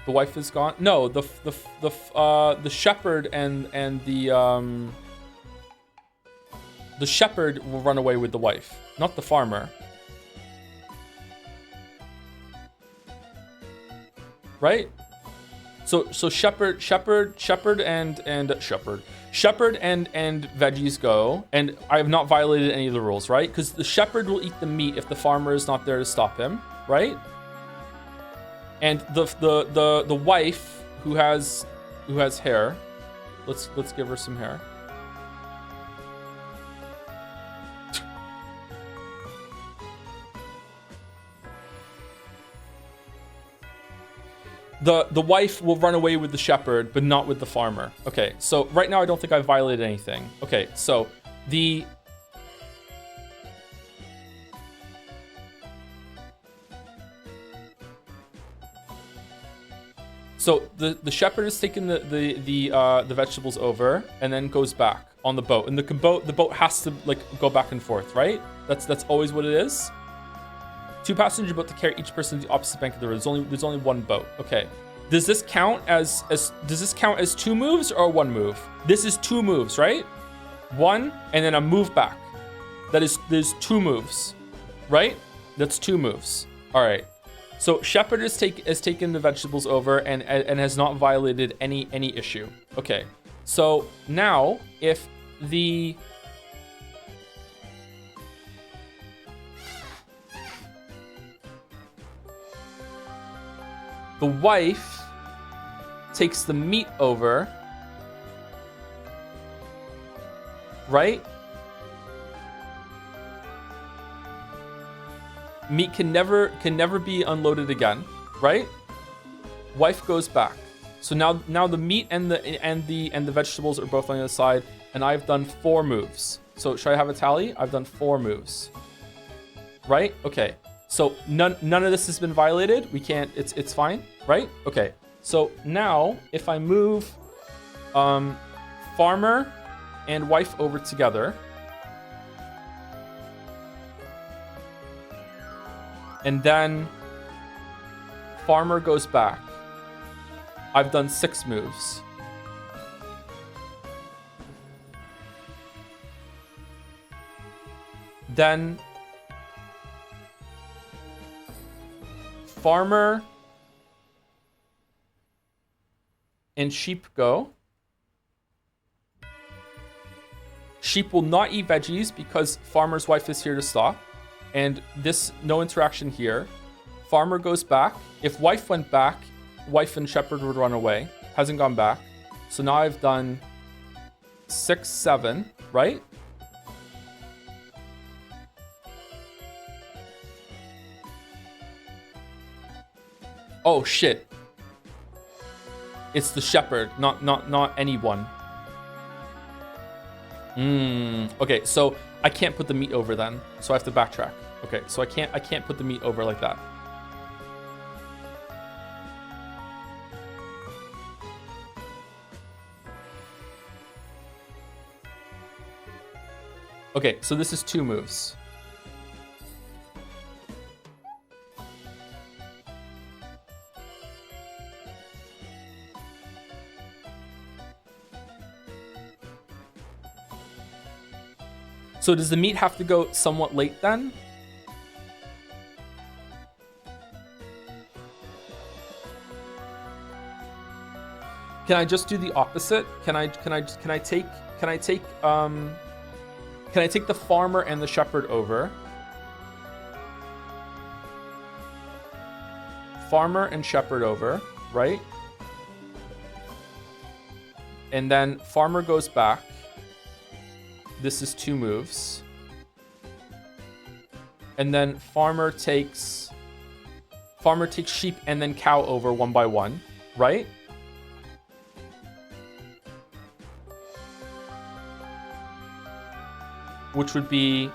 The wife is gone. No, the shepherd and the shepherd will run away with the wife, not the farmer. Right? So shepherd and veggies go, and I have not violated any of the rules, right? Because the shepherd will eat the meat if the farmer is not there to stop him, right? And the wife who has hair, let's give her some hair. The wife will run away with the shepherd, but not with the farmer. Okay, so right now I don't think I violated anything. Okay, so the shepherd has taken the vegetables over and then goes back on the boat, and the boat has to like go back and forth, right? That's always what it is. 2-passenger boat to carry each person to the opposite bank of the river. There's only one boat. Okay. Does this count as 2 moves or 1 move? This is 2 moves, right? 1 and then a move back. There's 2 moves, right? That's 2 moves. All right. So shepherd has taken the vegetables over and has not violated any issue. Okay. So now if the wife takes the meat over, right? Meat can never be unloaded again, right? Wife goes back. So now the meat and the vegetables are both on the other side, and I've done 4 moves. So should I have a tally? I've done 4 moves. Right? Okay. So none of this has been violated. We can't. It's fine, right? Okay. So now if I move farmer and wife over together, and then farmer goes back, I've done 6 moves. Then farmer and sheep go. Sheep will not eat veggies because farmer's wife is here to stop. And this, no interaction here. Farmer goes back. If wife went back, wife and shepherd would run away. Hasn't gone back. So now I've done 6, 7, right? Oh shit. It's the shepherd, not anyone. Okay, so I can't put the meat over then. So I have to backtrack. Okay, so I can't put the meat over like that. Okay, so this is 2 moves. So does the meat have to go somewhat late then? Can I just do the opposite? Can I take the farmer and the shepherd over? Farmer and shepherd over, right? And then farmer goes back. This is 2 moves. And then farmer takes sheep and then cow over 1 by 1, right? Which would be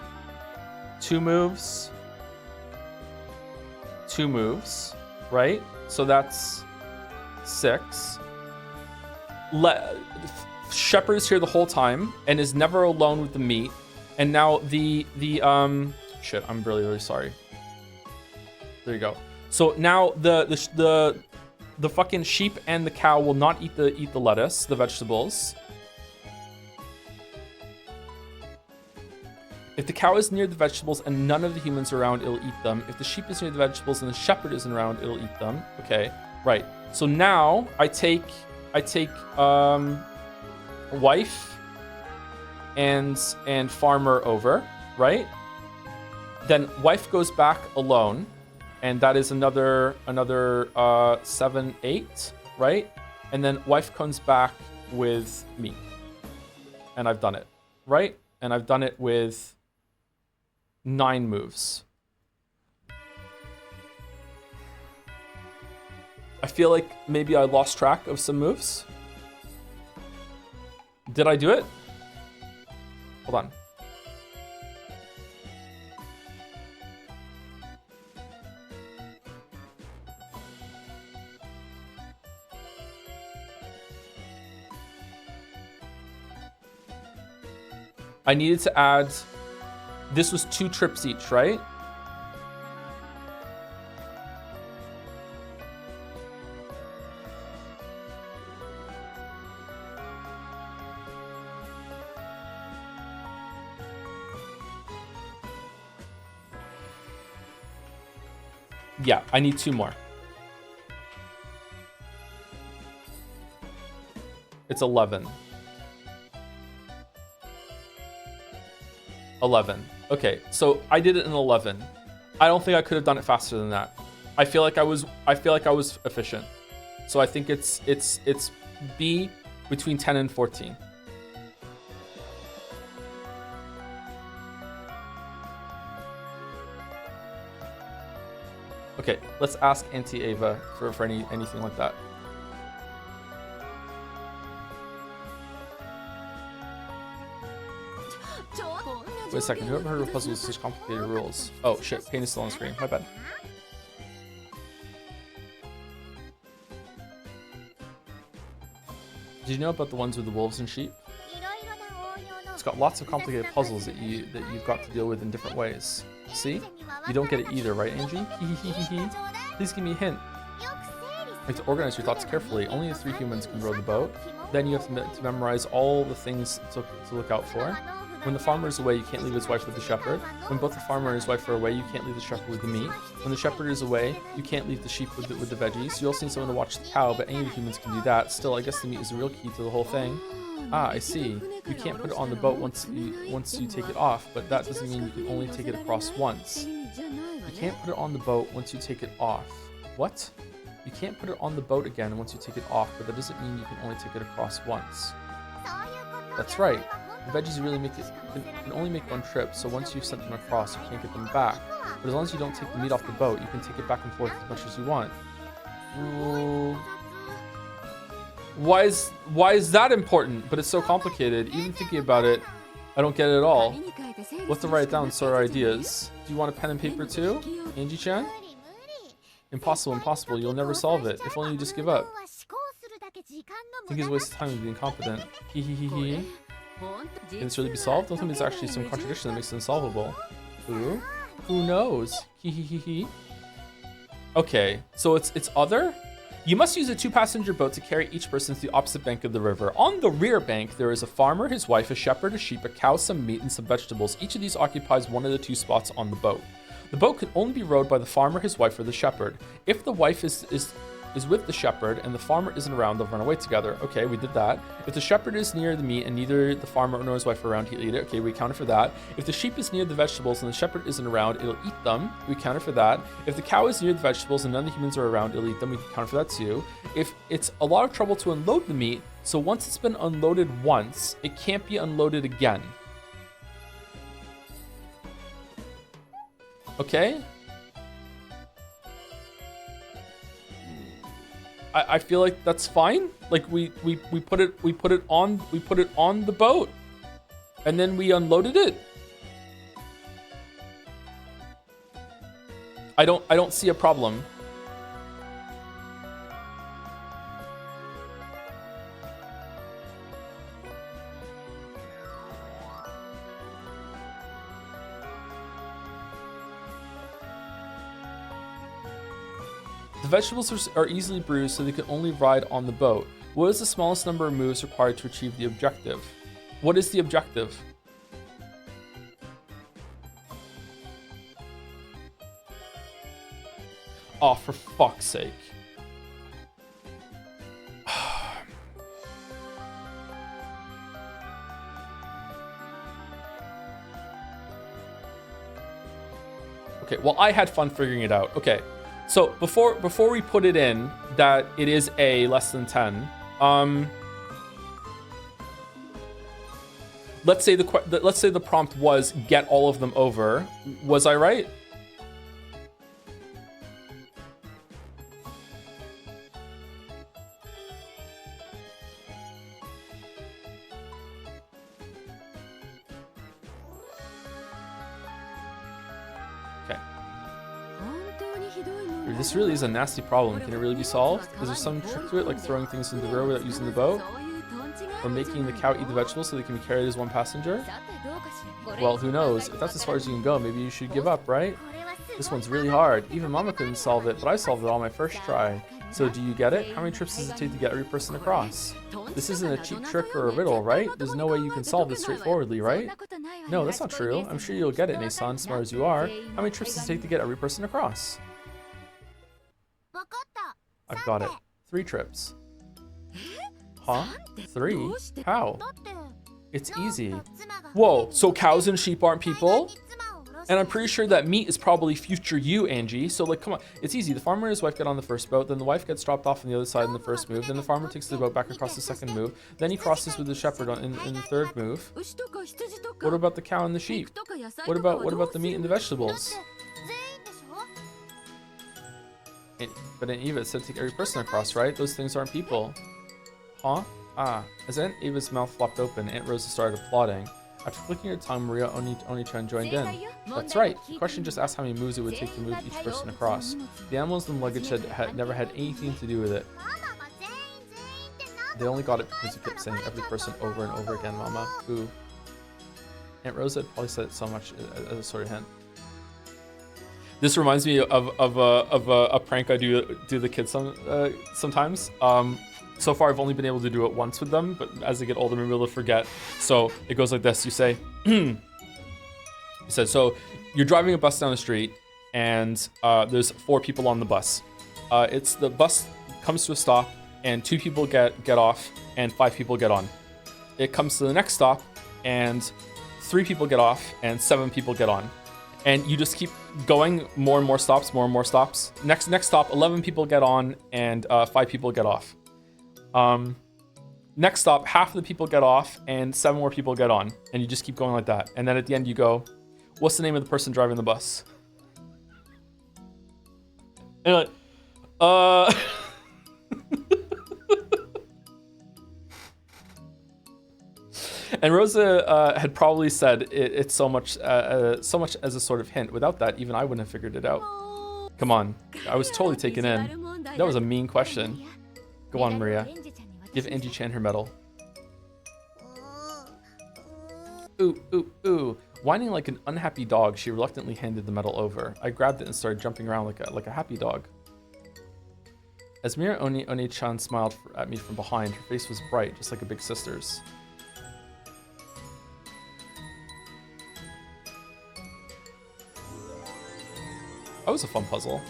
2 moves, 2 moves, right? So that's 6. Shepherd is here the whole time and is never alone with the meat. And now the shit, I'm really sorry. There you go. So now the fucking sheep and the cow will not eat the lettuce, the vegetables. If the cow is near the vegetables and none of the humans are around, it'll eat them. If the sheep is near the vegetables and the shepherd isn't around, it'll eat them. Okay, right. So now I take wife and farmer over, right? Then wife goes back alone, and that is another 7, 8, right? And then wife comes back with me, and I've done it, right? And I've done it with 9 moves. I feel like maybe I lost track of some moves. Did I do it? Hold on. I needed to add, this was 2 trips each, right? Yeah, I need 2 more. It's 11. 11. Okay, so I did it in 11. I don't think I could have done it faster than that. I feel like I was efficient. So I think it's B between 10 and 14. Okay, let's ask Auntie Ava for anything like that. Wait a second, whoever heard of puzzles with such complicated rules? Oh shit, pain is still on the screen, my bad. Did you know about the ones with the wolves and sheep? It's got lots of complicated puzzles that you've got to deal with in different ways. See? You don't get it either, right, Angie? Please give me a hint. You have to organize your thoughts carefully. Only the 3 humans can row the boat. Then you have to memorize all the things to look out for. When the farmer is away, you can't leave his wife with the shepherd. When both the farmer and his wife are away, you can't leave the shepherd with the meat. When the shepherd is away, you can't leave the sheep with the veggies. You also need someone to watch the cow, but any of the humans can do that. Still, I guess the meat is the real key to the whole thing. Ah, I see. You can't put it on the boat once you take it off, but that doesn't mean you can only take it across once. You can't put it on the boat once you take it off. What? You can't put it on the boat again once you take it off, but that doesn't mean you can only take it across once. That's right. The veggies really can only make one trip, so once you've sent them across, you can't get them back. But as long as you don't take the meat off the boat, you can take it back and forth as much as you want. Ooh. Why is that important? But it's so complicated. Even thinking about it, I don't get it at all. We'll have to write it down, sort our ideas. Do you want a pen and paper too, Angie-chan? Impossible, impossible. You'll never solve it. If only you just give up. I think he's a waste of time of being incompetent. Hee hee hee hee. Can this really be solved? Don't think there's actually some contradiction that makes it unsolvable. Who? Who knows? Hee hee hee hee. Okay, so it's other? You must use a 2-passenger boat to carry each person to the opposite bank of the river. On the rear bank, there is a farmer, his wife, a shepherd, a sheep, a cow, some meat, and some vegetables. Each of these occupies one of the 2 spots on the boat. The boat can only be rowed by the farmer, his wife, or the shepherd. If the wife is with the shepherd and the farmer isn't around, they'll run away together. Okay, we did that. If the shepherd is near the meat and neither the farmer nor his wife are around, he'll eat it. Okay, we accounted for that. If the sheep is near the vegetables and the shepherd isn't around, it'll eat them. We accounted for that. If the cow is near the vegetables and none of the humans are around, it'll eat them. We accounted for that too. If it's a lot of trouble to unload the meat, so once it's been unloaded once, it can't be unloaded again. Okay? I feel like that's fine. Like we put it on the boat, and then we unloaded it. I don't see a problem. The vegetables are easily bruised, so they can only ride on the boat. What is the smallest number of moves required to achieve the objective? What is the objective? Oh, for fuck's sake. Okay, well, I had fun figuring it out. Okay. So before we put it in that it is a less than 10, let's say the prompt was get all of them over. Was I right? This really is a nasty problem. Can it really be solved? Is there some trick to it, like throwing things into the river without using the boat? Or making the cow eat the vegetables so they can be carried as one passenger? Well, who knows? If that's as far as you can go, maybe you should give up, right? This one's really hard. Even Mama couldn't solve it, but I solved it on my first try. So do you get it? How many trips does it take to get every person across? This isn't a cheap trick or a riddle, right? There's no way you can solve this straightforwardly, right? No, that's not true. I'm sure you'll get it, Nason, smart as you are. How many trips does it take to get every person across? I've got it. 3 trips. Huh? 3? How? It's easy. Whoa, so cows and sheep aren't people? And I'm pretty sure that meat is probably future you, Angie. So like, come on. It's easy. The farmer and his wife get on the first boat. Then the wife gets dropped off on the other side in the first move. Then the farmer takes the boat back across the second move. Then he crosses with the shepherd in the third move. What about the cow and the sheep? What about the meat and the vegetables? But in Eva, it said take every person across, right? Those things aren't people. Huh? Ah. As Aunt Eva's mouth flopped open, Aunt Rosa started applauding. After clicking her tongue, Maria Oni-chan joined in. That's right. The question just asked how many moves it would take to move each person across. The animals and luggage had never had anything to do with it. They only got it because you kept saying every person over and over again, Mama. Ooh. Aunt Rosa had probably said it so much as a sort of hint. This reminds me of a prank I do the kids sometimes. So far, I've only been able to do it once with them, but as they get older, I'm able to forget. So it goes like this. You say, you said, so you're driving a bus down the street, and there's 4 people on the bus. It's the bus comes to a stop, and 2 people get off, and 5 people get on. It comes to the next stop, and 3 people get off, and 7 people get on. And you just keep going, more and more stops, more and more stops. Next stop, 11 people get on, and 5 people get off. Next stop, half of the people get off, and 7 more people get on. And you just keep going like that. And then at the end you go, what's the name of the person driving the bus? And you're like, And Rosa had probably said it's so much as a sort of hint. Without that, even I wouldn't have figured it out. Come on, I was totally taken in. That was a mean question. Go on, Maria. Give Angie-chan her medal. Ooh, ooh, ooh. Whining like an unhappy dog, she reluctantly handed the medal over. I grabbed it and started jumping around like a happy dog. As Miria Oni-chan smiled at me from behind, her face was bright, just like a big sister's. That was a fun puzzle.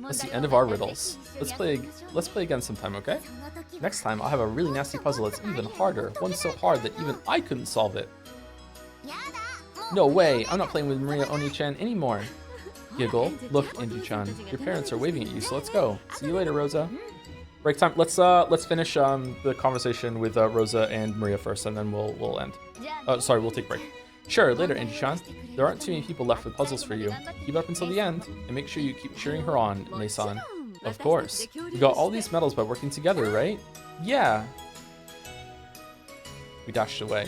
That's the end of our riddles. Let's play again sometime, okay? Next time I'll have a really nasty puzzle that's even harder. One so hard that even I couldn't solve it. No way, I'm not playing with Miria Oni-chan anymore. Giggle. Look, Angie-chan, your parents are waving at you, so let's go. See you later, Rosa. Break time. Let's finish the conversation with Rosa and Maria first, and then we'll end. Sorry, we'll take a break. Sure, later, Angie-chan. There aren't too many people left with puzzles for you. Keep up until the end, and make sure you keep cheering her on, Nei-san. Of course. We got all these medals by working together, right? Yeah. We dashed away.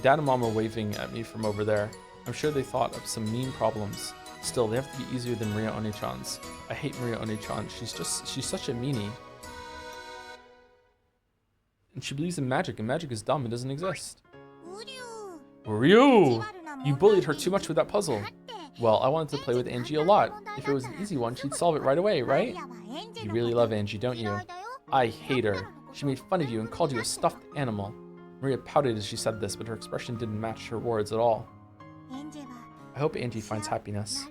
Dad and Mom were waving at me from over there. I'm sure they thought of some mean problems. Still, they have to be easier than Miria Oni-chan's. I hate Miria Oni-chan. She's such a meanie. And she believes in magic, and magic is dumb. It doesn't exist. Ryu! You bullied her too much with that puzzle. Well, I wanted to play with Angie a lot. If it was an easy one, she'd solve it right away, right? You really love Angie, don't you? I hate her. She made fun of you and called you a stuffed animal. Maria pouted as she said this, but her expression didn't match her words at all. I hope Angie finds happiness.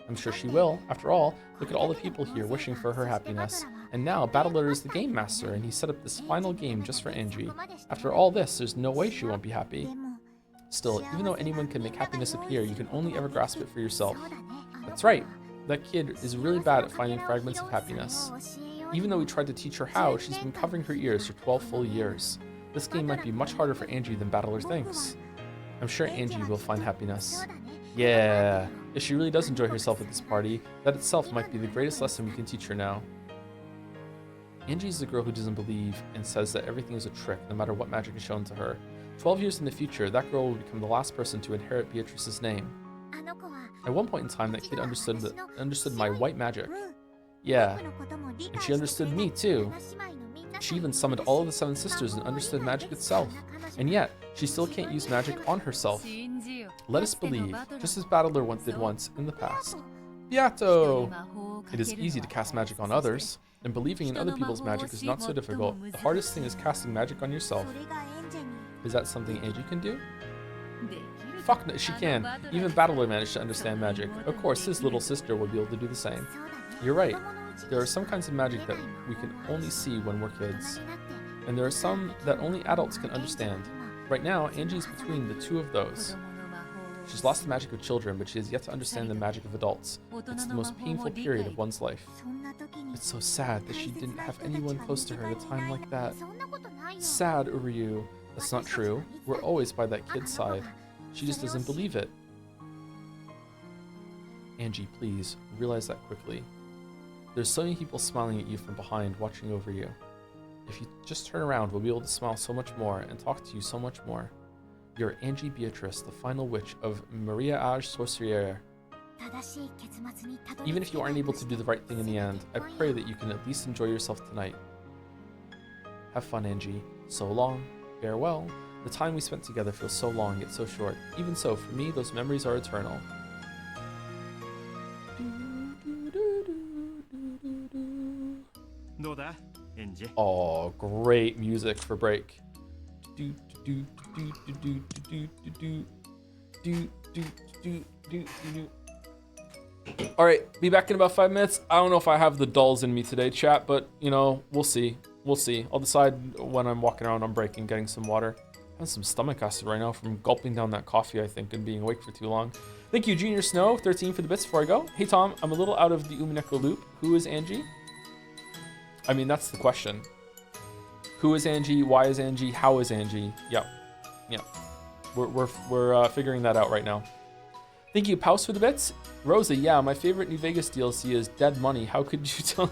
I'm sure she will. After all, look at all the people here wishing for her happiness. And now, Battler is the game master, and he set up this final game just for Angie. After all this, there's no way she won't be happy. Still, even though anyone can make happiness appear, you can only ever grasp it for yourself. That's right. That kid is really bad at finding fragments of happiness. Even though we tried to teach her how, she's been covering her ears for 12 full years. This game might be much harder for Angie than Battler thinks. I'm sure Angie will find happiness. Yeah. If she really does enjoy herself at this party, that itself might be the greatest lesson we can teach her now. Angie's the girl who doesn't believe and says that everything is a trick, no matter what magic is shown to her. 12 years in the future, that girl will become the last person to inherit Beatrice's name. At one point in time, that kid understood my white magic. Yeah, and she understood me too. She even summoned all of the 7 sisters and understood magic itself. And yet, she still can't use magic on herself. Let us believe, just as Battler did once in the past. Beato! It is easy to cast magic on others, and believing in other people's magic is not so difficult. The hardest thing is casting magic on yourself. Is that something Angie can do? Fuck no, she can. Even Battler managed to understand magic. Of course, his little sister will be able to do the same. You're right. There are some kinds of magic that we can only see when we're kids. And there are some that only adults can understand. Right now, Angie's between the 2 of those. She's lost the magic of children, but she has yet to understand the magic of adults. It's the most painful period of one's life. It's so sad that she didn't have anyone close to her at a time like that. Sad, Uryu. That's not true. We're always by that kid's side. She just doesn't believe it. Angie, please, realize that quickly. There's so many people smiling at you from behind, watching over you. If you just turn around, we'll be able to smile so much more and talk to you so much more. You're Angie Beatrice, the final witch of Mariage Sorcière. Even if you aren't able to do the right thing in the end, I pray that you can at least enjoy yourself tonight. Have fun, Angie. So long. Farewell. The time we spent together feels so long yet so short. Even so, for me, those memories are eternal. Oh, great music for break. Do do do do do do do do do do do do. All right, be back in about 5 minutes. I don't know if I have the dulls in me today, chat, but you know, we'll see. We'll see. I'll decide when I'm walking around on break and getting some water. I have some stomach acid right now from gulping down that coffee, I think, and being awake for too long. Thank you, Junior Snow, 13 for the bits before I go. Hey, Tom, I'm a little out of the Umineko loop. Who is Angie? I mean, that's the question. Who is Angie? Why is Angie? How is Angie? Yep. Yep. We're figuring that out right now. Thank you, Paus, for the bits. Rosa, yeah, my favorite New Vegas DLC is Dead Money. How could you tell?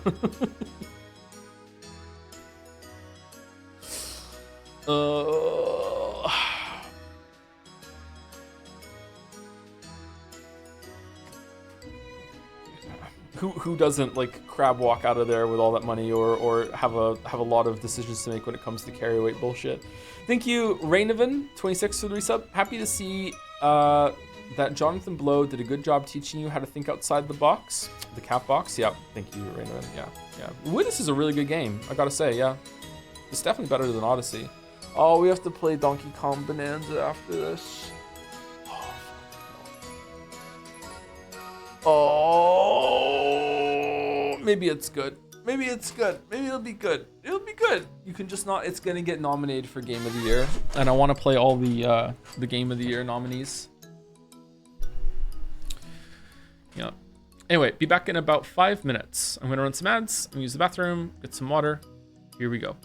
Who doesn't like crab walk out of there with all that money, or have a lot of decisions to make when it comes to carry weight bullshit? Thank you, Rainovan, 26 for the resub. Happy to see that Jonathan Blow did a good job teaching you how to think outside the box, the cat box. Yeah, thank you, Rainovan. Yeah. Witness is a really good game, I gotta say. Yeah, it's definitely better than Odyssey. Oh, we have to play Donkey Kong Bonanza after this. Oh, maybe it's good. Maybe it's good. Maybe it'll be good. It'll be good. You can just not. It's gonna get nominated for Game of the Year, and I want to play all the Game of the Year nominees. Yeah. Anyway, be back in about 5 minutes. I'm gonna run some ads. I'm gonna use the bathroom, get some water. Here we go.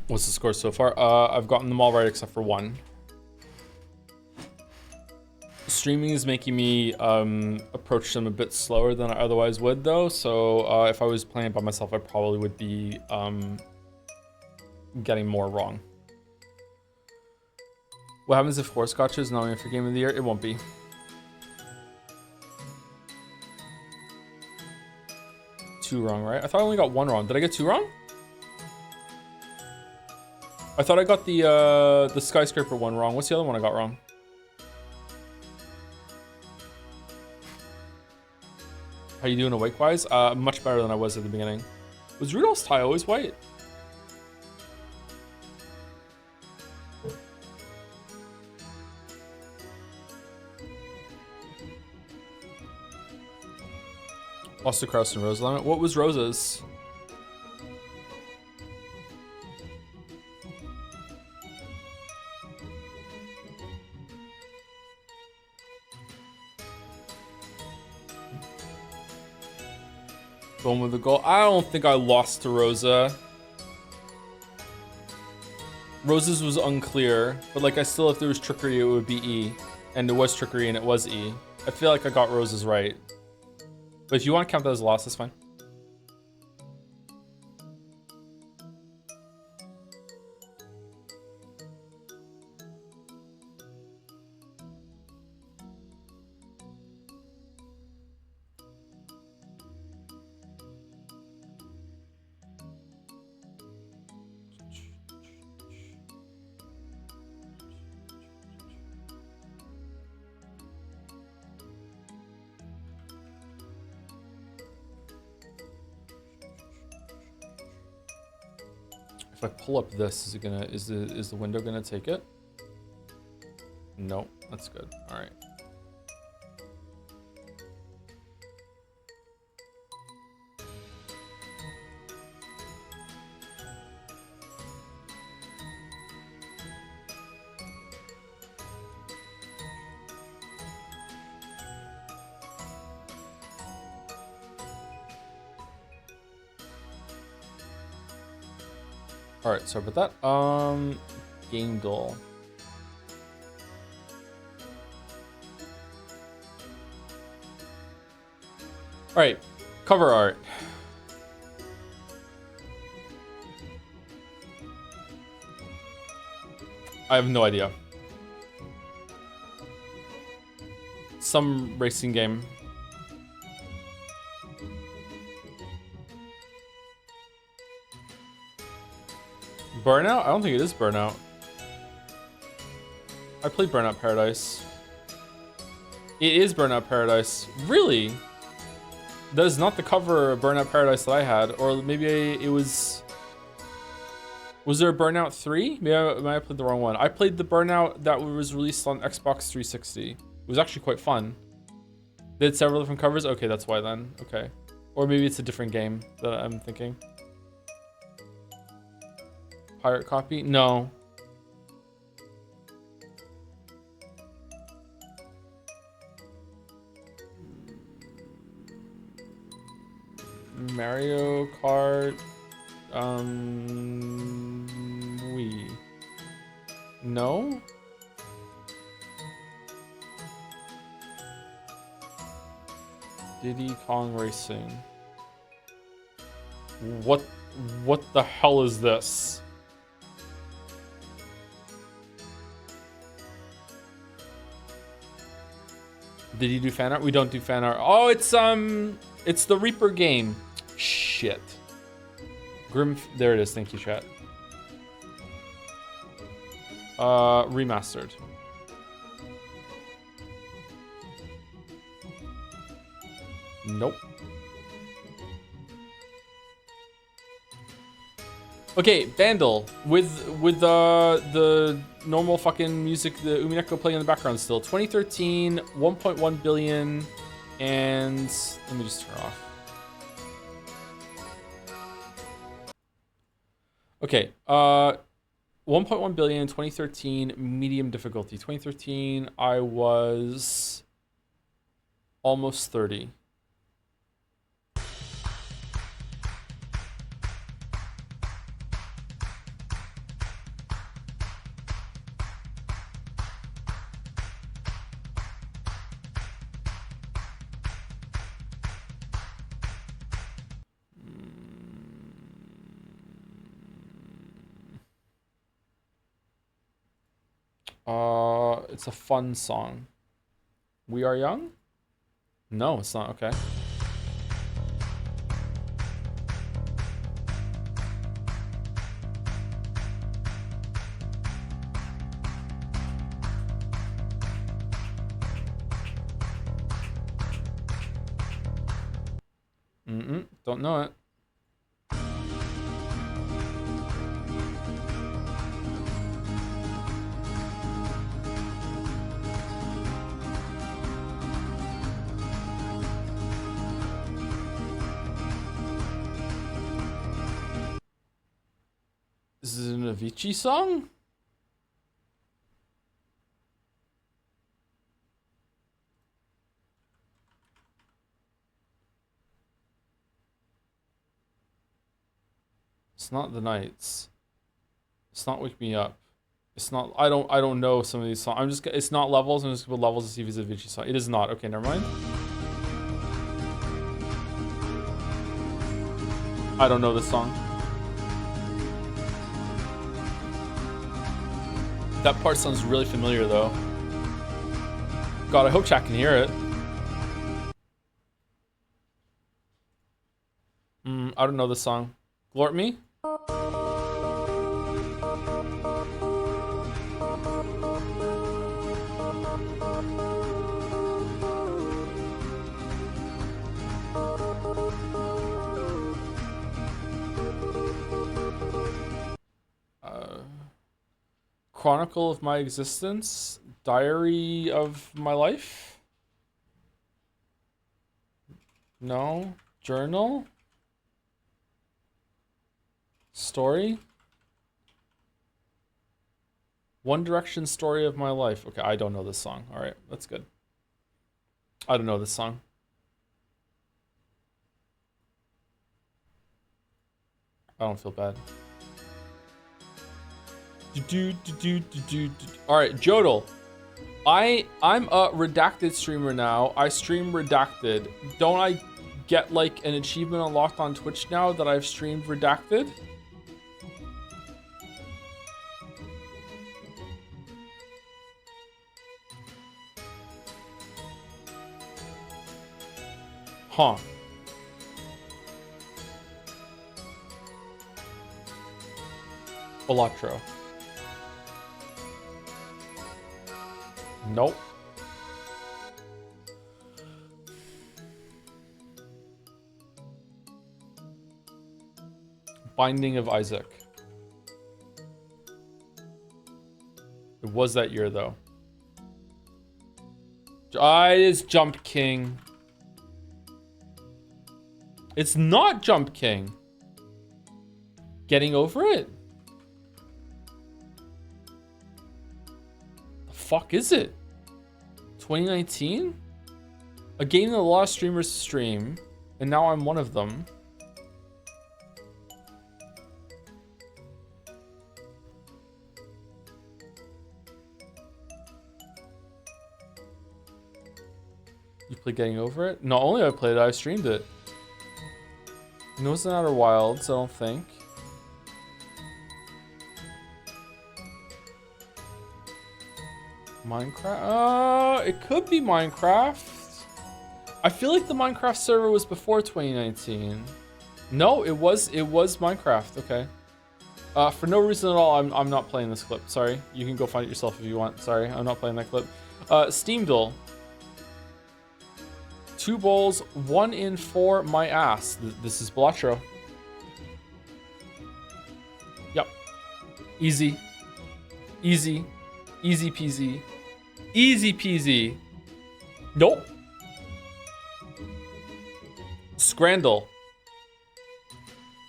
What's the score so far? I've gotten them all right except for one. Streaming is making me approach them a bit slower than I otherwise would, though. So if I was playing by myself, I probably would be getting more wrong. What happens if Horoscotch is nominated for Game of the Year? It won't be. Two wrong, right? I thought I only got one wrong. Did I get two wrong? I thought I got the skyscraper one wrong. What's the other one I got wrong? How you doing awake-wise? Much better than I was at the beginning. Was Rudolph's tie always white? Lost to Kraus and Rose Lemon. What was Rose's? Going with the goal. I don't think I lost to Rosa. Rose's was unclear, but like I still, if there was trickery, it would be E. And there was trickery and it was E. I feel like I got Rose's right. But if you want to count that as a loss, that's fine. If I pull up this, is the window gonna take it? No, that's good. All right. All right, sorry about that. Game goal. All right, cover art. I have no idea. Some racing game. Burnout? I don't think it is Burnout. I played Burnout Paradise. It is Burnout Paradise. Really? That is not the cover of Burnout Paradise that I had. Or maybe it was... Was there a Burnout 3? Maybe I played the wrong one. I played the Burnout that was released on Xbox 360. It was actually quite fun. They had several different covers? Okay, that's why then. Okay. Or maybe it's a different game that I'm thinking. Pirate copy? No. Mario Kart. Wii. No? Diddy Kong Racing. What the hell is this? Did you do fan art? We don't do fan art. Oh, it's the Reaper game. Shit. Grim, there it is. Thank you, chat. Remastered. Nope. Okay, Vandal with the normal fucking music, the Umineko playing in the background still. 2013, 1.1 billion, and let me just turn off. Okay, 1.1 billion, 2013, medium difficulty. 2013, I was almost 30. It's a fun song. We Are Young? No, it's not. Okay. Don't know it. Is it an Avicii song? It's not The Nights. It's not Wake Me Up. It's not. I don't know some of these songs. I'm just. It's not Levels. I'm just gonna put Levels to see if it's a Avicii song. It is not. Okay, never mind. I don't know this song. That part sounds really familiar though. God, I hope chat can hear it. I don't know this song. Glort Me? Chronicle of My Existence? Diary of My Life? No. Journal? Story? One Direction Story of My Life. Okay, I don't know this song. All right, that's good. I don't know this song. I don't feel bad. All right, Jodel. I'm a redacted streamer now. I stream redacted. Don't I get like an achievement unlocked on Twitch now that I've streamed redacted? Huh. Electro. Nope. Binding of Isaac. It was that year though. It is Jump King. It's not Jump King. Getting Over It? The fuck is it? 2019? A game that a lot of streamers stream, and now I'm one of them. You play Getting Over It? Not only I played it, I streamed it. It wasn't Outer Wilds, I don't think. Minecraft? It could be Minecraft. I feel like the Minecraft server was before 2019. No, it was Minecraft. Okay. For no reason at all, I'm not playing this clip. Sorry. You can go find it yourself if you want. Sorry, I'm not playing that clip. Steamdle. 2 bowls, 1 in 4, my ass. This is Blatro. Yep. Easy. Easy. Easy peasy. Easy peasy. Nope. Scrandle.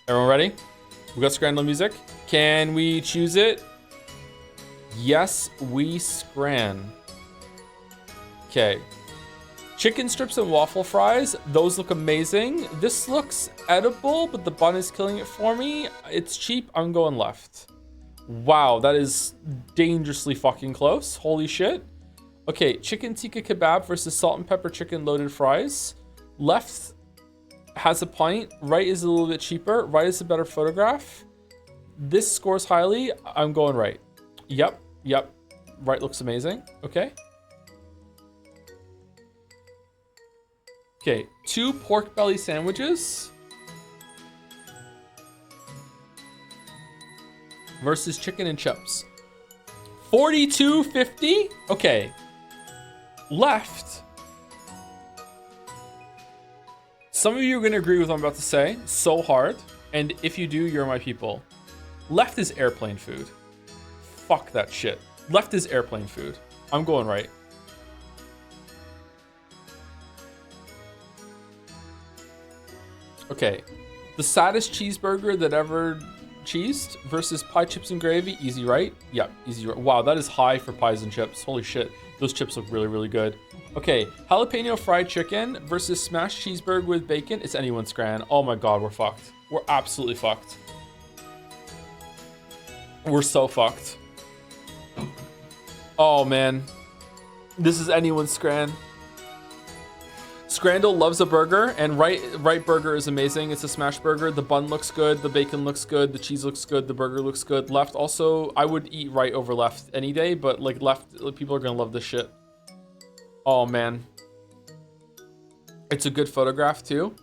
Everyone ready? We got Scrandle music. Can we choose it? Yes, we scran. Okay. Chicken strips and waffle fries. Those look amazing. This looks edible, but the bun is killing it for me. It's cheap. I'm going left. Wow, that is dangerously fucking close. Holy shit. Okay, chicken tikka kebab versus salt and pepper chicken loaded fries. Left has a pint. Right is a little bit cheaper. Right is a better photograph. This scores highly. I'm going right. Yep, yep. Right looks amazing. Okay. Okay, 2 pork belly sandwiches versus chicken and chips. 42.50. Okay. Left. Some of you are going to agree with what I'm about to say so hard. And if you do, you're my people. Left is airplane food. Fuck that shit. Left is airplane food. I'm going right. Okay. The saddest cheeseburger that ever cheesed versus pie, chips, and gravy. Easy right? Yeah, easy right. Wow, that is high for pies and chips. Holy shit. Those chips look really, really good. Okay, jalapeno fried chicken versus smashed cheeseburger with bacon. It's anyone's grand. Oh my god, we're fucked. We're absolutely fucked. We're so fucked. Oh man. This is anyone's scran. Scrandle loves a burger, and right burger is amazing. It's a smash burger. The bun looks good, the bacon looks good, the cheese looks good, the burger looks good. Left also, I would eat right over left any day, but like left, people are gonna love this shit. Oh man. It's a good photograph too.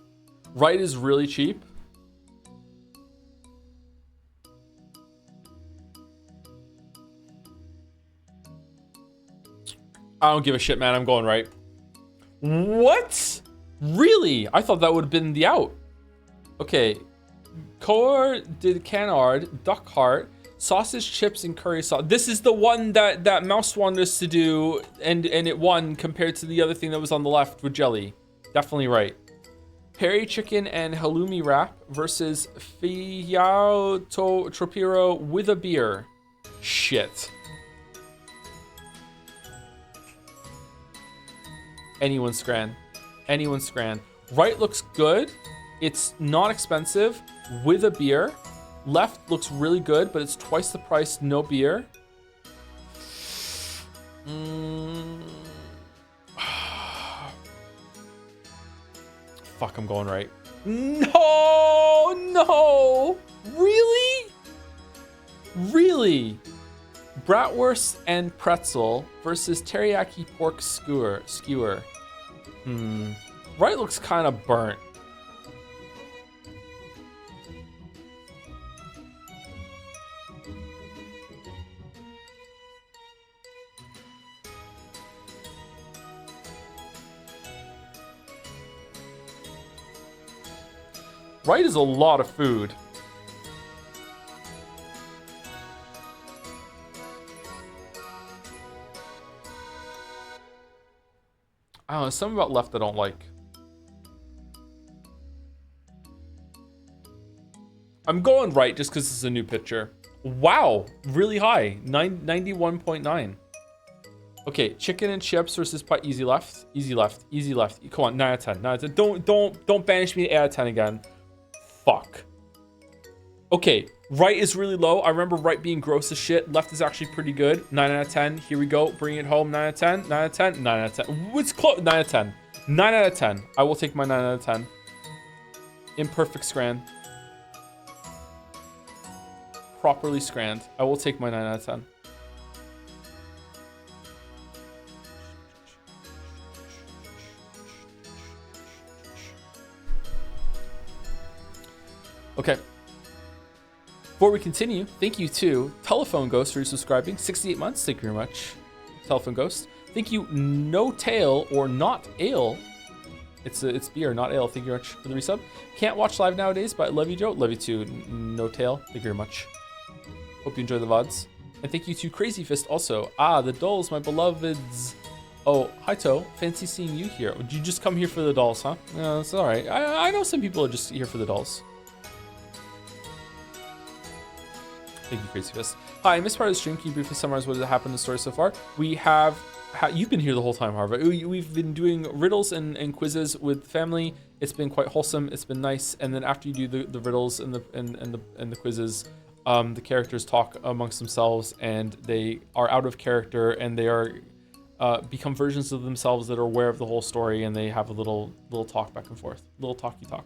Right is really cheap. I don't give a shit, man. I'm going right. What? Really? I thought that would have been the out. Okay. Cor de canard, duck heart, sausage, chips, and curry sauce. This is the one that Mouse wanted us to do, and it won compared to the other thing that was on the left with jelly. Definitely right. Peri chicken and halloumi wrap versus fiao tropiro with a beer. Shit. Anyone's scran. Anyone's scran. Right looks good. It's not expensive with a beer. Left looks really good, but it's twice the price, no beer. Fuck, I'm going right. No! Really? Really? Bratwurst and pretzel versus teriyaki pork skewer. Right looks kind of burnt. Right is a lot of food. I don't know, something about left I don't like. I'm going right just because this is a new picture. Wow, really high, 91.9. Okay, chicken and chips versus pie. Easy left, easy left, easy left. Come on, 9 out of 10, 9 out of 10. Don't banish me to 8 out of 10 again. Fuck. Okay, right is really low. I remember right being gross as shit. Left is actually pretty good. 9 out of 10. Here we go. Bring it home. 9 out of 10. 9 out of 10. 9 out of 10. What's close? 9 out of 10. 9 out of 10. I will take my 9 out of 10. Imperfect scran. Properly scranned. I will take my 9 out of 10. Okay. Before we continue, thank you to Telephone Ghost for subscribing. 68 months. Thank you very much, Telephone Ghost. Thank you, No Tail or Not Ale. It's beer, not ale. Thank you very much for the resub. Can't watch live nowadays, but I love you, Joe. Love you too, No Tail. Thank you very much. Hope you enjoy the VODs. And thank you to Crazy Fist also. Ah, the dolls, my beloveds. Oh, hi, Toe. Fancy seeing you here. Did you just come here for the dolls, huh? No, it's all right. I know some people are just here for the dolls. Thank you, Crazy Fist. Hi, I missed part of the stream. Can you briefly summarize what has happened in the story so far? We have... you've been here the whole time, Harvard. We've been doing riddles and quizzes with family. It's been quite wholesome. It's been nice. And then after you do the riddles and the quizzes, the characters talk amongst themselves, and they are out of character, and they are become versions of themselves that are aware of the whole story, and they have a little talk back and forth, little talky talk.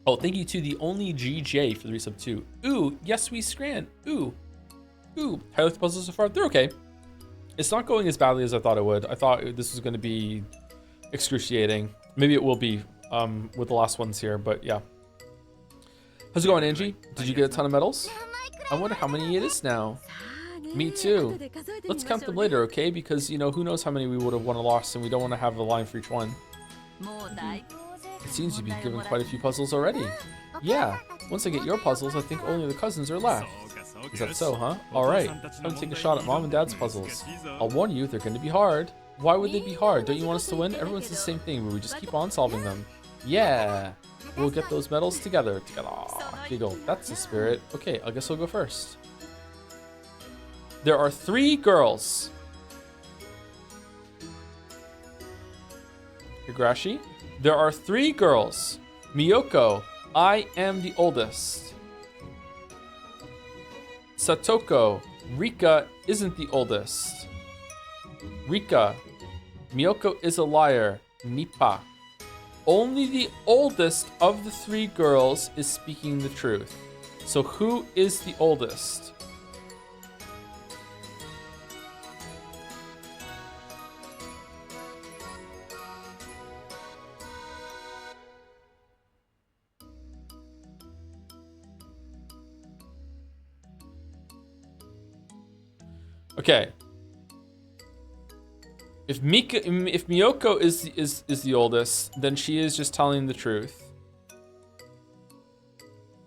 Oh, thank you to the only GJ for the resub too. Ooh, yes we scran. Ooh, Ooh, how like the puzzles so far? They're okay. It's not going as badly as I thought it would. I thought this was going to be excruciating. Maybe it will be with the last ones here, but yeah. How's it going, Angie? Did you get a ton of medals? I wonder how many it is now. Me too. Let's count them later, okay? Because, you know, who knows how many we would have won or lost, and we don't want to have a line for each one. It seems you've been given quite a few puzzles already. Yeah, once I get your puzzles, I think only the cousins are left. Is that so, huh? Alright, time to take a shot at Mom and Dad's puzzles. I'll warn you, they're going to be hard. Why would they be hard? Don't you want us to win? Everyone says the same thing, but we just keep on solving them. Yeah, we'll get those medals together. Giggle, that's the spirit. Okay, I guess I'll go first. There are 3 girls. Higurashi. There are 3 girls. Miyoko, I am the oldest. Satoko, Rika isn't the oldest. Rika, Miyoko is a liar. Nipa. Only the oldest of the 3 girls is speaking the truth. So who is the oldest? Okay. If Miyoko is the oldest, then she is just telling the truth.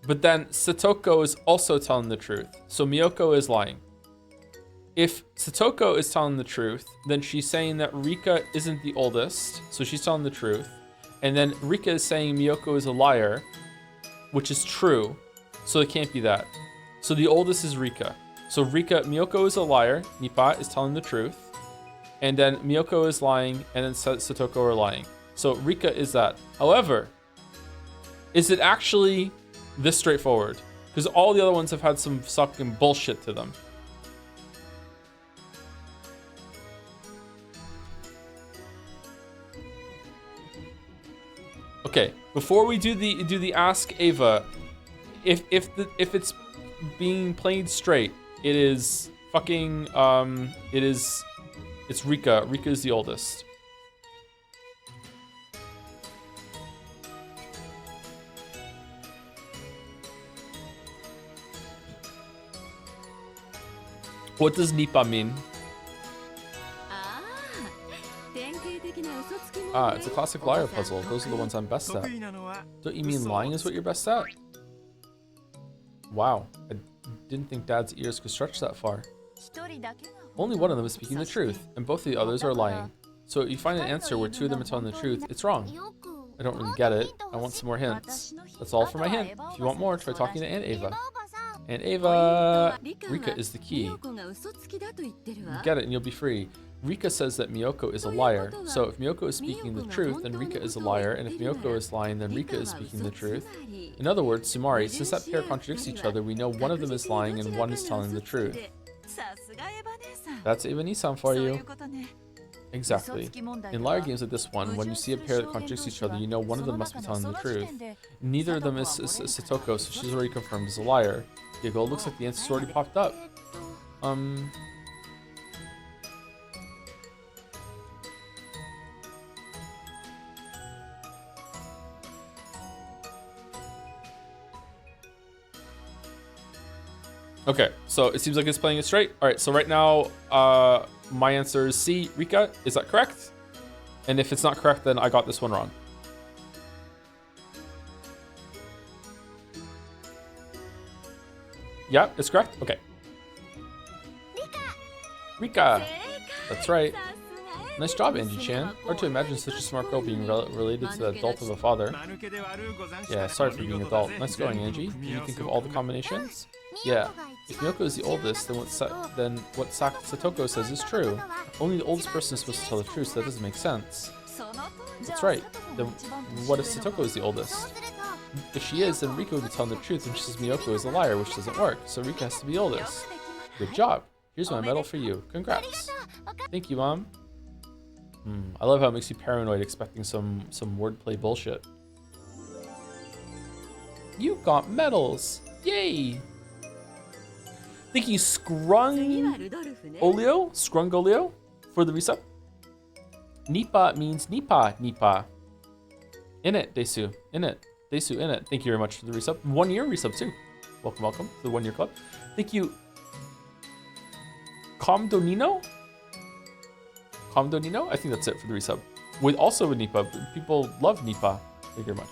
But then Satoko is also telling the truth. So Miyoko is lying. If Satoko is telling the truth, then she's saying that Rika isn't the oldest. So she's telling the truth. And then Rika is saying Miyoko is a liar, which is true. So it can't be that. So the oldest is Rika. So Miyoko is a liar. Nipa is telling the truth. And then Miyoko is lying, and then Satoko are lying. So Rika is that. However, is it actually this straightforward? Because all the other ones have had some fucking bullshit to them. Okay, before we do the Ask Ava, if it's being played straight, it is fucking it's Rika. Rika is the oldest. What does Nipa mean? It's a classic liar puzzle. Those are the ones I'm best at. Don't you mean lying is what you're best at? Wow, I didn't think Dad's ears could stretch that far. Only one of them is speaking the truth, and both of the others are lying. So if you find an answer where 2 of them are telling the truth, it's wrong. I don't really get it. I want some more hints. That's all for my hint. If you want more, try talking to Aunt Ava. Aunt Ava! Rika is the key. Get it and you'll be free. Rika says that Miyoko is a liar. So if Miyoko is speaking the truth, then Rika is a liar. And if Miyoko is lying, then Rika is speaking the truth. In other words, Sumari, since that pair contradicts each other, we know one of them is lying and one is telling the truth. That's Eva-Nissan for you. Exactly. In liar games like this one, when you see a pair that contradicts each other, you know one of them must be telling the truth. Neither of them is Satoko, so she's already confirmed as a liar. Giggle, looks like the answer's already popped up. Okay, so it seems like it's playing it straight. All right, so right now, my answer is C, Rika. Is that correct? And if it's not correct, then I got this one wrong. Yeah, it's correct? Okay. Rika! That's right. Nice job, Angie-chan. Hard to imagine such a smart girl being related to the adult of a father. Yeah, sorry for being adult. Nice going, Angie. Did you think of all the combinations? Yeah. If Miyoko is the oldest, then what Satoko says is true. Only the oldest person is supposed to tell the truth, so that doesn't make sense. That's right. Then what if Satoko is the oldest? If she is, then Rika would be telling the truth, and she says Miyoko is a liar, which doesn't work. So Rika has to be the oldest. Good job. Here's my medal for you. Congrats. Thank you, Mom. I love how it makes you paranoid expecting some wordplay bullshit. You got medals! Yay! Thank you, Scrungolio, for the resub. Nipa means Nipa. In it, Desu. In it. Desu, in it. Thank you very much for the resub. 1 year resub, too. Welcome to the 1 year club. Thank you, Comdonino? I think that's it for the resub. With also with Nipa. People love Nipa. Thank you very much.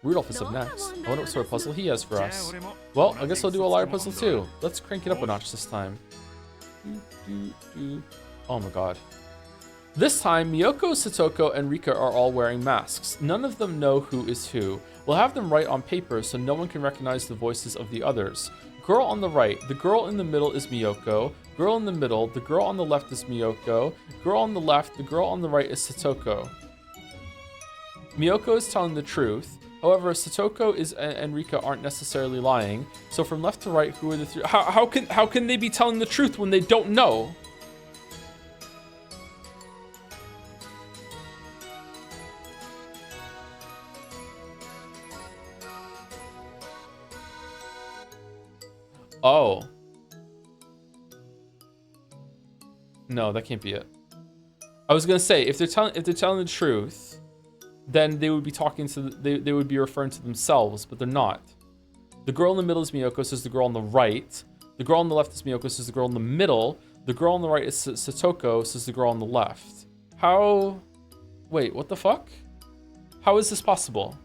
Rudolph is up next. I wonder what sort of puzzle he has for us. Well, I guess I'll do a liar puzzle too. Let's crank it up a notch this time. Oh my god. This time, Miyoko, Satoko, and Rika are all wearing masks. None of them know who is who. We'll have them write on paper so no one can recognize the voices of the others. Girl on the right, the girl in the middle is Miyoko. Girl in the middle, the girl on the left is Miyoko. Girl on the left, the girl on the right is Satoko. Miyoko is telling the truth. However, Satoko and Rika aren't necessarily lying. So from left to right, who are the three? How can they be telling the truth when they don't know? Oh. No, that can't be it. I was gonna say if they're telling the truth, then they would be talking to they would be referring to themselves, but they're not. The girl in the middle is Miyoko, says the girl on the right. The girl on the left is Miyoko, says the girl in the middle. The girl on the right is Satoko, says the girl on the left. How? Wait, what the fuck? How is this possible?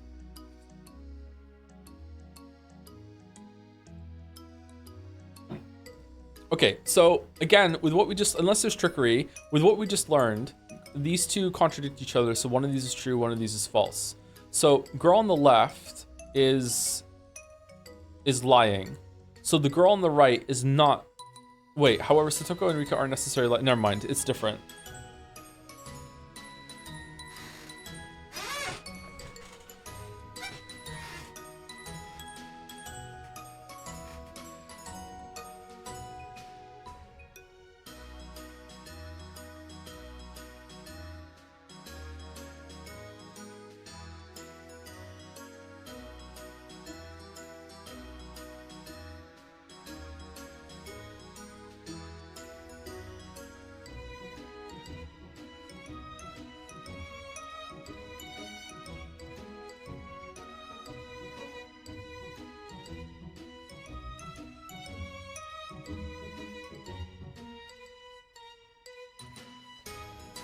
Okay, so again, with what we just, unless there's trickery, with what we just learned, these two contradict each other. So one of these is true, one of these is false. So girl on the left is lying. So the girl on the right is not. Wait, however, Satoko and Rika aren't necessarily. Never mind, it's different.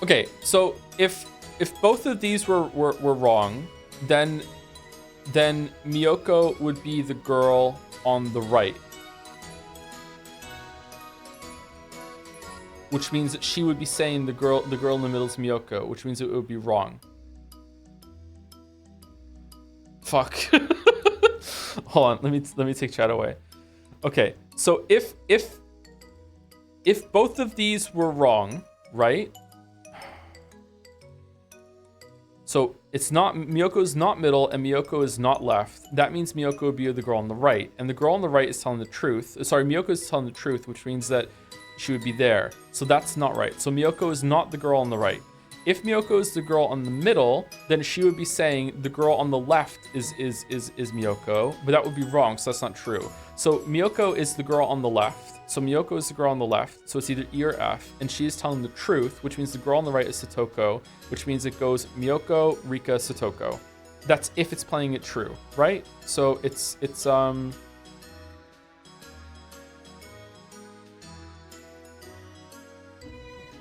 Okay, so if both of these were wrong, then Miyoko would be the girl on the right, which means that she would be saying the girl in the middle is Miyoko, which means it would be wrong. Fuck. Hold on, let me take chat away. Okay, so if both of these were wrong, right? So it's not, Miyoko is not middle and Miyoko is not left. That means Miyoko would be the girl on the right. And the girl on the right is telling the truth. Sorry, Miyoko is telling the truth, which means that she would be there. So that's not right. So Miyoko is not the girl on the right. If Miyoko is the girl on the middle, then she would be saying the girl on the left is Miyoko, but that would be wrong, so that's not true. So Miyoko is the girl on the left. So Miyoko is the girl on the left, so it's either E or F, and she is telling the truth, which means the girl on the right is Satoko, which means it goes Miyoko, Rika, Satoko. That's if it's playing it true, right? So it's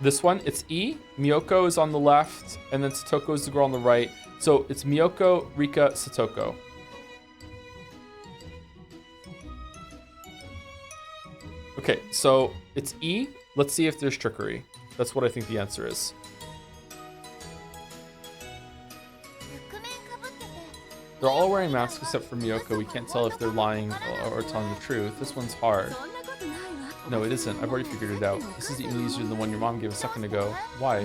this one, it's E, Miyoko is on the left, and then Satoko is the girl on the right. So it's Miyoko, Rika, Satoko. Okay, so it's E. Let's see if there's trickery. That's what I think the answer is. They're all wearing masks except for Miyoko. We can't tell if they're lying or telling the truth. This one's hard. No, it isn't. I've already figured it out. This is even easier than the one your mom gave a second ago. Why?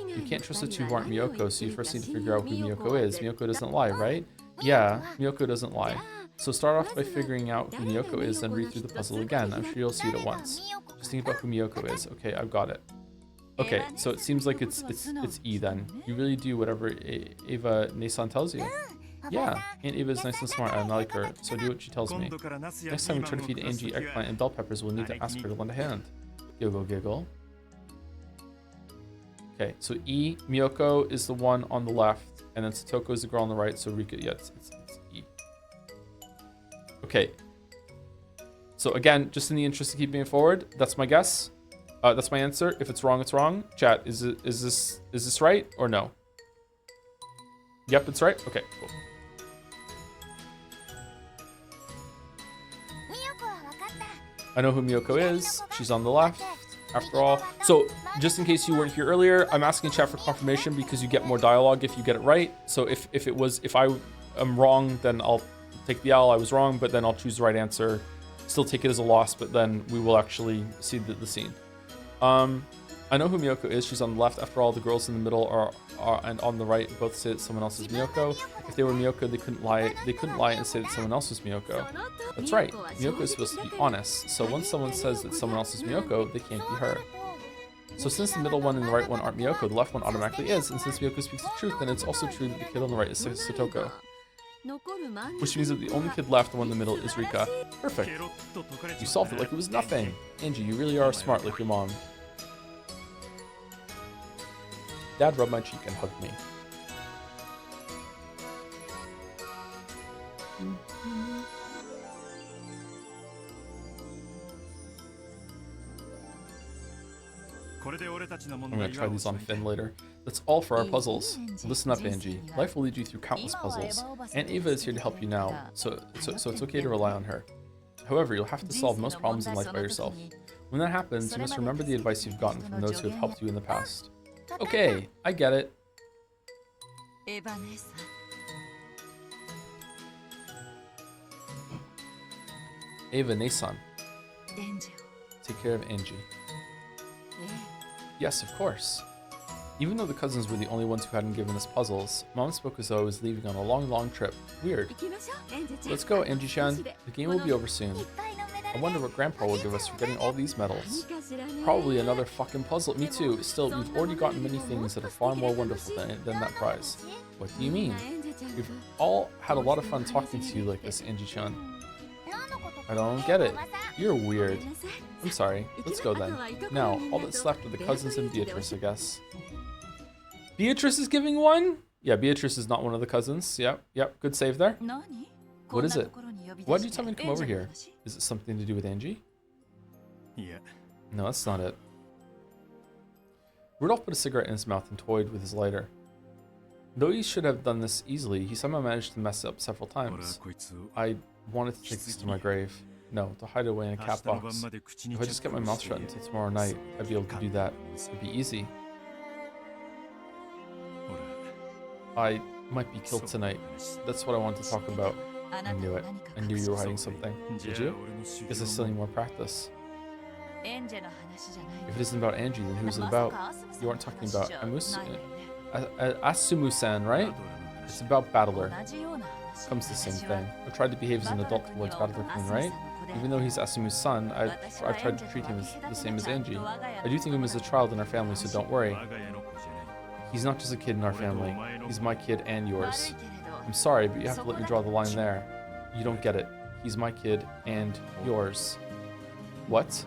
You can't trust the two who aren't Miyoko, so you first need to figure out who Miyoko is. Miyoko doesn't lie, right? Yeah, Miyoko doesn't lie. So start off by figuring out who Miyoko is, then read through the puzzle again. I'm sure you'll see it at once. Just think about who Miyoko is. Okay, I've got it. Okay, so it seems like it's E then. You really do whatever Eva Nason tells you. Yeah, Aunt Eva is nice and smart, and I like her, so do what she tells me. Next time you try to feed Angie eggplant and bell peppers, we'll need to ask her to lend a hand. Giggle, giggle. Okay, so E, Miyoko is the one on the left, and then Satoko is the girl on the right, so Rika, yeah, it's E. Okay. So again, just in the interest of keeping it forward, that's my guess. That's my answer. If it's wrong, it's wrong. Chat, is this right or no? Yep, it's right. Okay, cool. I know who Miyoko is. She's on the left, after all. So, just in case you weren't here earlier, I'm asking chat for confirmation because you get more dialogue if you get it right. So if I am wrong, then I'll take the L. I was wrong, but then I'll choose the right answer. Still take it as a loss, but then we will actually see the scene. I know who Miyoko is. She's on the left. After all, the girls in the middle are and on the right both say that someone else is Miyoko. If they were Miyoko, they couldn't lie. They couldn't lie and say that someone else was Miyoko. That's right. Miyoko is supposed to be honest. So once someone says that someone else is Miyoko, they can't be her. So since the middle one and the right one aren't Miyoko, the left one automatically is. And since Miyoko speaks the truth, then it's also true that the kid on the right is Satoko. Which means that the only kid left, the one in the middle, is Rika. Perfect. You solved it like it was nothing. Angie, you really are smart like your mom. Dad rubbed my cheek and hugged me. I'm gonna try these on Finn later. That's all for our puzzles. Listen up, Angie. Life will lead you through countless puzzles. Aunt Eva is here to help you now, so it's okay to rely on her. However, you'll have to solve most problems in life by yourself. When that happens, you must remember the advice you've gotten from those who have helped you in the past. Okay, I get it. Eva Nason. Take care of Angie. Yes, of course. Even though the cousins were the only ones who hadn't given us puzzles, Mom spoke as though I was leaving on a long trip. Weird. Let's go, Angie-chan. The game will be over soon. I wonder what Grandpa will give us for getting all these medals. Probably another fucking puzzle. Me too. Still, we've already gotten many things that are far more wonderful than that prize. What do you mean? We've all had a lot of fun talking to you like this, Angie-chan. I don't get it. You're weird. I'm sorry. Let's go then. Now, all that's left are the cousins and Beatrice, I guess. Beatrice is giving one? Yeah, Beatrice is not one of the cousins. Yep. Good save there. What is it? Why did you tell me to come over here? Is it something to do with Angie? Yeah. No, that's not it. Rudolph put a cigarette in his mouth and toyed with his lighter. Though he should have done this easily, he somehow managed to mess it up several times. I wanted to take this to my grave. No, to hide it away in a cat box. If I just get my mouth shut until tomorrow night, I'd be able to do that. It'd be easy. I might be killed tonight. That's what I wanted to talk about. I knew it. I knew you were hiding something. Did you? Guess I still need more practice. If it isn't about Angie, then who's it about? You aren't talking about Asumu-san, right? It's about Battler. Comes the same thing. I've tried to behave as an adult towards Battler Queen, right? Even though he's Asumu's son, I've tried to treat him as the same as Angie. I do think of him as a child in our family, so don't worry. He's not just a kid in our family. He's my kid and yours. I'm sorry, but you have to let me draw the line there. You don't get it. He's my kid and yours. What?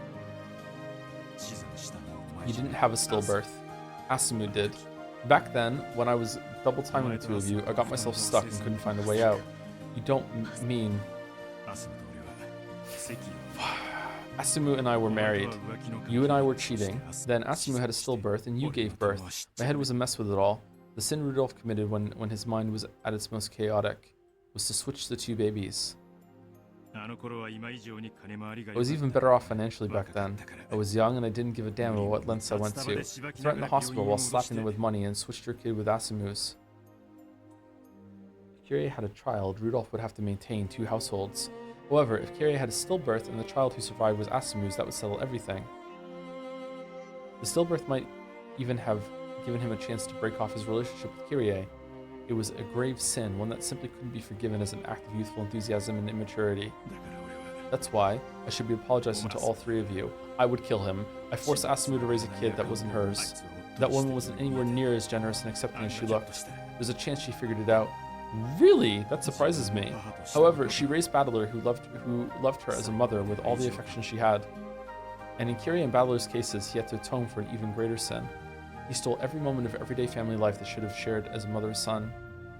You didn't have a stillbirth. Asumu did. Back then, when I was double timing the two of you, I got myself stuck and couldn't find a way out. You don't mean... Asumu and I were married. You and I were cheating. Then Asumu had a stillbirth and you gave birth. My head was a mess with it all. The sin Rudolph committed when his mind was at its most chaotic was to switch the two babies. I was even better off financially back then. I was young and I didn't give a damn about what lengths I went to. Threatened the hospital while slapping them with money and switched her kid with Asumu's. If Kyrie had a child, Rudolph would have to maintain two households. However, if Kyrie had a stillbirth and the child who survived was Asumu's, that would settle everything. The stillbirth might even have given him a chance to break off his relationship with Kyrie. It was a grave sin, one that simply couldn't be forgiven as an act of youthful enthusiasm and immaturity. That's why I should be apologizing to all three of you. I would kill him. I forced Asumu to raise a kid that wasn't hers. That woman wasn't anywhere near as generous and accepting as she looked. There's a chance she figured it out. Really? That surprises me. However, she raised Battler, who loved her as a mother with all the affection she had. And in Kirie and Battler's cases, he had to atone for an even greater sin. He stole every moment of everyday family life they should have shared as a mother's son.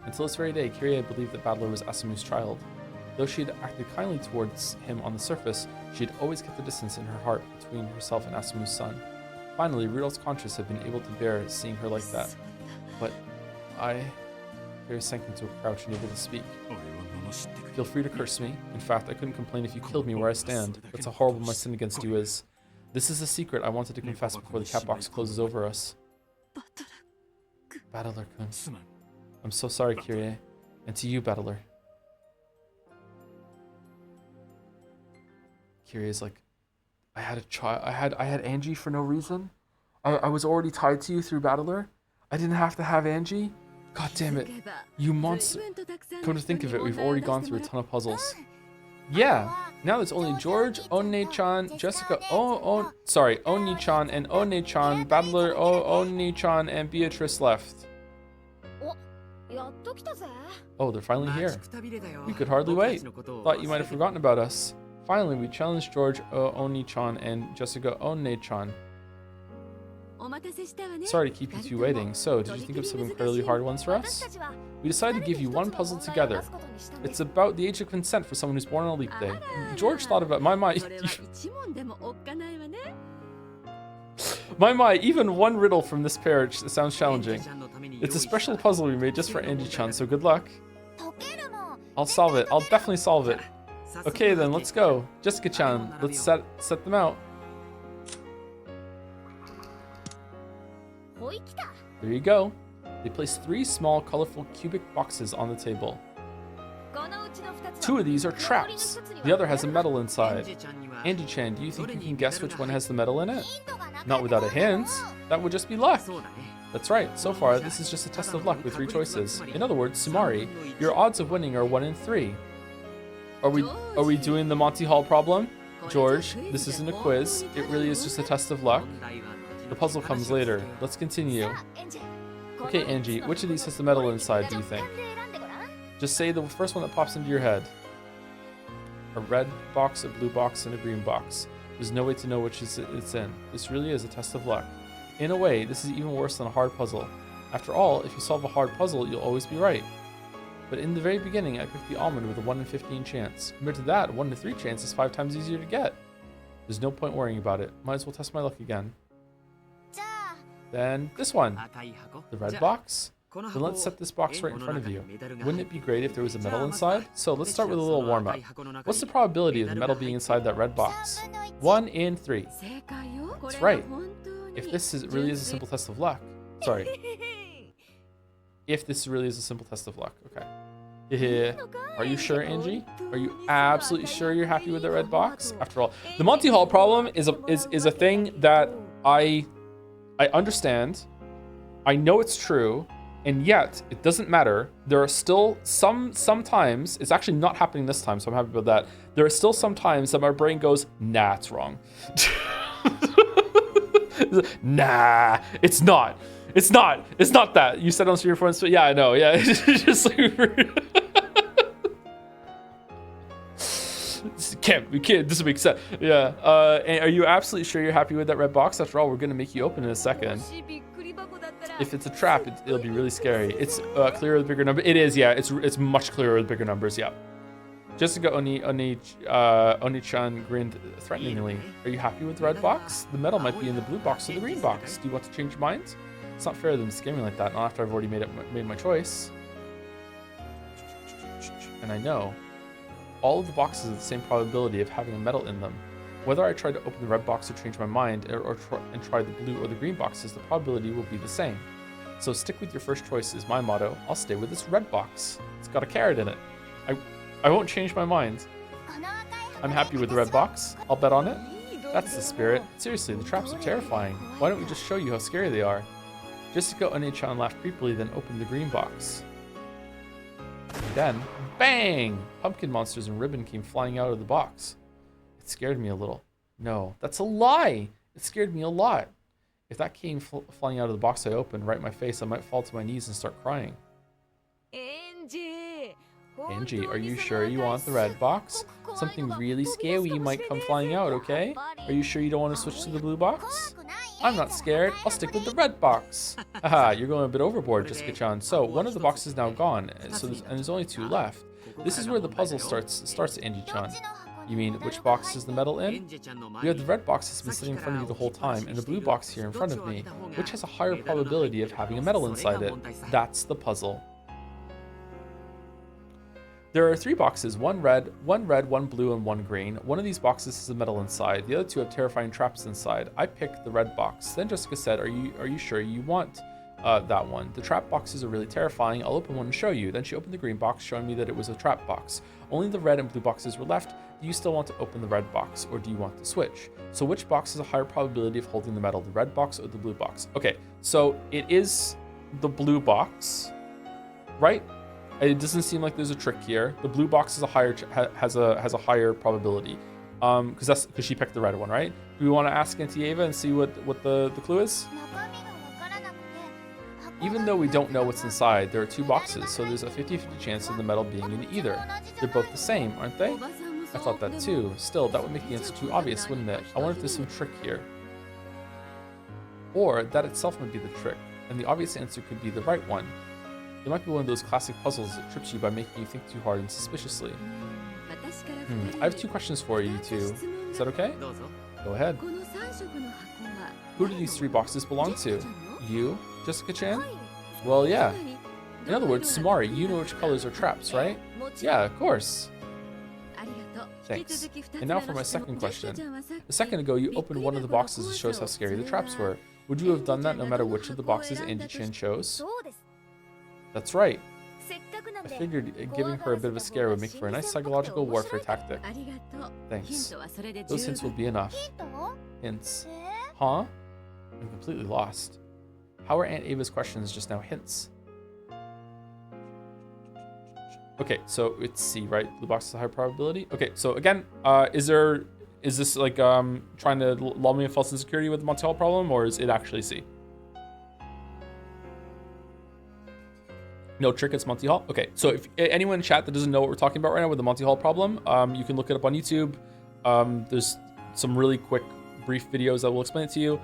Until this very day, Kirie believed that Battler was Asumu's child. Though she had acted kindly towards him on the surface, she had always kept a distance in her heart between herself and Asumu's son. Finally, Rudolph's conscience had been able to bear seeing her like that. But Kirie sank into a crouch, unable to speak. Feel free to curse me. In fact, I couldn't complain if you killed me where I stand. That's how horrible my sin against you is. This is a secret I wanted to confess before the cat box closes over us. Battler-kun. I'm so sorry, Kirie. And to you, Battler. Kirie's like, I had a child. I had Angie for no reason. I was already tied to you through Battler. I didn't have to have Angie. God damn it. You monster. Come to think of it, we've already gone through a ton of puzzles. Yeah. Now there's only George, One-chan, Jessica, Oni-chan and One-chan, Battler, Oni-chan, and Beatrice left. Oh, they're finally here. We could hardly wait. Thought you might have forgotten about us. Finally, we challenged George, Oni-chan, and Jessica, One-chan. Sorry to keep you two waiting. So, did you think of some incredibly hard ones for us? We decided to give you one puzzle together. It's about the age of consent for someone who's born on a leap day. George thought about even one riddle from this pair sounds challenging. It's a special puzzle we made just for Angie-chan, so good luck. I'll solve it. I'll definitely solve it. Okay then, let's go. Jessica-chan, let's set them out. There you go. They placed 3 small, colorful cubic boxes on the table. 2 of these are traps. The other has a medal inside. Angie-chan, do you think you can guess which one has the medal in it? Not without a hint. That would just be luck. That's right. So far, this is just a test of luck with 3 choices. In other words, Sumari, your odds of winning are 1 in 3. Are we doing the Monty Hall problem? George, this isn't a quiz. It really is just a test of luck. The puzzle comes later. Let's continue. Okay, Angie, which of these has the medal inside, do you think? Just say the first one that pops into your head. A red box, a blue box, and a green box. There's no way to know which it's in. This really is a test of luck. In a way, this is even worse than a hard puzzle. After all, if you solve a hard puzzle, you'll always be right. But in the very beginning, I picked the almond with a 1 in 15 chance. Compared to that, a 1 in 3 chance is 5 times easier to get. There's no point worrying about it. Might as well test my luck again. Then this one, the red box. Then let's set this box right in front of you. Wouldn't it be great if there was a medal inside? So let's start with a little warm-up. What's the probability of the medal being inside that red box? 1 in 3. That's right. If this really is a simple test of luck. Sorry. If this really is a simple test of luck. Okay. Are you sure, Angie? Are you absolutely sure you're happy with the red box? After all, the Monty Hall problem is a thing that I understand. I know it's true, and yet it doesn't matter. There are still sometimes, it's actually not happening this time, so I'm happy about that. There are still some times that my brain goes, nah, it's wrong. Nah, it's not. It's not that. You said on your phone, so yeah, I know. Yeah, it's just like we can't. This makes sense. Yeah. And are you absolutely sure you're happy with that red box? After all, we're gonna make you open in a second. If it's a trap, it'll be really scary. It's clearer with bigger numbers. It is, yeah. It's much clearer with bigger numbers. Yeah. Jessica Oni-chan grinned threateningly. Are you happy with the red box? The medal might be in the blue box or the green box. Do you want to change your mind? It's not fair of them to scare me like that, not after I've already made my choice. And I know. All of the boxes have the same probability of having a medal in them. Whether I try to open the red box or change my mind, and try the blue or the green boxes, the probability will be the same. So stick with your first choice is my motto. I'll stay with this red box. It's got a carrot in it. I won't change my mind. I'm happy with the red box. I'll bet on it. That's the spirit. Seriously, the traps are terrifying. Why don't we just show you how scary they are? Jessica One-chan laughed creepily, then opened the green box. And then, bang! Pumpkin monsters and ribbon came flying out of the box. It scared me a little. No, that's a lie! It scared me a lot. If that came flying out of the box I opened right in my face, I might fall to my knees and start crying. Angie, are you sure you want the red box? Something really scary might come flying out, okay? Are you sure you don't want to switch to the blue box? I'm not scared. I'll stick with the red box. Haha, you're going a bit overboard, Jessica-chan. So, one of the boxes is now gone, and there's only 2 left. This is where the puzzle starts, Angie-chan. You mean, which box is the medal in? You have the red box that's been sitting in front of you the whole time, and the blue box here in front of me, which has a higher probability of having a medal inside it. That's the puzzle. There are 3 boxes, one red, one blue, and 1 green. One of these boxes has a medal inside. The other 2 have terrifying traps inside. I picked the red box. Then Jessica said, are you sure you want that one? The trap boxes are really terrifying. I'll open one and show you. Then she opened the green box, showing me that it was a trap box. Only the red and blue boxes were left. Do you still want to open the red box, or do you want to switch? So which box has a higher probability of holding the medal, the red box or the blue box? Okay, so it is the blue box, right? It doesn't seem like there's a trick here. The blue box is has a higher probability, because she picked the red one, right? Do we want to ask Auntie Ava and see what the clue is? Even though we don't know what's inside, there are 2 boxes, so there's a 50-50 chance of the medal being in either. They're both the same, aren't they? I thought that too. Still, that would make the answer too obvious, wouldn't it? I wonder if there's some trick here. Or that itself might be the trick, and the obvious answer could be the right one. It might be one of those classic puzzles that trips you by making you think too hard and suspiciously. I have 2 questions for you two. Is that okay? Go ahead. Who do these 3 boxes belong to? You, Jessica-chan? Well, yeah. In other words, Sumari, you know which colors are traps, right? Yeah, of course. Thanks. And now for my second question. A second ago, you opened one of the boxes to show us how scary the traps were. Would you have done that no matter which of the boxes Angie-chan chose? That's right. I figured giving her a bit of a scare would make for a nice psychological warfare tactic. Thanks. Those hints will be enough. Hints. Huh? I'm completely lost. How are Aunt Ava's questions just now hints? Okay, so it's C, right? Blue box is a high probability. Okay, so again, is this like trying to lull me in false insecurity with the Monty Hall problem, or is it actually C? No trick, it's Monty Hall. Okay, so if anyone in chat that doesn't know what we're talking about right now with the Monty Hall problem, you can look it up on YouTube. There's some really quick, brief videos that will explain it to you.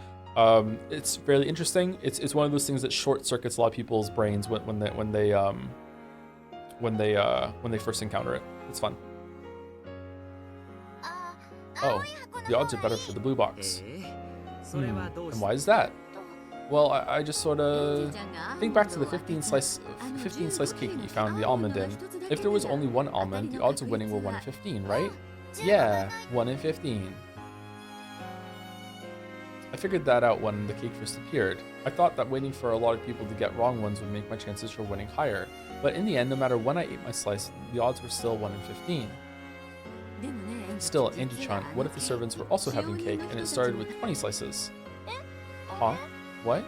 It's fairly interesting. It's one of those things that short circuits a lot of people's brains when they first encounter it. It's fun. Oh, the odds are better for the blue box. And why is that? Well, I just sort of think back to the 15 slice cake that you found the almond in. If there was only 1 almond, the odds of winning were 1 in 15, right? Yeah, 1 in 15. I figured that out when the cake first appeared. I thought that waiting for a lot of people to get wrong ones would make my chances for winning higher. But in the end, no matter when I ate my slice, the odds were still 1 in 15. Still, Angie-chan, what if the servants were also having cake and it started with 20 slices? Huh? What?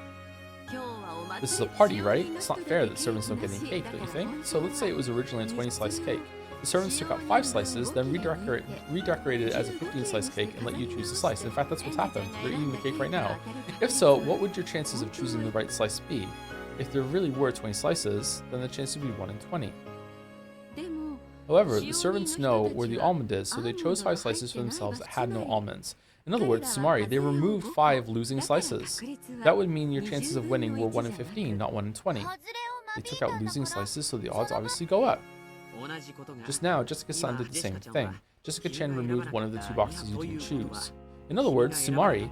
This is a party, right? It's not fair that servants don't get any cake, don't you think? So let's say it was originally a 20-slice cake. The servants took out 5 slices, then redecorated it as a 15-slice cake and let you choose a slice. In fact, that's what's happened. They're eating the cake right now. If so, what would your chances of choosing the right slice be? If there really were 20 slices, then the chance would be 1 in 20. However, the servants know where the almond is, so they chose 5 slices for themselves that had no almonds. In other words, Sumari, they removed 5 losing slices. That would mean your chances of winning were 1 in 15, not 1 in 20. They took out losing slices, so the odds obviously go up. Just now, Jessica-san did the same thing. Jessica-chan removed one of the 2 boxes you didn't choose. In other words, Sumari,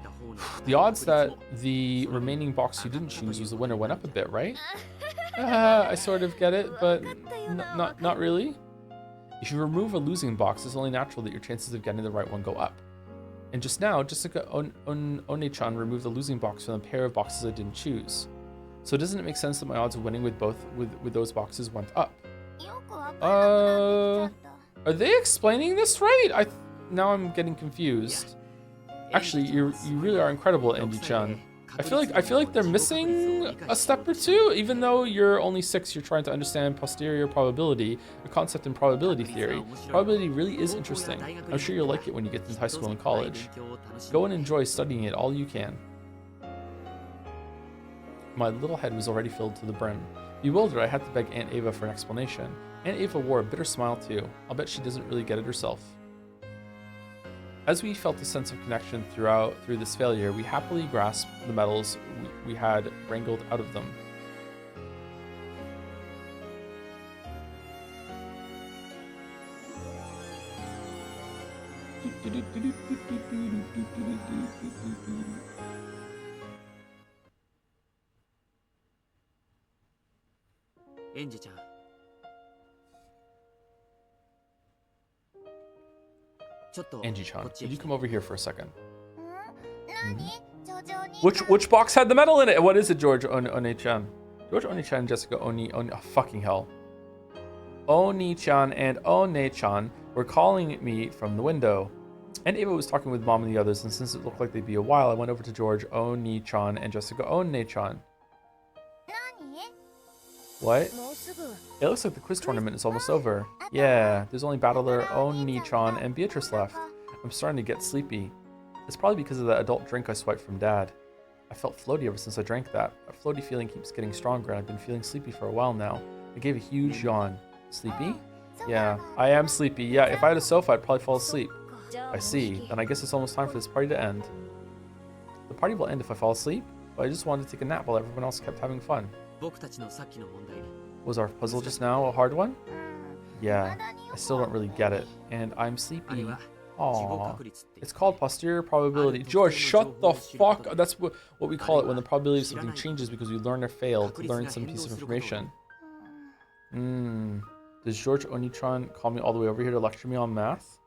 the odds that the remaining box you didn't choose was the winner went up a bit, right? I sort of get it, but not really. If you remove a losing box, it's only natural that your chances of getting the right one go up. And just now, Jessica One-chan removed the losing box from the pair of boxes I didn't choose. So doesn't it make sense that my odds of winning with those boxes went up? Are they explaining this right? Now I'm getting confused. Actually, you really are incredible, Angie-chan. I feel like they're missing a step or 2. Even though you're only 6, you're trying to understand posterior probability, a concept in probability theory. Probability really is interesting. I'm sure you'll like it when you get to high school and college. Go and enjoy studying it all you can. My little head was already filled to the brim. Bewildered, I had to beg Aunt Ava for an explanation. Aunt Ava wore a bitter smile too. I'll bet she doesn't really get it herself. As we felt a sense of connection through this failure, we happily grasped the medals we had wrangled out of them. Angie-chan, could you come over here for a second? Which box had the medal in it? What is it, George Oni-chan? George Oni-chan and Jessica Oni, oh, fucking hell. Oni-chan and One-chan were calling me from the window. And Ava was talking with Mom and the others, and since it looked like they'd be a while, I went over to George Oni-chan and Jessica One-chan. What? It looks like the quiz tournament is almost over. Yeah, there's only Battler, Oni-chan, and Beatrice left. I'm starting to get sleepy. It's probably because of that adult drink I swiped from Dad. I felt floaty ever since I drank that. That floaty feeling keeps getting stronger, and I've been feeling sleepy for a while now. I gave a huge yawn. Sleepy? Yeah, I am sleepy. Yeah, if I had a sofa, I'd probably fall asleep. I see. Then I guess it's almost time for this party to end. The party will end if I fall asleep, but I just wanted to take a nap while everyone else kept having fun. Was our puzzle just now a hard one? Yeah, I still don't really get it, and I'm sleepy. Aww. It's called posterior probability. George, shut the fuck up. That's what we call it when the probability of something changes because we learn or fail to learn some piece of information. Does George Onitron call me all the way over here to lecture me on math?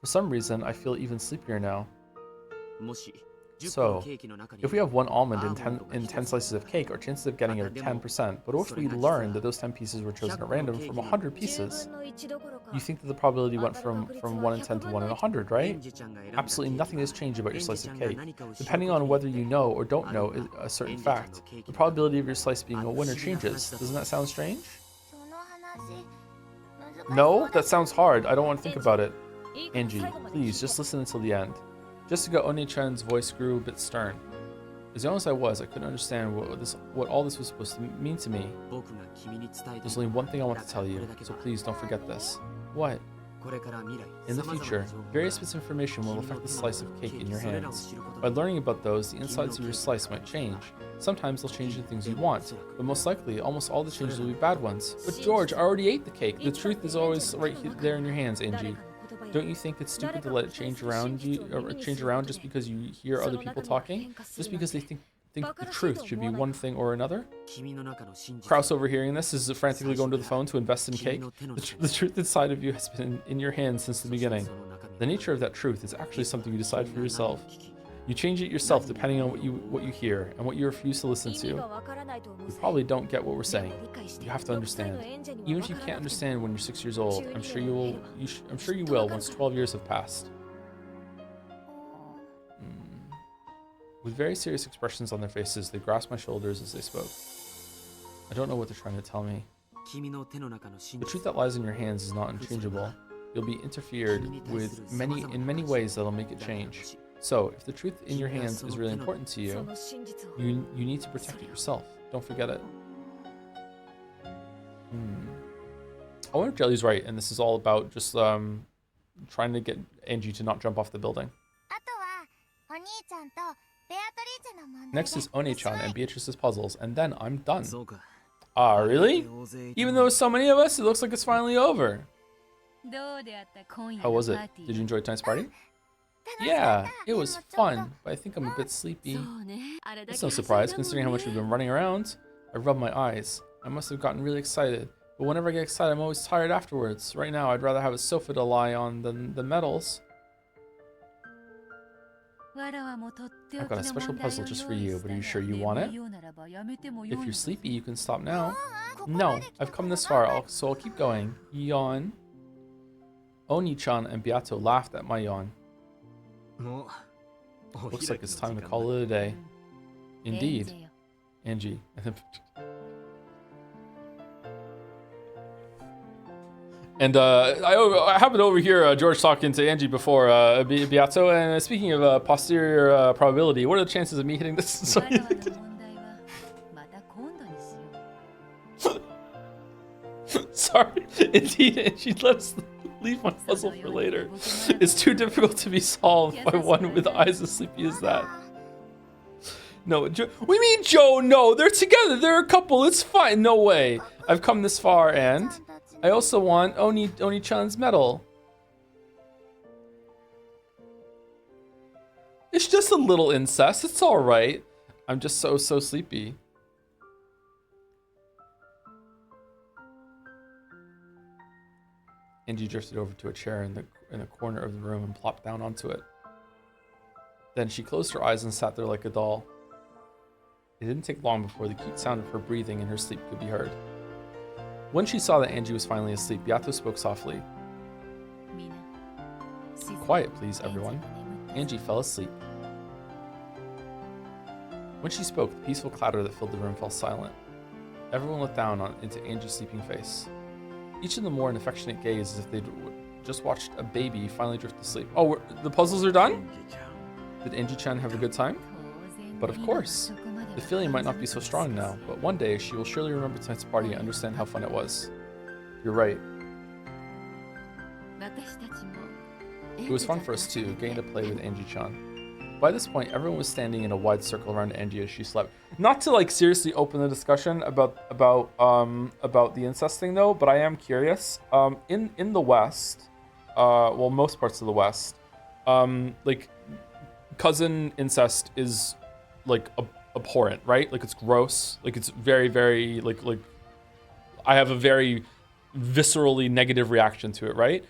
For some reason, I feel even sleepier now. So, if we have one almond in 10 slices of cake, our chances of getting it are 10%. But what if we learn that those 10 pieces were chosen at random from 100 pieces? You think that the probability went from 1 in 10 to 1 in 100, right? Absolutely nothing has changed about your slice of cake. Depending on whether you know or don't know a certain fact, the probability of your slice being a winner changes. Doesn't that sound strange? No? That sounds hard. I don't want to think about it. Angie, please, just listen until the end. Jessica Oni-chan's voice grew a bit stern. As young as I was, I couldn't understand what all this was supposed to mean to me. There's only one thing I want to tell you, so please don't forget this. What? In the future, various bits of information will affect the slice of cake in your hands. By learning about those, the insides of your slice might change. Sometimes they'll change into things you want, but most likely, almost all the changes will be bad ones. But George, I already ate the cake. The truth is always right there in your hands, Angie. Don't you think it's stupid to let it change around just because you hear other people talking? Just because they think the truth should be one thing or another? Kraus, overhearing this, is frantically going to the phone to invest in cake. The truth inside of you has been in your hands since the beginning. The nature of that truth is actually something you decide for yourself. You change it yourself depending on what you hear and what you refuse to listen to. You probably don't get what we're saying. You have to understand. Even if you can't understand when you're 6 years old, I'm sure you will once 12 years have passed. With very serious expressions on their faces, they grasped my shoulders as they spoke. I don't know what they're trying to tell me. The truth that lies in your hands is not unchangeable. You'll be interfered with in many ways that'll make it change. So, if the truth in your hands is really important to you, you need to protect it yourself. Don't forget it. I wonder if Jelly's right, and this is all about just trying to get Angie to not jump off the building. Next is One-chan and Beatrice's puzzles, and then I'm done. Ah, really? Even though there's so many of us, it looks like it's finally over. How was it? Did you enjoy tonight's party? Yeah, it was fun, but I think I'm a bit sleepy. That's no surprise, considering how much we've been running around. I rubbed my eyes. I must have gotten really excited, but whenever I get excited, I'm always tired afterwards. Right now, I'd rather have a sofa to lie on than the medals. I've got a special puzzle just for you, but are you sure you want it? If you're sleepy, you can stop now. No, I've come this far, so I'll keep going. Yawn. Oni-chan and Beato laughed at my yawn. Looks like it's time to call it a day. Indeed. Angie. And I happened to overhear George talking to Angie before Beato, and speaking of posterior probability, what are the chances of me hitting this? hard. Indeed, and she let us leave one puzzle for later. It's too difficult to be solved by one with eyes as sleepy as that. No, we mean Joe. No, they're together. They're a couple. It's fine. No way. I've come this far, and I also want Oni-chan's medal. It's just a little incest. It's all right. I'm just so sleepy. Angie drifted over to a chair in the corner of the room and plopped down onto it. Then she closed her eyes and sat there like a doll. It didn't take long before the cute sound of her breathing in her sleep could be heard. When she saw that Angie was finally asleep, Yato spoke softly. Quiet, please, everyone. Angie fell asleep. When she spoke, the peaceful clatter that filled the room fell silent. Everyone looked down into Angie's sleeping face. Each of them wore an affectionate gaze as if they'd just watched a baby finally drift to sleep. Oh, the puzzles are done? Did Angie-chan have a good time? But of course. The feeling might not be so strong now, but one day she will surely remember tonight's party and understand how fun it was. You're right. It was fun for us too, getting to play with Angie-chan. By this point, everyone was standing in a wide circle around Angie as she slept. Not to like seriously open the discussion about the incest thing though, but I am curious. In the West, well, most parts of the West, like cousin incest is like abhorrent, right? Like it's gross. Like it's very, very like I have a very viscerally negative reaction to it, right?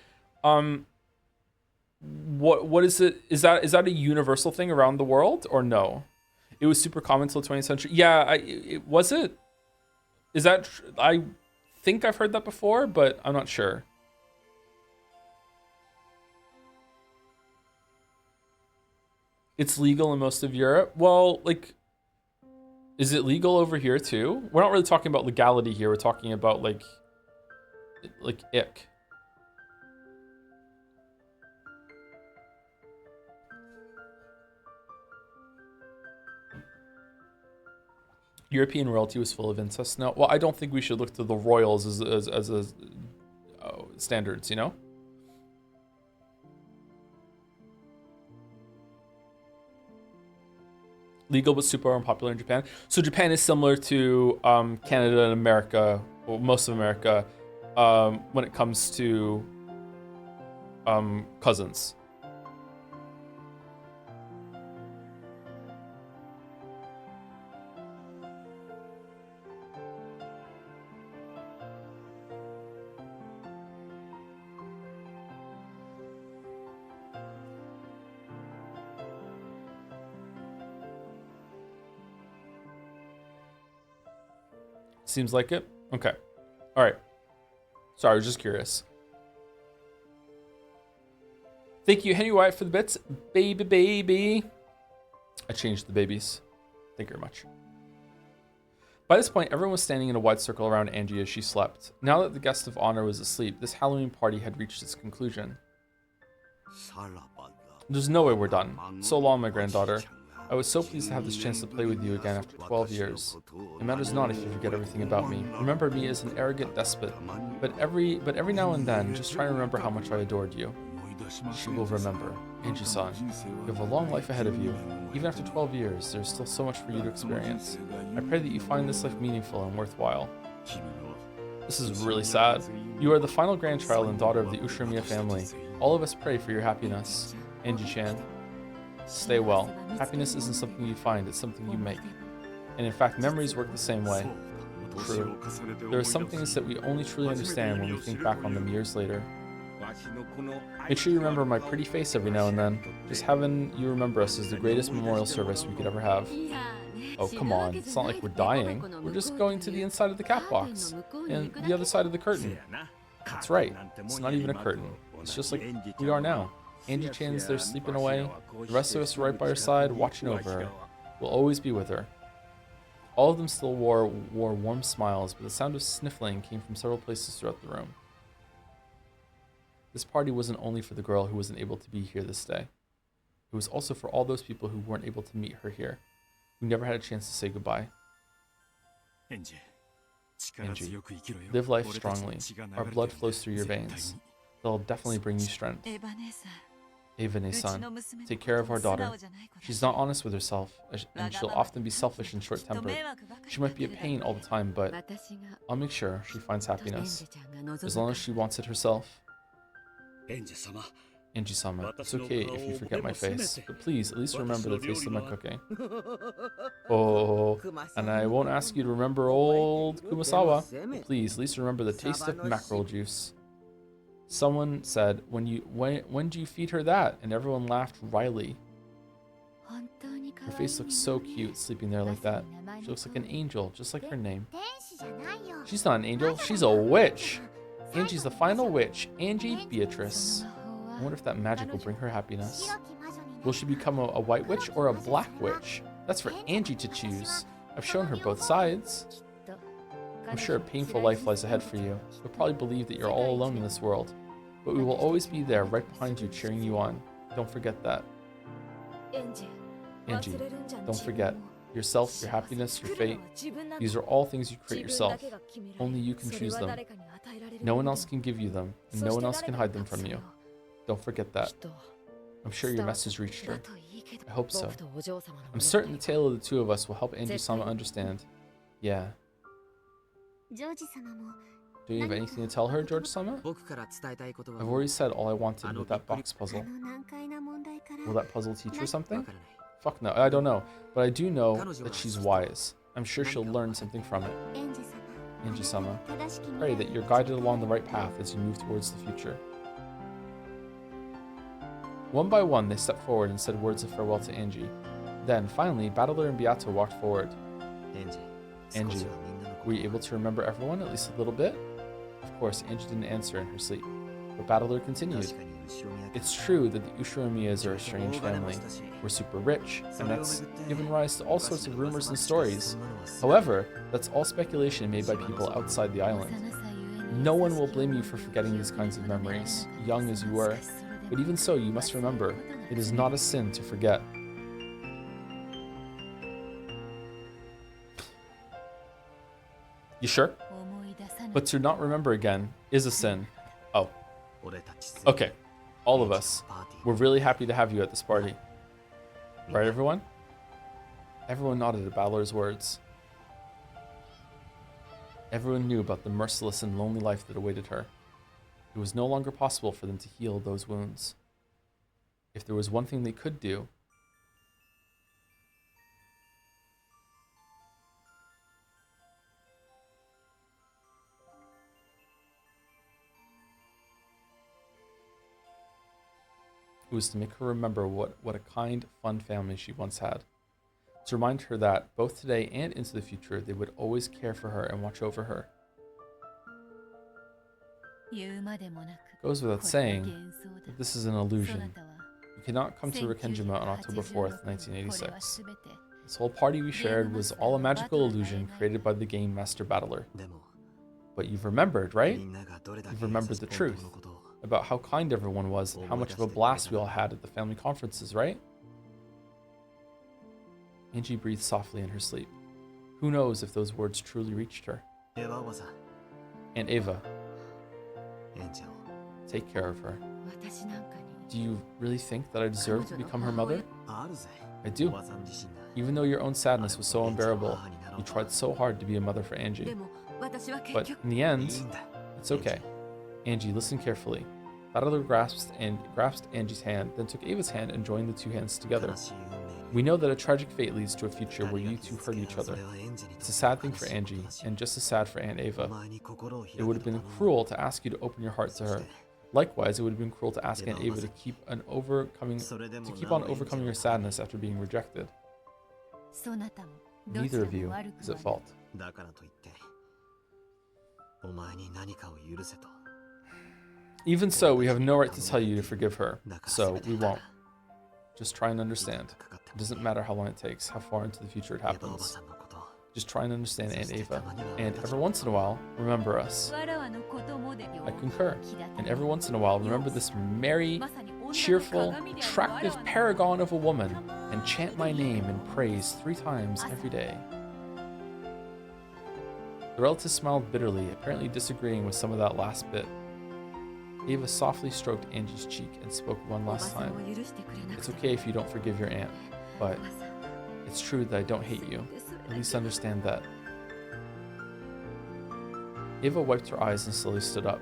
What is it? Is that a universal thing around the world or no? It was super common till the 20th century. Yeah, was it? Is that? I think I've heard that before, but I'm not sure. It's legal in most of Europe. Well, like, is it legal over here too? We're not really talking about legality here. We're talking about like ick. European royalty was full of incest. No, well, I don't think we should look to the royals as standards, you know? Legal but super unpopular in Japan. So Japan is similar to Canada and America, well, most of America, when it comes to cousins. Seems like it. Okay. All right. Sorry, I was just curious. Thank you, Henry White, for the bits. Baby. I changed the babies. Thank you very much. By this point, everyone was standing in a wide circle around Angie as she slept. Now that the guest of honor was asleep, this Halloween party had reached its conclusion. There's no way we're done. So long, my granddaughter. I was so pleased to have this chance to play with you again after 12 years. It matters not if you forget everything about me. Remember me as an arrogant despot, but every now and then, just try to remember how much I adored you. She will remember. Angie-san, you have a long life ahead of you. Even after 12 years, there's still so much for you to experience. I pray that you find this life meaningful and worthwhile. This is really sad. You are the final grandchild and daughter of the Ushirimiya family. All of us pray for your happiness. Angie-chan, stay well. Happiness isn't something you find, it's something you make. And in fact, memories work the same way. True. There are some things that we only truly understand when we think back on them years later. Make sure you remember my pretty face every now and then. Just having you remember us is the greatest memorial service we could ever have. Oh, come on. It's not like we're dying. We're just going to the inside of the cat box. And the other side of the curtain. That's right. It's not even a curtain. It's just like we are now. Angie-chan's there sleeping away. The rest of us are right by her side, watching over her. We'll always be with her. All of them still wore warm smiles, but the sound of sniffling came from several places throughout the room. This party wasn't only for the girl who wasn't able to be here this day. It was also for all those people who weren't able to meet her here, who never had a chance to say goodbye. Angie, live life strongly. Our blood flows through your veins. They'll definitely bring you strength. Eva-ne-san, take care of our daughter. She's not honest with herself, and she'll often be selfish and short-tempered. She might be a pain all the time, but I'll make sure she finds happiness, as long as she wants it herself. Angie-sama, it's okay if you forget my face, but please, at least remember the taste of my cooking. Oh, and I won't ask you to remember old Kumasawa, but please, at least remember the taste of mackerel juice. Someone said, when do you feed her that? And everyone laughed wryly. Her face looks so cute sleeping there like that. She looks like an angel, just like her name. She's not an angel, she's a witch. Angie's the final witch, Angie Beatrice. I wonder if that magic will bring her happiness. Will she become a white witch or a black witch? That's for Angie to choose. I've shown her both sides. I'm sure a painful life lies ahead for you. You'll probably believe that you're all alone in this world. But we will always be there right behind you, cheering you on. Don't forget that. Angie, don't forget. Yourself, your happiness, your fate. These are all things you create yourself. Only you can choose them. No one else can give you them, and no one else can hide them from you. Don't forget that. I'm sure your message reached her. I hope so. I'm certain the tale of the two of us will help Angie-sama understand. Yeah. Do you have anything to tell her, George-sama? I've already said all I wanted with that box puzzle. Will that puzzle teach her something? Fuck no, I don't know. But I do know that she's wise. I'm sure she'll learn something from it. Angie-sama, pray that you're guided along the right path as you move towards the future. One by one, they stepped forward and said words of farewell to Angie. Then, finally, Battler and Beato walked forward. Angie, were you able to remember everyone, at least a little bit? Of course, Angie didn't answer in her sleep. But Battler continued. It's true that the Ushinomiyas are a strange family. We're super rich, and that's given rise to all sorts of rumors and stories. However, that's all speculation made by people outside the island. No one will blame you for forgetting these kinds of memories, young as you were. But even so, you must remember, it is not a sin to forget. You sure? But to not remember again is a sin. Oh. Okay. All of us. We're really happy to have you at this party. Right, everyone? Everyone nodded at Battler's words. Everyone knew about the merciless and lonely life that awaited her. It was no longer possible for them to heal those wounds. If there was one thing they could do, it was to make her remember what a kind, fun family she once had. To remind her that, both today and into the future, they would always care for her and watch over her. Goes without saying that this is an illusion. You cannot come to Rikenjima on October 4th, 1986. This whole party we shared was all a magical illusion created by the game Master Battler. But you've remembered, right? You've remembered the truth about how kind everyone was and how much of a blast we all had at the family conferences, right? Angie breathed softly in her sleep. Who knows if those words truly reached her? And Eva, take care of her. Do you really think that I deserve to become her mother? I do. Even though your own sadness was so unbearable, you tried so hard to be a mother for Angie. But in the end, it's okay. Angie, listen carefully. Battler grasped Angie's hand, then took Ava's hand and joined the two hands together. We know that a tragic fate leads to a future where you two hurt each other. It's a sad thing for Angie, and just as sad for Aunt Ava. It would have been cruel to ask you to open your heart to her. Likewise, it would have been cruel to ask Aunt Ava to keep on overcoming your sadness after being rejected. Neither of you is at fault. Even so, we have no right to tell you to forgive her, so we won't. Just try and understand. It doesn't matter how long it takes, how far into the future it happens. Just try and understand Aunt Ava. And every once in a while, remember us. I concur. And every once in a while, remember this merry, cheerful, attractive paragon of a woman, and chant my name in praise 3 times every day. The relative smiled bitterly, apparently disagreeing with some of that last bit. Ava softly stroked Angie's cheek and spoke one last time. It's okay if you don't forgive your aunt, but it's true that I don't hate you. At least understand that. Ava wiped her eyes and slowly stood up.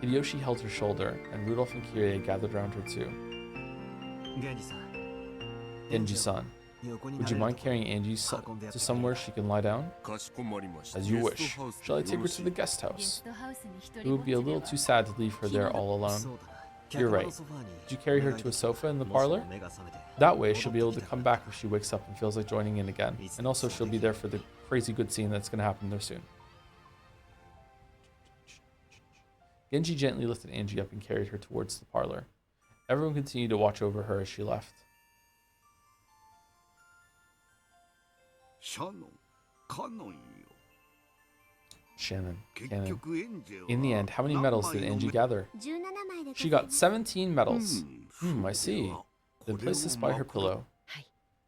Hideyoshi held her shoulder, and Rudolph and Kirie gathered around her too. Genji-san, would you mind carrying Angie to somewhere she can lie down? As you wish. Shall I take her to the guest house? It would be a little too sad to leave her there all alone. You're right. Did you carry her to a sofa in the parlor? That way, she'll be able to come back if she wakes up and feels like joining in again. And also, she'll be there for the crazy good scene that's going to happen there soon. Genji gently lifted Angie up and carried her towards the parlor. Everyone continued to watch over her as she left. Shannon, Cannon. In the end, how many medals did Angie gather? She got 17 medals. I see. Then place this by her pillow.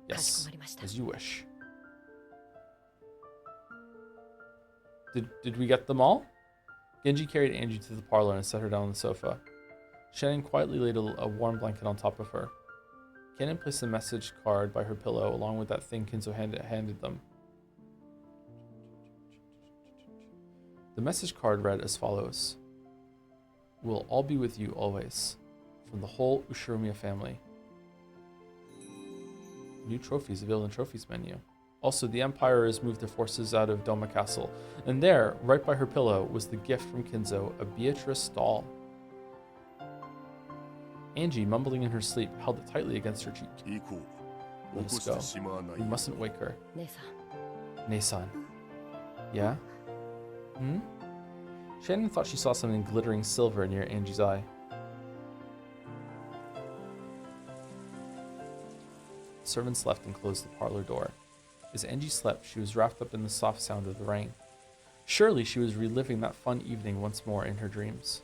Yes, as you wish. Did we get them all? Genji carried Angie to the parlor and set her down on the sofa. Shannon quietly laid a warm blanket on top of her. Cannon placed a message card by her pillow along with that thing Kinzo handed them. The message card read as follows. We'll all be with you always. From the whole Ushiromiya family. New trophies available in the trophies menu. Also, the Empire has moved their forces out of Doma Castle. And there, right by her pillow, was the gift from Kinzo, a Beatrice doll. Angie, mumbling in her sleep, held it tightly against her cheek. Let us go. We mustn't wake her. Nei-san. Yeah? Shannon thought she saw something glittering silver near Angie's eye. Servants left and closed the parlor door. As Angie slept, she was wrapped up in the soft sound of the rain. Surely she was reliving that fun evening once more in her dreams.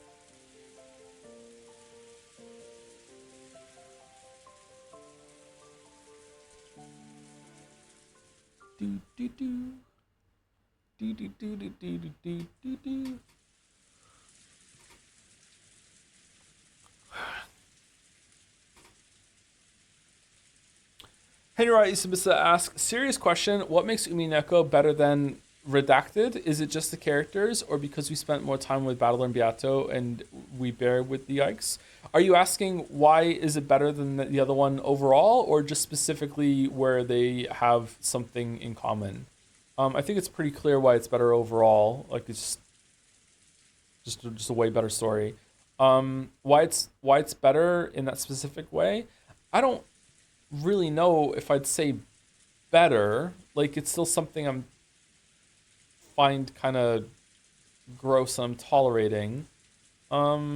Do do do. Do do do do do do do do. Henry Isabisa asks, serious question, what makes Umineko better than Redacted? Is it just the characters, or because we spent more time with Battler and Beato and we bear with the Yikes? Are you asking why is it better than the other one overall, or just specifically where they have something in common? I think it's pretty clear why it's better overall. Like, it's just a way better story. Why it's better in that specific way, I don't really know if I'd say better. Like, it's still something I'm find kind of gross and I'm tolerating. I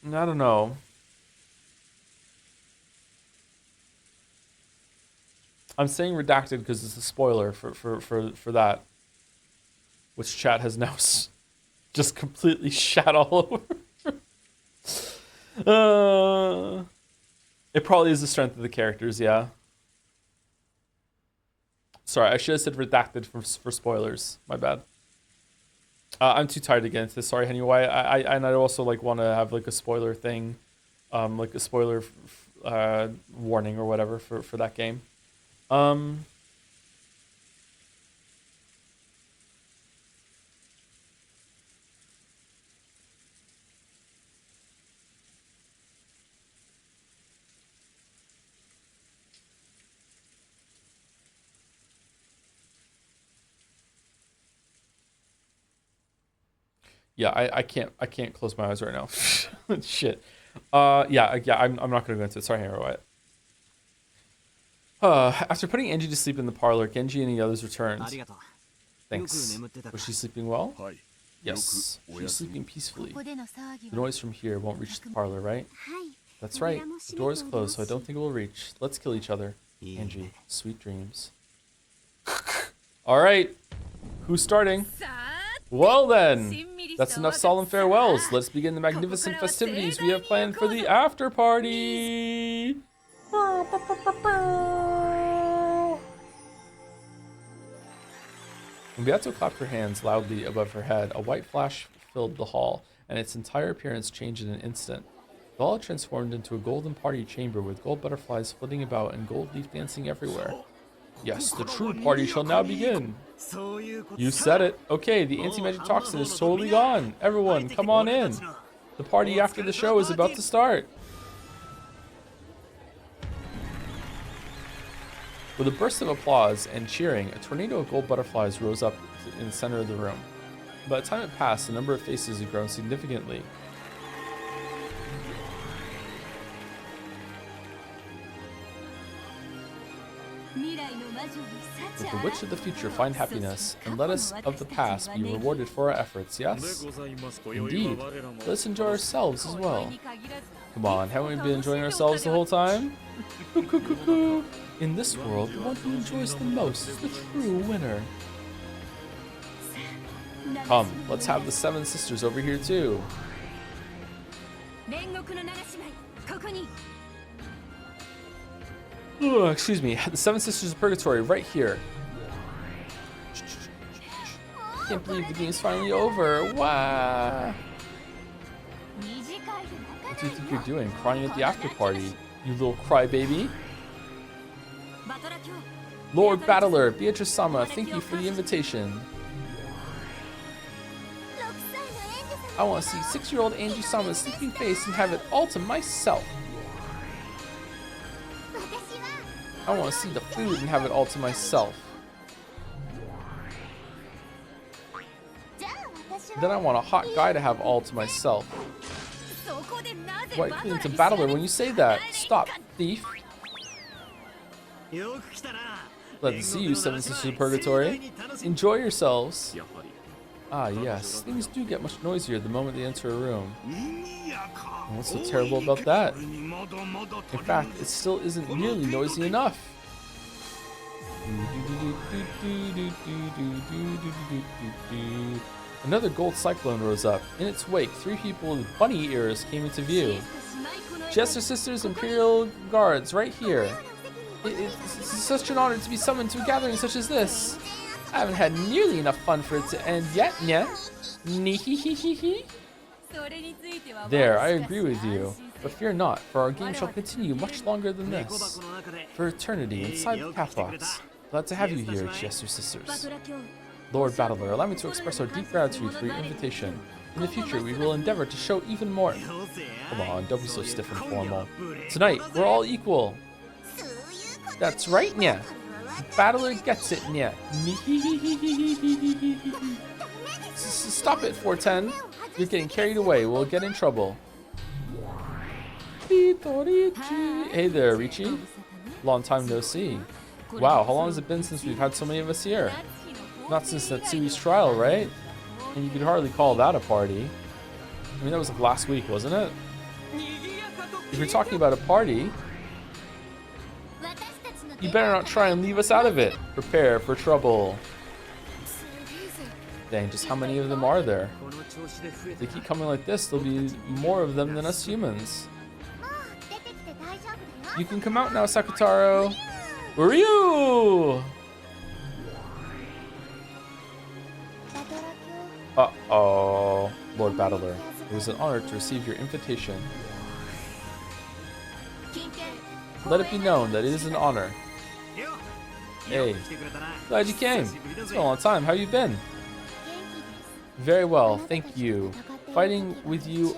don't know. I'm saying redacted because it's a spoiler for that, which chat has now just completely shat all over. It probably is the strength of the characters, yeah. Sorry, I should have said redacted for spoilers. My bad. I'm too tired to get into this. Sorry, anyway. I also like want to have like a spoiler thing, like a spoiler warning or whatever for that game. Yeah, I can't close my eyes right now. Shit. Yeah, I'm not gonna go into it. Sorry, Hero. After putting Angie to sleep in the parlor, Genji and the others returned. Thanks. Was she sleeping well? Yes, she's sleeping peacefully. The noise from here won't reach the parlor, right? That's right. The door is closed, so I don't think it will reach. Let's kill each other. Angie, sweet dreams. All right. Who's starting? Well then, that's enough solemn farewells. Let's begin the magnificent festivities we have planned for the after party. When Beato clapped her hands loudly above her head, a white flash filled the hall, and its entire appearance changed in an instant. The hall transformed into a golden party chamber with gold butterflies flitting about and gold leaf dancing everywhere. Yes, the true party shall now begin. You said it. Okay, the anti-magic toxin is totally gone. Everyone, come on in. The party after the show is about to start. With a burst of applause and cheering, a tornado of gold butterflies rose up in the center of the room. By the time it passed, the number of faces had grown significantly. Let the witch of the future find happiness, and let us of the past be rewarded for our efforts, yes? Indeed. Let's enjoy ourselves as well. Come on, haven't we been enjoying ourselves the whole time? In this world, the one who enjoys the most is the true winner. Come, let's have the 7 sisters over here too. Ugh, excuse me, the 7 sisters of purgatory right here. Can't believe the game's finally over. Wow. What do you think you're doing, crying at the after party, you little crybaby? Lord Battler, Beatrice-sama, thank you for the invitation. I want to see 6-year-old Angie-sama's sleeping face and have it all to myself. I want to see the food and have it all to myself. Then I want a hot guy to have all to myself. Why are you to Battler when you say that? Stop, thief. Glad to see you, 7 Sisters of Purgatory. Enjoy yourselves. Ah, yes. Things do get much noisier the moment they enter a room. And what's so terrible about that? In fact, it still isn't nearly noisy enough. Another gold cyclone rose up. In its wake, 3 people with bunny ears came into view. Jester Sisters Imperial Guards, right here. It's such an honor to be summoned to a gathering such as this. I haven't had nearly enough fun for it to end yet, yeah? There, I agree with you. But fear not, for our game shall continue much longer than this. For eternity, inside the Pathbox. Glad to have you here, Jester Sisters. Lord Battler, allow me to express our deep gratitude for your invitation. In the future, we will endeavor to show even more. Come on, don't be so stiff and formal. Tonight, we're all equal. That's right, nya. Battler gets it, nya. Stop it, 410. You're getting carried away. We'll get in trouble. Hey there, Richie. Long time no see. Wow, how long has it been since we've had so many of us here? Not since Natsui's trial, right? And you could hardly call that a party. I mean, that was like last week, wasn't it? If you're talking about a party, you better not try and leave us out of it. Prepare for trouble. Dang, just how many of them are there? If they keep coming like this, there'll be more of them than us humans. You can come out now, Sakutaro. Where are you? Uh-oh. Lord Battler, it was an honor to receive your invitation. Let it be known that it is an honor. Hey, glad you came. It's been a long time. How you been? Very well, thank you. Fighting with you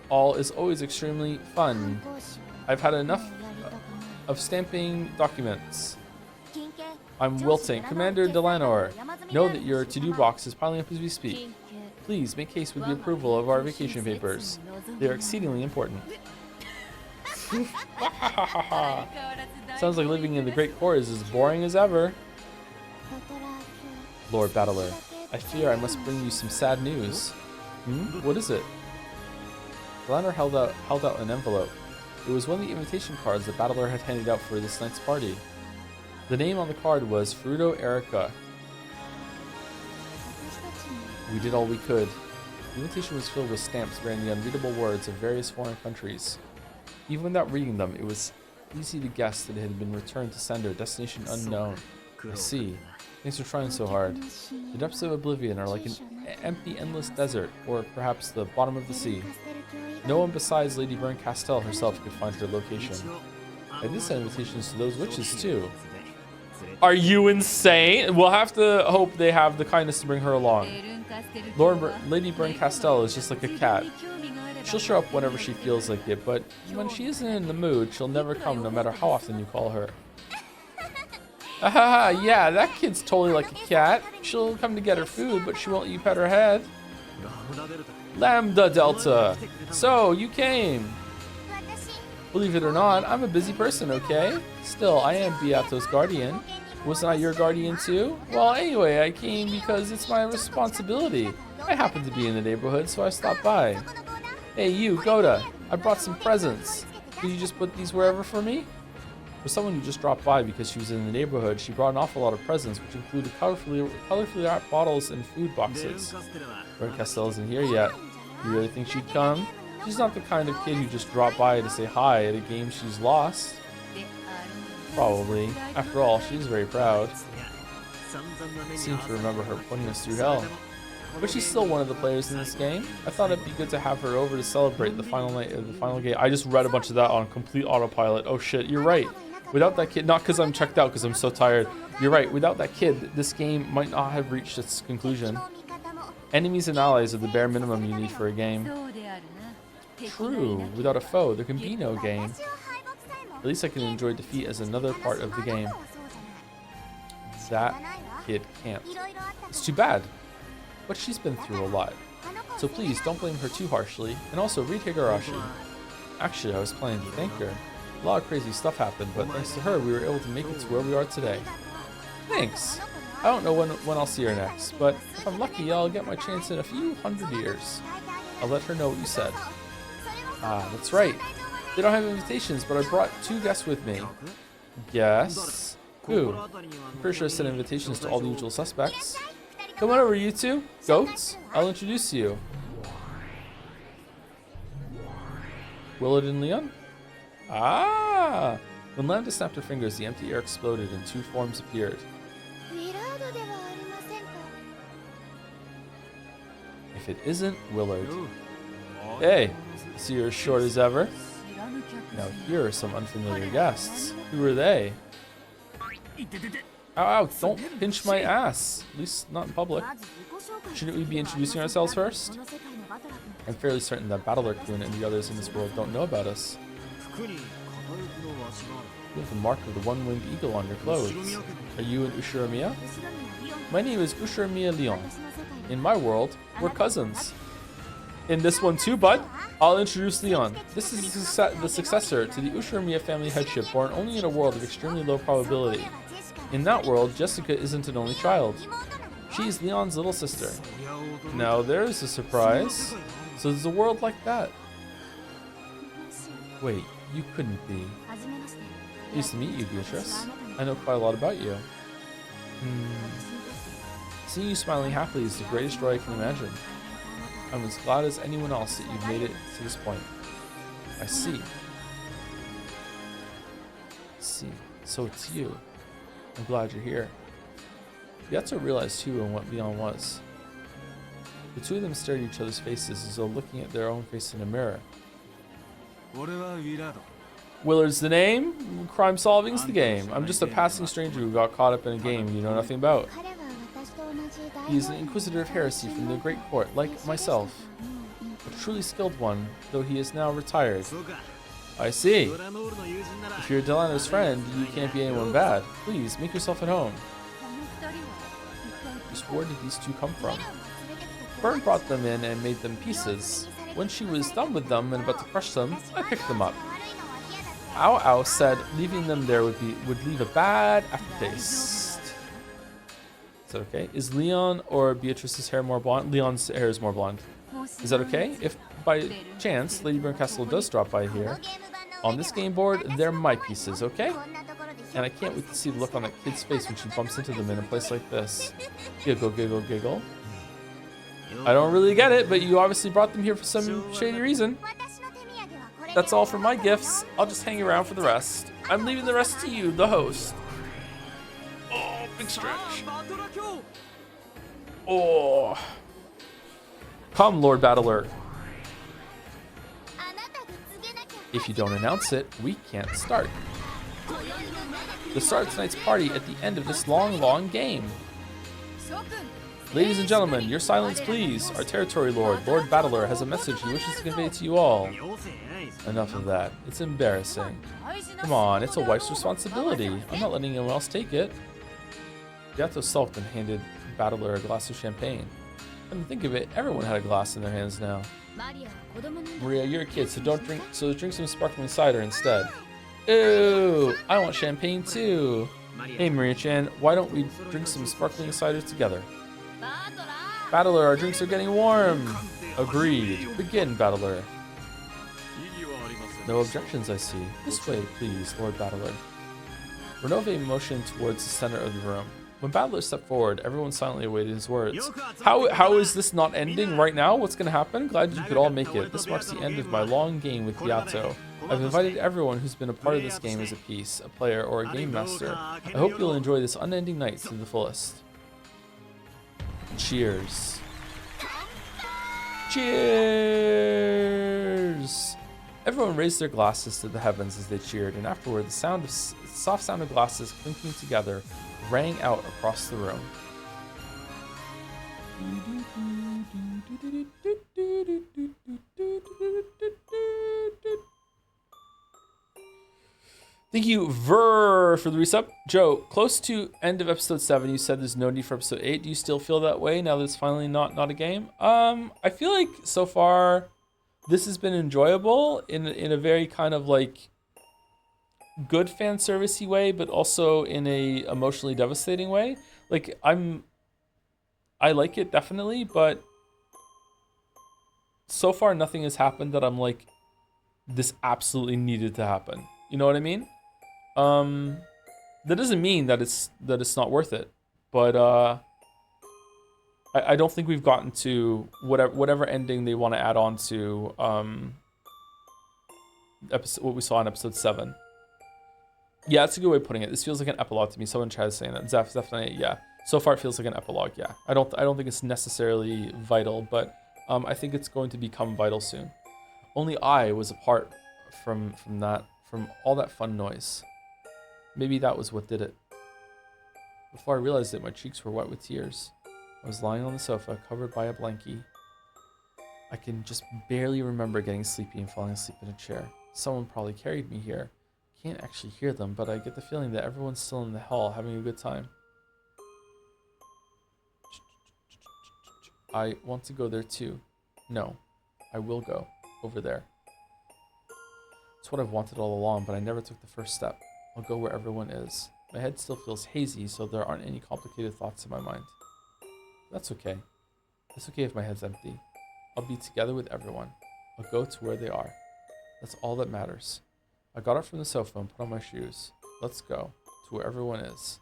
all is always extremely fun. I've had enough of stamping documents. I'm wilting. Commander Delanor, know that your to-do box is piling up as we speak. Please make haste with the approval of our vacation papers. They are exceedingly important. Sounds like living in the Great Court is as boring as ever. Lord Battler, I fear I must bring you some sad news. What is it? Delanor held out an envelope. It was one of the invitation cards that Battler had handed out for this night's party. The name on the card was Fruto Erica. We did all we could. The invitation was filled with stamps bearing the unreadable words of various foreign countries. Even without reading them, it was easy to guess that it had been returned to sender, destination unknown. I see. Thanks for trying so hard. The depths of oblivion are like an empty, endless desert, or perhaps the bottom of the sea. No one besides Lady Byrne Castell herself could find her location. I did send invitations to those witches too. Are you insane? We'll have to hope they have the kindness to bring her along. Lady Byrne Castell is just like a cat. She'll show up whenever she feels like it, but when she isn't in the mood, she'll never come no matter how often you call her. Haha, yeah, that kid's totally like a cat. She'll come to get her food, but she won't let you pet her head. Lambda Delta. So, you came. Believe it or not, I'm a busy person, okay? Still, I am Beato's guardian. Wasn't I your guardian too? Well, anyway, I came because it's my responsibility. I happen to be in the neighborhood, so I stopped by. Hey, you, Goda, I brought some presents. Could you just put these wherever for me? For someone who just dropped by because she was in the neighborhood, she brought an awful lot of presents, which included colorfully wrapped bottles and food boxes. Byrne Castell isn't here yet. You really think she'd come? She's not the kind of kid who just dropped by to say hi at a game she's lost. Probably. After all, she's very proud. I seem to remember her putting us through hell. But she's still one of the players in this game. I thought it'd be good to have her over to celebrate the final night of the final game. I just read a bunch of that on complete autopilot. Oh shit, you're right. Without that kid, not because I'm checked out, because I'm so tired. You're right, without that kid, this game might not have reached its conclusion. Enemies and allies are the bare minimum you need for a game. True, without a foe, there can be no game. At least I can enjoy defeat as another part of the game. That kid can't. It's too bad. But she's been through a lot. So please, don't blame her too harshly. And also, read Higurashi. Actually, I was planning to thank her. A lot of crazy stuff happened, but thanks to her, we were able to make it to where we are today. Thanks. I don't know when I'll see her next, but if I'm lucky, I'll get my chance in a few hundred years. I'll let her know what you said. Ah, that's right. They don't have invitations, but I brought 2 guests with me. Guests? Who? I'm pretty sure I sent invitations to all the usual suspects. Come on over, you two. Goats. I'll introduce you. Willard and Leon? Ah! When Lambda snapped her fingers, the empty air exploded and 2 forms appeared. If it isn't Willard. Hey, I see you're as short as ever. Now here are some unfamiliar guests. Who are they? Ow, ow, don't pinch my ass. At least not in public. Shouldn't we be introducing ourselves first? I'm fairly certain that Battler-kun and the others in this world don't know about us. You have the mark of the one-winged eagle on your clothes. Are you an Ushiramiya? My name is Ushiramiya Leon. In my world, we're cousins. In this one too, bud, I'll introduce Leon. This is the successor to the Ushiramiya family headship, born only in a world of extremely low probability. In that world, Jessica isn't an only child. She's Leon's little sister. Now there's a surprise. So there's a world like that. Wait, you couldn't be. Pleased to meet you, Beatrice. I know quite a lot about you. Seeing you smiling happily is the greatest joy I can imagine. I'm as glad as anyone else that you've made it to this point. I see. So it's you. I'm glad you're here. Beato realized who and what Leon was. The two of them stared at each other's faces as though looking at their own face in a mirror. Willard's the name, crime solving's the game. I'm just a passing stranger who got caught up in a game you know nothing about. He's an inquisitor of heresy from the great court, like myself. A truly skilled one, though he is now retired. I see. If you're Delano's friend, you can't be anyone bad. Please, make yourself at home. Just where did these two come from? Byrne brought them in and made them pieces. When she was done with them and about to crush them, I picked them up. Ow Ow said leaving them there would leave a bad aftertaste. Is that okay? Is Leon or Beatrice's hair more blonde? Leon's hair is more blonde. Is that okay? If by chance Lady Byrne Castell does drop by here, on this game board, they're my pieces, okay? And I can't wait to see the look on that kid's face when she bumps into them in a place like this. Giggle, giggle, giggle. I don't really get it, but you obviously brought them here for some shady reason. That's all for my gifts. I'll just hang around for the rest. I'm leaving the rest to you, the host. Oh, big stretch. Oh. Come, Lord Battler. If you don't announce it, we can't start. The start of tonight's party at the end of this long, long game. Ladies and gentlemen, your silence please. Our territory lord, Lord Battler, has a message he wishes to convey to you all. Enough of that. It's embarrassing. Come on, it's a wife's responsibility. I'm not letting anyone else take it. Yato sulked and handed Battler a glass of champagne. Come to think of it, everyone had a glass in their hands now. Maria, you're a kid, so drink some sparkling cider instead. Ew, I want champagne too. Hey Maria-chan, why don't we drink some sparkling cider together? Battler, our drinks are getting warm. Agreed. Begin, Battler. No objections, I see. This way, please, Lord Battler. Renove motioned towards the center of the room. When Battler stepped forward, everyone silently awaited his words. How is this not ending right now? What's going to happen? Glad you could all make it. This marks the end of my long game with Yato. I've invited everyone who's been a part of this game as a piece, a player, or a game master. I hope you'll enjoy this unending night to the fullest. Cheers. Cheers! Everyone raised their glasses to the heavens as they cheered, and afterward, the soft sound of glasses clinking together rang out across the room. Thank you, Ver, for the resub. Joe, close to end of episode 7, you said there's no need for episode 8. Do you still feel that way now that it's finally not a game? I feel like so far this has been enjoyable in a very kind of like good fan servicey way, but also in a emotionally devastating way. Like I like it definitely, but so far nothing has happened that I'm like, this absolutely needed to happen. You know what I mean? That doesn't mean that it's not worth it, but I don't think we've gotten to whatever ending they want to add on to what we saw in episode 7. Yeah, that's a good way of putting it. This feels like an epilogue to me. Someone tried saying that. Zeph, definitely, yeah. So far, it feels like an epilogue. Yeah, I don't think it's necessarily vital, but I think it's going to become vital soon. Only I was apart from all that fun noise. Maybe that was what did it. Before I realized it, my cheeks were wet with tears. I was lying on the sofa, covered by a blankie. I can just barely remember getting sleepy and falling asleep in a chair. Someone probably carried me here. Can't actually hear them, but I get the feeling that everyone's still in the hall having a good time. I want to go there too. No, I will go over there. It's what I've wanted all along, but I never took the first step. I'll go where everyone is. My head still feels hazy, so there aren't any complicated thoughts in my mind. That's okay. It's okay if my head's empty. I'll be together with everyone. I'll go to where they are. That's all that matters. I got up from the sofa and put on my shoes. Let's go to where everyone is.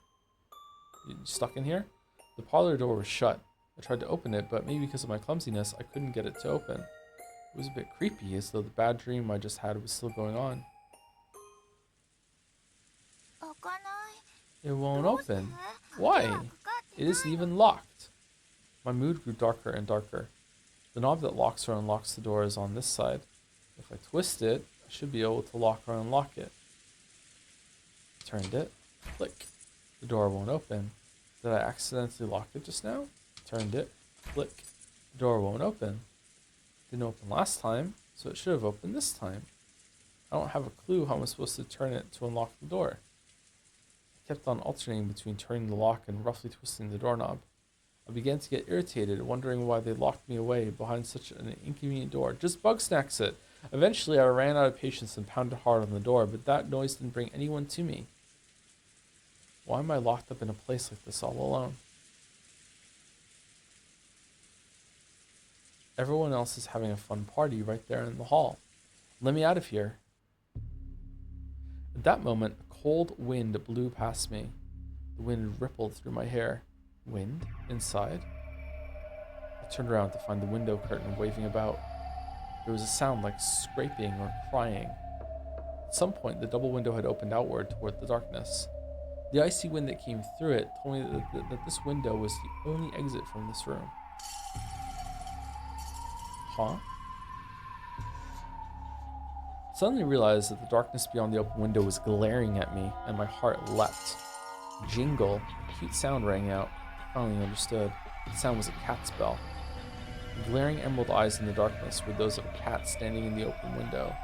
You stuck in here? The parlor door was shut. I tried to open it, but maybe because of my clumsiness, I couldn't get it to open. It was a bit creepy, as though the bad dream I just had was still going on. It won't open. Why? It isn't even locked. My mood grew darker and darker. The knob that locks or unlocks the door is on this side. If I twist it, I should be able to lock or unlock it. Turned it. Click. The door won't open. Did I accidentally lock it just now? Turned it. Click. The door won't open. Didn't open last time, so it should have opened this time. I don't have a clue how I'm supposed to turn it to unlock the door. I kept on alternating between turning the lock and roughly twisting the doorknob. I began to get irritated, wondering why they locked me away behind such an inconvenient door. Just bug snacks it. Eventually, I ran out of patience and pounded hard on the door, but that noise didn't bring anyone to me. Why am I locked up in a place like this all alone? Everyone else is having a fun party right there in the hall. Let me out of here. At that moment, a cold wind blew past me. The wind rippled through my hair. Wind? Inside? I turned around to find the window curtain waving about. There was a sound like scraping or crying. At some point, the double window had opened outward toward the darkness. The icy wind that came through it told me that this window was the only exit from this room. Huh? Suddenly realized that the darkness beyond the open window was glaring at me, and my heart leapt. Jingle, a cute sound rang out. I finally understood. The sound was a cat's bell. The glaring emerald eyes in the darkness were those of a cat standing in the open window.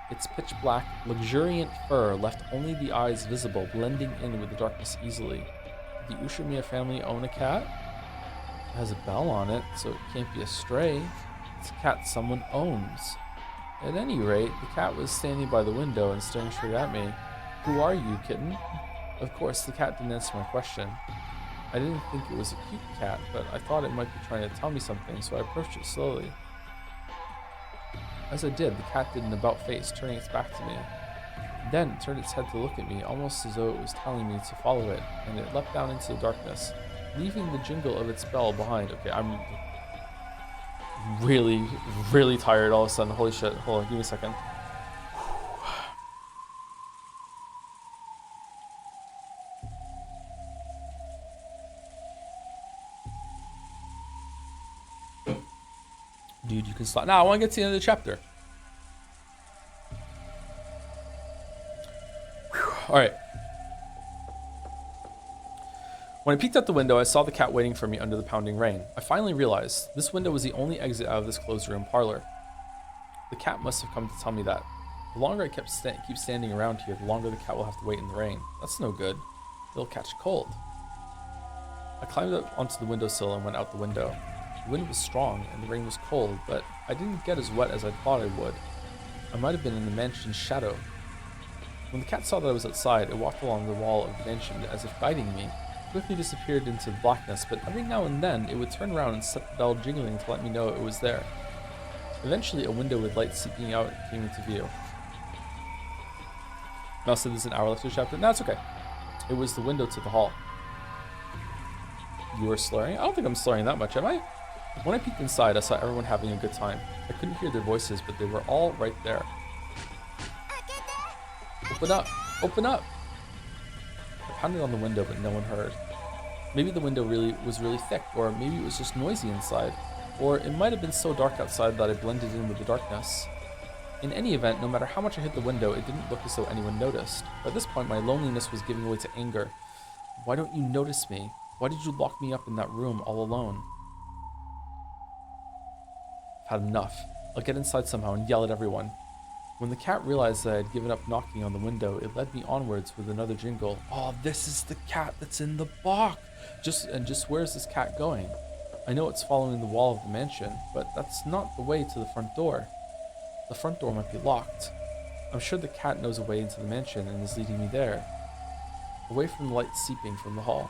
Its pitch black, luxuriant fur left only the eyes visible, blending in with the darkness easily. Did the Ushimiya family own a cat? It has a bell on it, so it can't be a stray. It's a cat someone owns. At any rate, the cat was standing by the window and staring straight at me. Who are you, kitten? Of course, the cat didn't answer my question. I didn't think it was a cute cat, but I thought it might be trying to tell me something, so I approached it slowly. As I did, the cat did an about-face, turning its back to me. Then it turned its head to look at me, almost as though it was telling me to follow it, and it leapt down into the darkness, leaving the jingle of its bell behind. Okay, I'm really, really tired all of a sudden. Holy shit. Hold on, give me a second. Dude, you can stop. Now, I want to get to the end of the chapter. All right. When I peeked out the window, I saw the cat waiting for me under the pounding rain. I finally realized this window was the only exit out of this closed room parlor. The cat must have come to tell me that. The longer I keep standing around here, the longer the cat will have to wait in the rain. That's no good. It'll catch cold. I climbed up onto the windowsill and went out the window. The wind was strong and the rain was cold, but I didn't get as wet as I thought I would. I might have been in the mansion's shadow. When the cat saw that I was outside, it walked along the wall of the mansion as if guiding me. It quickly disappeared into the blackness, but every now and then it would turn around and set the bell jingling to let me know it was there. Eventually, a window with light seeping out came into view. Now said there's an hour left of the chapter. No, it's okay. It was the window to the hall. You were slurring? I don't think I'm slurring that much, am I? When I peeked inside, I saw everyone having a good time. I couldn't hear their voices, but they were all right there. Open up! Open up! I pounded on the window, but no one heard. Maybe the window was really thick, or maybe it was just noisy inside, or it might have been so dark outside that I blended in with the darkness. In any event, no matter how much I hit the window, it didn't look as though anyone noticed. By this point, my loneliness was giving way to anger. Why don't you notice me? Why did you lock me up in that room all alone? I've had enough. I'll get inside somehow and yell at everyone. When the cat realized that I had given up knocking on the window, it led me onwards with another jingle. Oh, this is the cat that's in the box! Just where's this cat going? I know it's following the wall of the mansion, but that's not the way to the front door. The front door might be locked. I'm sure the cat knows a way into the mansion and is leading me there. Away from the light seeping from the hall,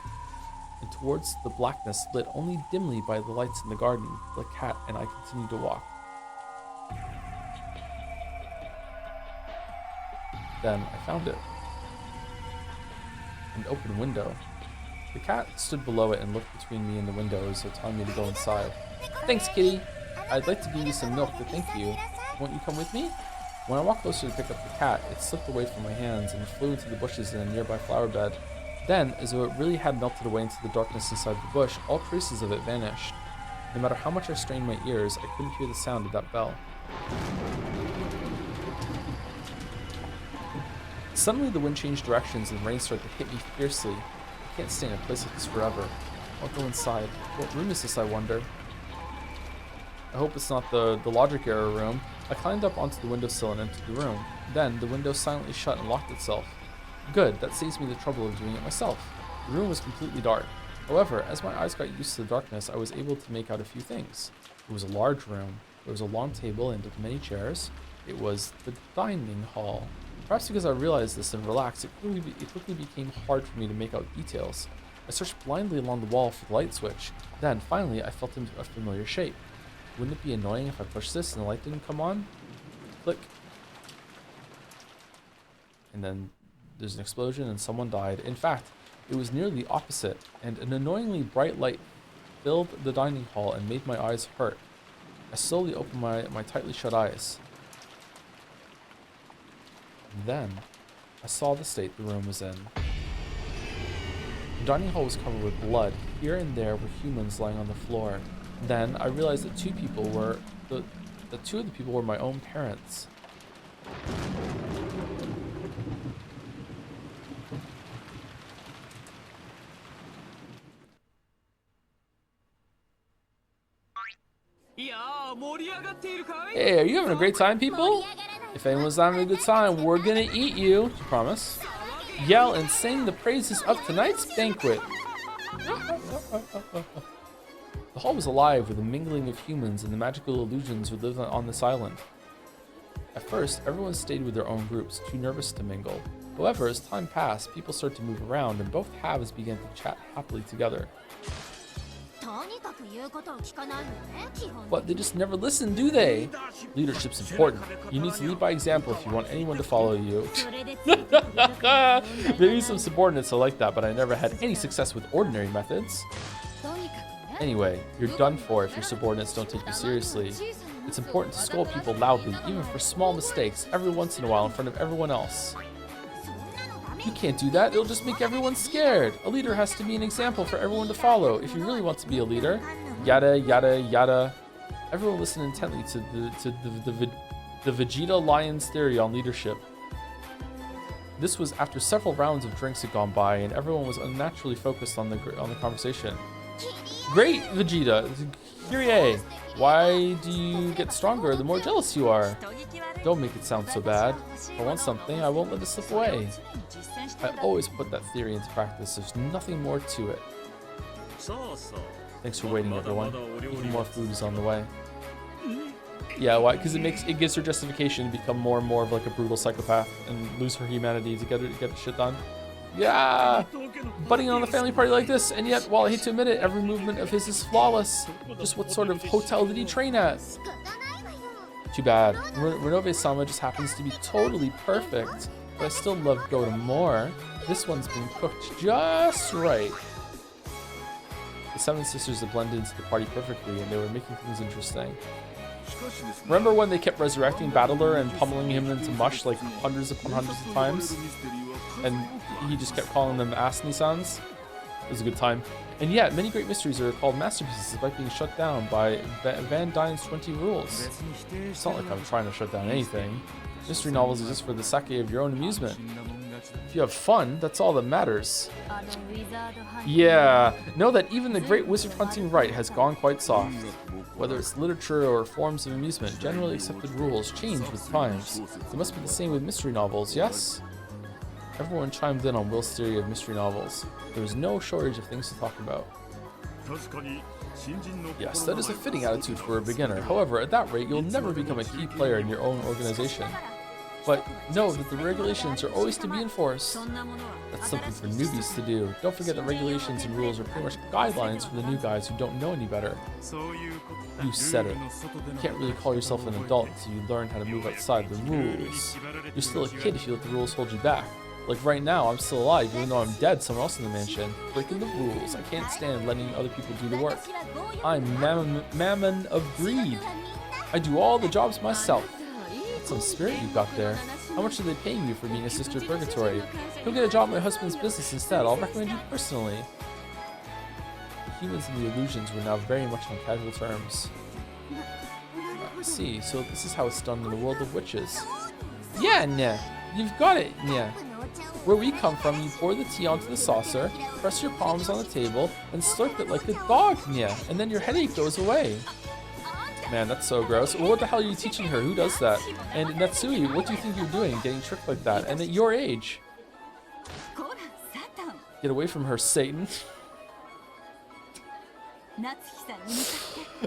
and towards the blackness lit only dimly by the lights in the garden, the cat and I continued to walk. Then I found it. An open window. The cat stood below it and looked between me and the window as though telling me to go inside. Thanks, kitty. I'd like to give you some milk to thank you. Won't you come with me? When I walked closer to pick up the cat, it slipped away from my hands and flew into the bushes in a nearby flower bed. Then, as though it really had melted away into the darkness inside the bush, all traces of it vanished. No matter how much I strained my ears, I couldn't hear the sound of that bell. Suddenly the wind changed directions and the rain started to hit me fiercely. I can't stay in a place like this forever. I'll go inside. What room is this, I wonder? I hope it's not the logic error room. I climbed up onto the windowsill and entered the room. Then the window silently shut and locked itself. Good, that saves me the trouble of doing it myself. The room was completely dark. However, as my eyes got used to the darkness, I was able to make out a few things. It was a large room. There was a long table and many chairs. It was the dining hall. Perhaps because I realized this and relaxed, it quickly became hard for me to make out details. I searched blindly along the wall for the light switch. Then, finally, I felt a familiar shape. Wouldn't it be annoying if I pushed this and the light didn't come on? Click. And then there's an explosion and someone died. In fact, it was nearly the opposite, and an annoyingly bright light filled the dining hall and made my eyes hurt. I slowly opened my tightly shut eyes. And then, I saw the state the room was in. The dining hall was covered with blood. Here and there were humans lying on the floor. Then I realized that two of the people were my own parents. Hey, are you having a great time, people? If anyone's having a good time, we're gonna eat you. I promise. Yell and sing the praises of tonight's banquet. The hall was alive with the mingling of humans and the magical illusions who lived on this island. At first, everyone stayed with their own groups, too nervous to mingle. However, as time passed, people started to move around and both halves began to chat happily together. But they just never listen, do they? Leadership's important. You need to lead by example if you want anyone to follow you. Maybe some subordinates are like that, but I never had any success with ordinary methods. Anyway, you're done for if your subordinates don't take you seriously. It's important to scold people loudly, even for small mistakes, every once in a while in front of everyone else. You can't do that, it'll just make everyone scared. A leader has to be an example for everyone to follow if you really want to be a leader. Yada, yada, yada. Everyone listened intently to the Vegeta Lion's theory on leadership. This was after several rounds of drinks had gone by and everyone was unnaturally focused on the conversation. Great, Vegeta! Kyrie! Why do you get stronger the more jealous you are? Don't make it sound so bad. If I want something, I won't let it slip away. I always put that theory into practice. There's nothing more to it. Thanks for waiting, everyone. Even more food is on the way. Yeah, why? Because it gives her justification to become more and more of like a brutal psychopath and lose her humanity to get shit done. Yeah! Butting on the family party like this, and yet, while I hate to admit it, every movement of his is flawless. Just what sort of hotel did he train at? Too bad. Renove-sama just happens to be totally perfect, but I still love Gota more. This one's been cooked just right. The seven sisters had blended into the party perfectly, and they were making things interesting. Remember when they kept resurrecting Battler and pummeling him into mush like hundreds upon hundreds of times? And he just kept calling them ass-nisans? It was a good time. And yet, many great mysteries are called masterpieces despite being shut down by Van Dyne's 20 rules. It's not like I'm trying to shut down anything. Mystery novels exist for the sake of your own amusement. If you have fun, that's all that matters. Yeah, know that even the great wizard hunting rite has gone quite soft. Whether it's literature or forms of amusement, generally accepted rules change with times. It must be the same with mystery novels, yes? Everyone chimed in on Will's theory of mystery novels. There was no shortage of things to talk about. Yes, that is a fitting attitude for a beginner. However, at that rate, you'll never become a key player in your own organization. But know that the regulations are always to be enforced. That's something for newbies to do. Don't forget that regulations and rules are pretty much guidelines for the new guys who don't know any better. You said it. You can't really call yourself an adult until you learn how to move outside the rules. You're still a kid if you let the rules hold you back. Like right now, I'm still alive even though I'm dead somewhere else in the mansion. Breaking the rules. I can't stand letting other people do the work. I'm mammon of greed. I do all the jobs myself. That's some spirit you've got there. How much are they paying you for being a sister of purgatory? Go get a job in my husband's business instead. I'll recommend you personally. The humans and the illusions were now very much on casual terms. I see, so this is how it's done in the world of witches. Yeah, Nya. You've got it, Nya. Where we come from, you pour the tea onto the saucer, press your palms on the table, and slurp it like a dog, Nya. And then your headache goes away. Man, that's so gross. Well, what the hell are you teaching her? Who does that? And Natsui, what do you think you're doing, getting tricked like that? And at your age? Get away from her, Satan.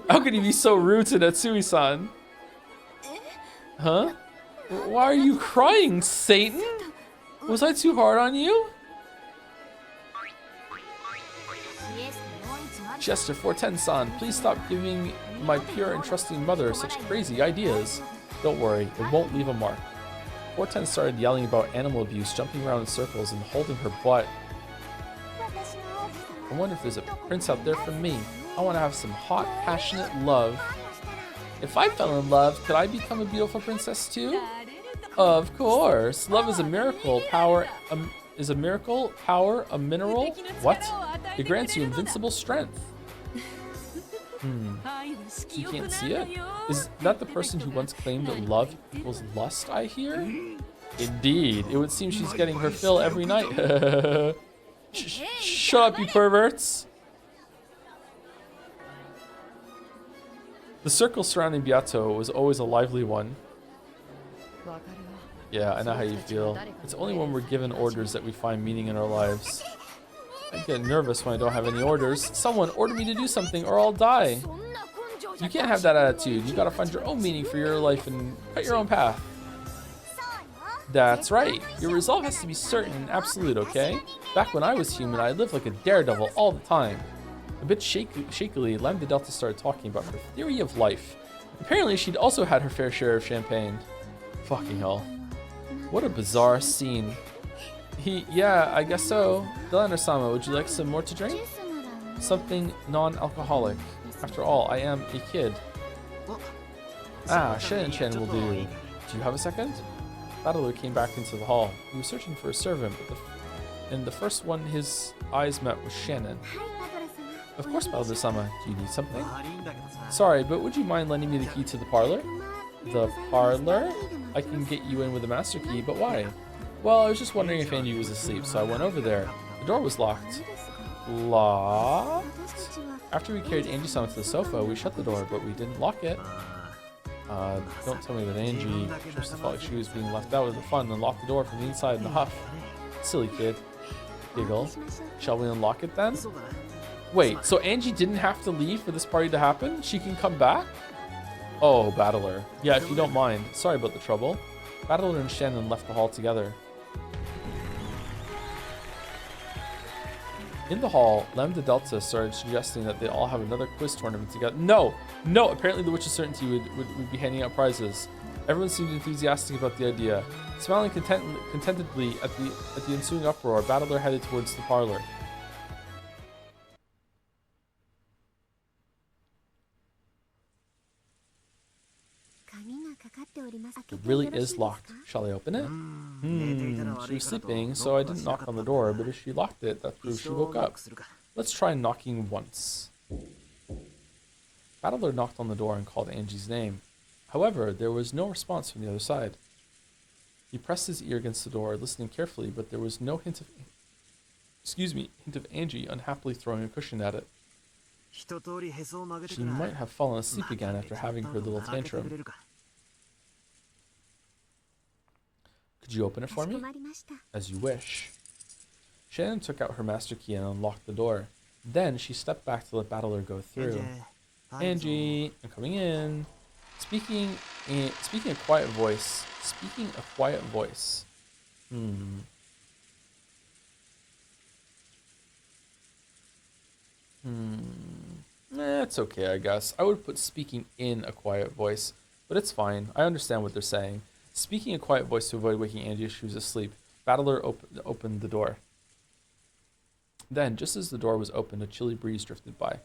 How could you be so rude to Natsui-san? Huh? Why are you crying, Satan? Was I too hard on you? Chester 410-san, please stop giving my pure and trusting mother such crazy ideas. Don't worry, it won't leave a mark. 410 started yelling about animal abuse, jumping around in circles, and holding her butt. I wonder if there's a prince out there for me. I want to have some hot, passionate love. If I fell in love, could I become a beautiful princess too? Of course. Love is a miracle, power, is a miracle power a mineral? What? It grants you invincible strength. So you can't see it? Is that the person who once claimed that love equals lust, I hear? Indeed. It would seem she's getting her fill every night. Shut up, you perverts. The circle surrounding Beato was always a lively one. Yeah, I know how you feel. It's only when we're given orders that we find meaning in our lives. I get nervous when I don't have any orders. Someone order me to do something or I'll die. You can't have that attitude. You gotta find your own meaning for your life and cut your own path. That's right. Your resolve has to be certain and absolute, okay? Back when I was human, I lived like a daredevil all the time. A bit shakily, Lambda Delta started talking about her theory of life. Apparently, she'd also had her fair share of champagne. Fucking hell. What a bizarre scene. Yeah, I guess so. Delano-sama, would you like some more to drink? Something non-alcoholic. After all, I am a kid. Ah, Shen will do. Do you have a second? Battler came back into the hall. He was searching for a servant, and the first one his eyes met was Shannon. Of course, Battler-sama. Do you need something? Sorry, but would you mind lending me the key to the parlor? The parlor? I can get you in with the master key, but why? Well, I was just wondering if Angie was asleep, so I went over there. The door was locked. Locked? After we carried Angie-sama to the sofa, we shut the door, but we didn't lock it. Don't tell me that Angie just felt like she was being left out of the fun and locked the door from the inside in a huff. Silly kid. Giggle. Shall we unlock it then? Wait, so Angie didn't have to leave for this party to happen? She can come back? Oh, Battler. Yeah, if you don't mind. Sorry about the trouble. Battler and Shannon left the hall together. In the hall, Lambda Delta started suggesting that they all have another quiz tournament together. No! Apparently the Witch's Certainty would be handing out prizes. Everyone seemed enthusiastic about the idea. Smiling contentedly at the ensuing uproar, Battler headed towards the parlor. It really is locked. Shall I open it? She was sleeping, so I didn't knock on the door, but if she locked it, that proves she woke up. Let's try knocking once. Battler knocked on the door and called Angie's name. However, there was no response from the other side. He pressed his ear against the door, listening carefully, but there was no hint of Angie unhappily throwing a cushion at it. She might have fallen asleep again after having her little tantrum. Could you open it for me? As you wish. Shannon took out her master key and unlocked the door. Then she stepped back to let Battler go through. Angie, I'm coming in. Speaking a quiet voice. It's okay, I guess. I would put speaking in a quiet voice, but it's fine. I understand what they're saying. Speaking a quiet voice to avoid waking Angie as she was asleep, Battler opened the door. Then, just as the door was opened, a chilly breeze drifted by.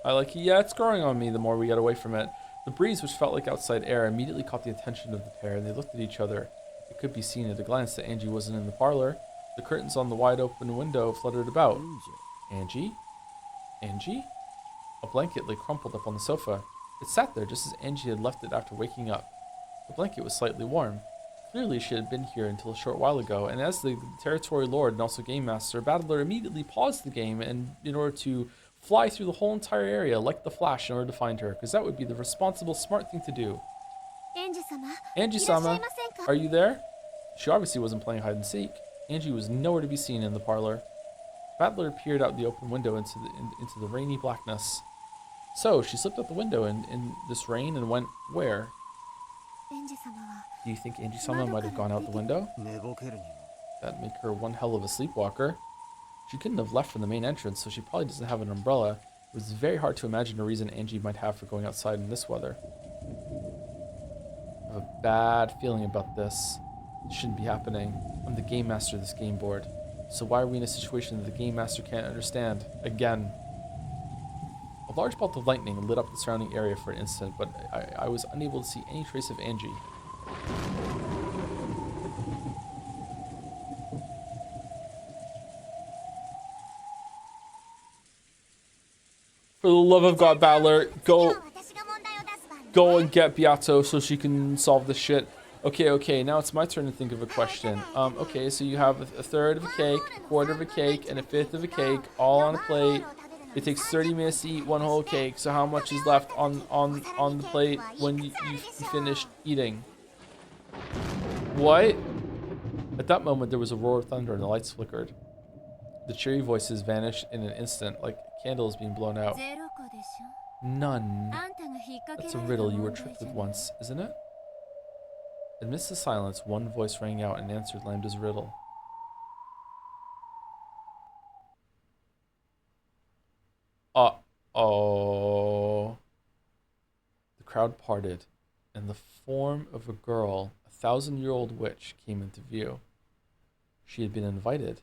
Yeah, it's growing on me the more we get away from it. The breeze, which felt like outside air, immediately caught the attention of the pair, and they looked at each other. It could be seen at a glance that Angie wasn't in the parlor. The curtains on the wide open window fluttered about. Angie? Angie? A blanket lay crumpled up on the sofa. It sat there just as Angie had left it after waking up. The blanket was slightly warm. Clearly she had been here until a short while ago, and as the territory lord and also game master, Battler immediately paused the game in order to fly through the whole entire area like the Flash in order to find her, because that would be the responsible, smart thing to do. Angie-sama, are you there? She obviously wasn't playing hide and seek. Angie was nowhere to be seen in the parlor. Battler peered out the open window into the rainy blackness. So, she slipped out the window in this rain and went where? Do you think Angie-sama might have gone out the window? That'd make her one hell of a sleepwalker. She couldn't have left from the main entrance, so she probably doesn't have an umbrella. It was very hard to imagine a reason Angie might have for going outside in this weather. I have a bad feeling about this. It shouldn't be happening. I'm the game master of this game board. So why are we in a situation that the game master can't understand? Again. A large bolt of lightning lit up the surrounding area for an instant, but I was unable to see any trace of Angie. For the love of God, Battler, go and get Beato so she can solve this shit. Okay, now it's my turn to think of a question. Okay, so you have a third of a cake, a quarter of a cake, and a fifth of a cake, all on a plate. It takes 30 minutes to eat one whole cake, so how much is left on the plate when you finished eating? What? At that moment, there was a roar of thunder and the lights flickered. The cheery voices vanished in an instant, like candles being blown out. None. That's a riddle you were tricked with once, isn't it? Amidst the silence, one voice rang out and answered Lambda's riddle. Uh-oh. The crowd parted, and the form of a girl, a 1,000-year-old witch, came into view. She had been invited.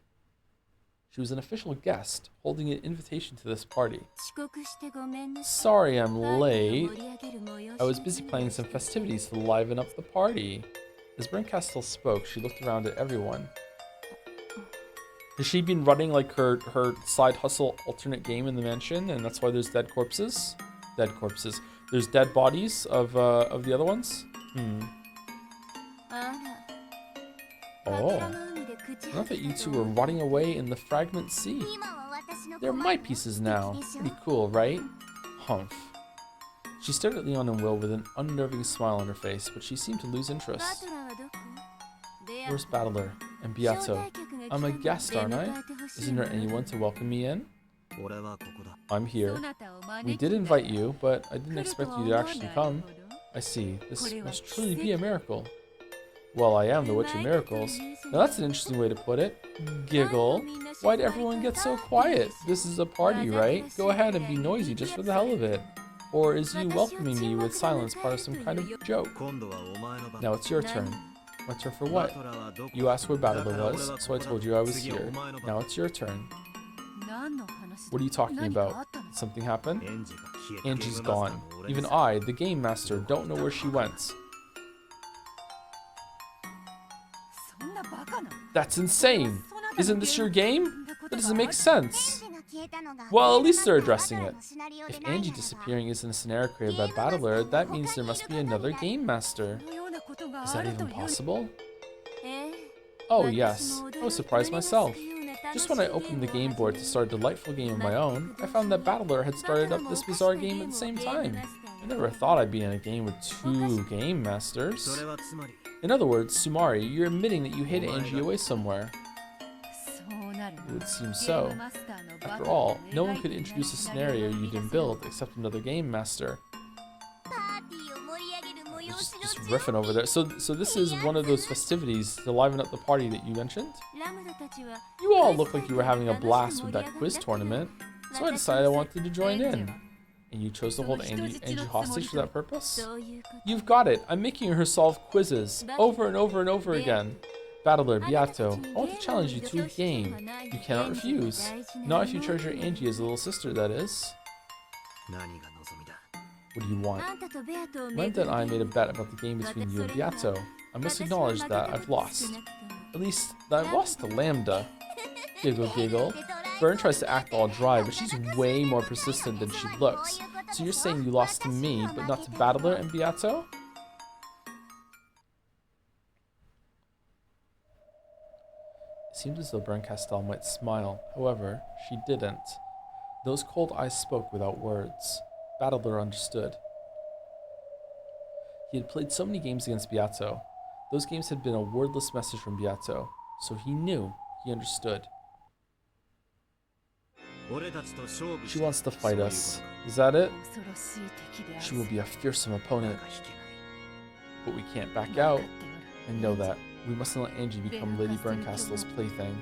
She was an official guest, holding an invitation to this party. Sorry I'm late. I was busy planning some festivities to liven up the party. As Brincastle spoke, she looked around at everyone. Has she been running like her side hustle alternate game in the mansion, and that's why there's dead corpses? Dead corpses. There's dead bodies of the other ones? Oh. Not that you two were rotting away in the fragment sea. They're my pieces now. Pretty cool, right? Humph. She stared at Leon and Will with an unnerving smile on her face, but she seemed to lose interest. Where's Battler and Beato? I'm a guest, aren't I? Isn't there anyone to welcome me in? I'm here. We did invite you, but I didn't expect you to actually come. I see. This must truly be a miracle. Well, I am the Witch of Miracles. Now that's an interesting way to put it. Giggle. Why'd everyone get so quiet? This is a party, right? Go ahead and be noisy just for the hell of it. Or is you welcoming me with silence part of some kind of joke? Now it's your turn. My turn for what? You asked where Battler was, so I told you I was here. Now it's your turn. What are you talking about? Did something happen? Angie's gone. Even I, the game master, don't know where she went. That's insane! Isn't this your game? That doesn't make sense. Well, at least they're addressing it. If Angie disappearing isn't a scenario created by Battler, that means there must be another game master. Is that even possible? Oh yes, I was surprised myself. Just when I opened the game board to start a delightful game of my own, I found that Battler had started up this bizarre game at the same time. I never thought I'd be in a game with 2 game masters. In other words, Sumari, you're admitting that you hid Angie away somewhere. It would seem so. After all, no one could introduce a scenario you didn't build except another game master. Just riffing over there. So this is one of those festivities to liven up the party that you mentioned? You all look like you were having a blast with that quiz tournament, so I decided I wanted to join in. And you chose to hold Angie hostage for that purpose? You've got it. I'm making her solve quizzes over and over and over again. Battler, Beato, I want to challenge you to a game. You cannot refuse. Not if you treasure Angie as a little sister, that is. What do you want? Lambda and I made a bet about the game between you and Beato. I must acknowledge that I've lost. At least, that I've lost to Lambda. Giggle, giggle. Byrne tries to act all dry, but she's way more persistent than she looks. So you're saying you lost to me, but not to Battler and Beato? It seemed as though Brincastle might smile. However, she didn't. Those cold eyes spoke without words. Battler understood. He had played so many games against Beato. Those games had been a wordless message from Beato, so he knew, he understood. She wants to fight us. Is that it? She will be a fearsome opponent. But we can't back out. I know that. We mustn't let Angie become Lady Brincastle's plaything.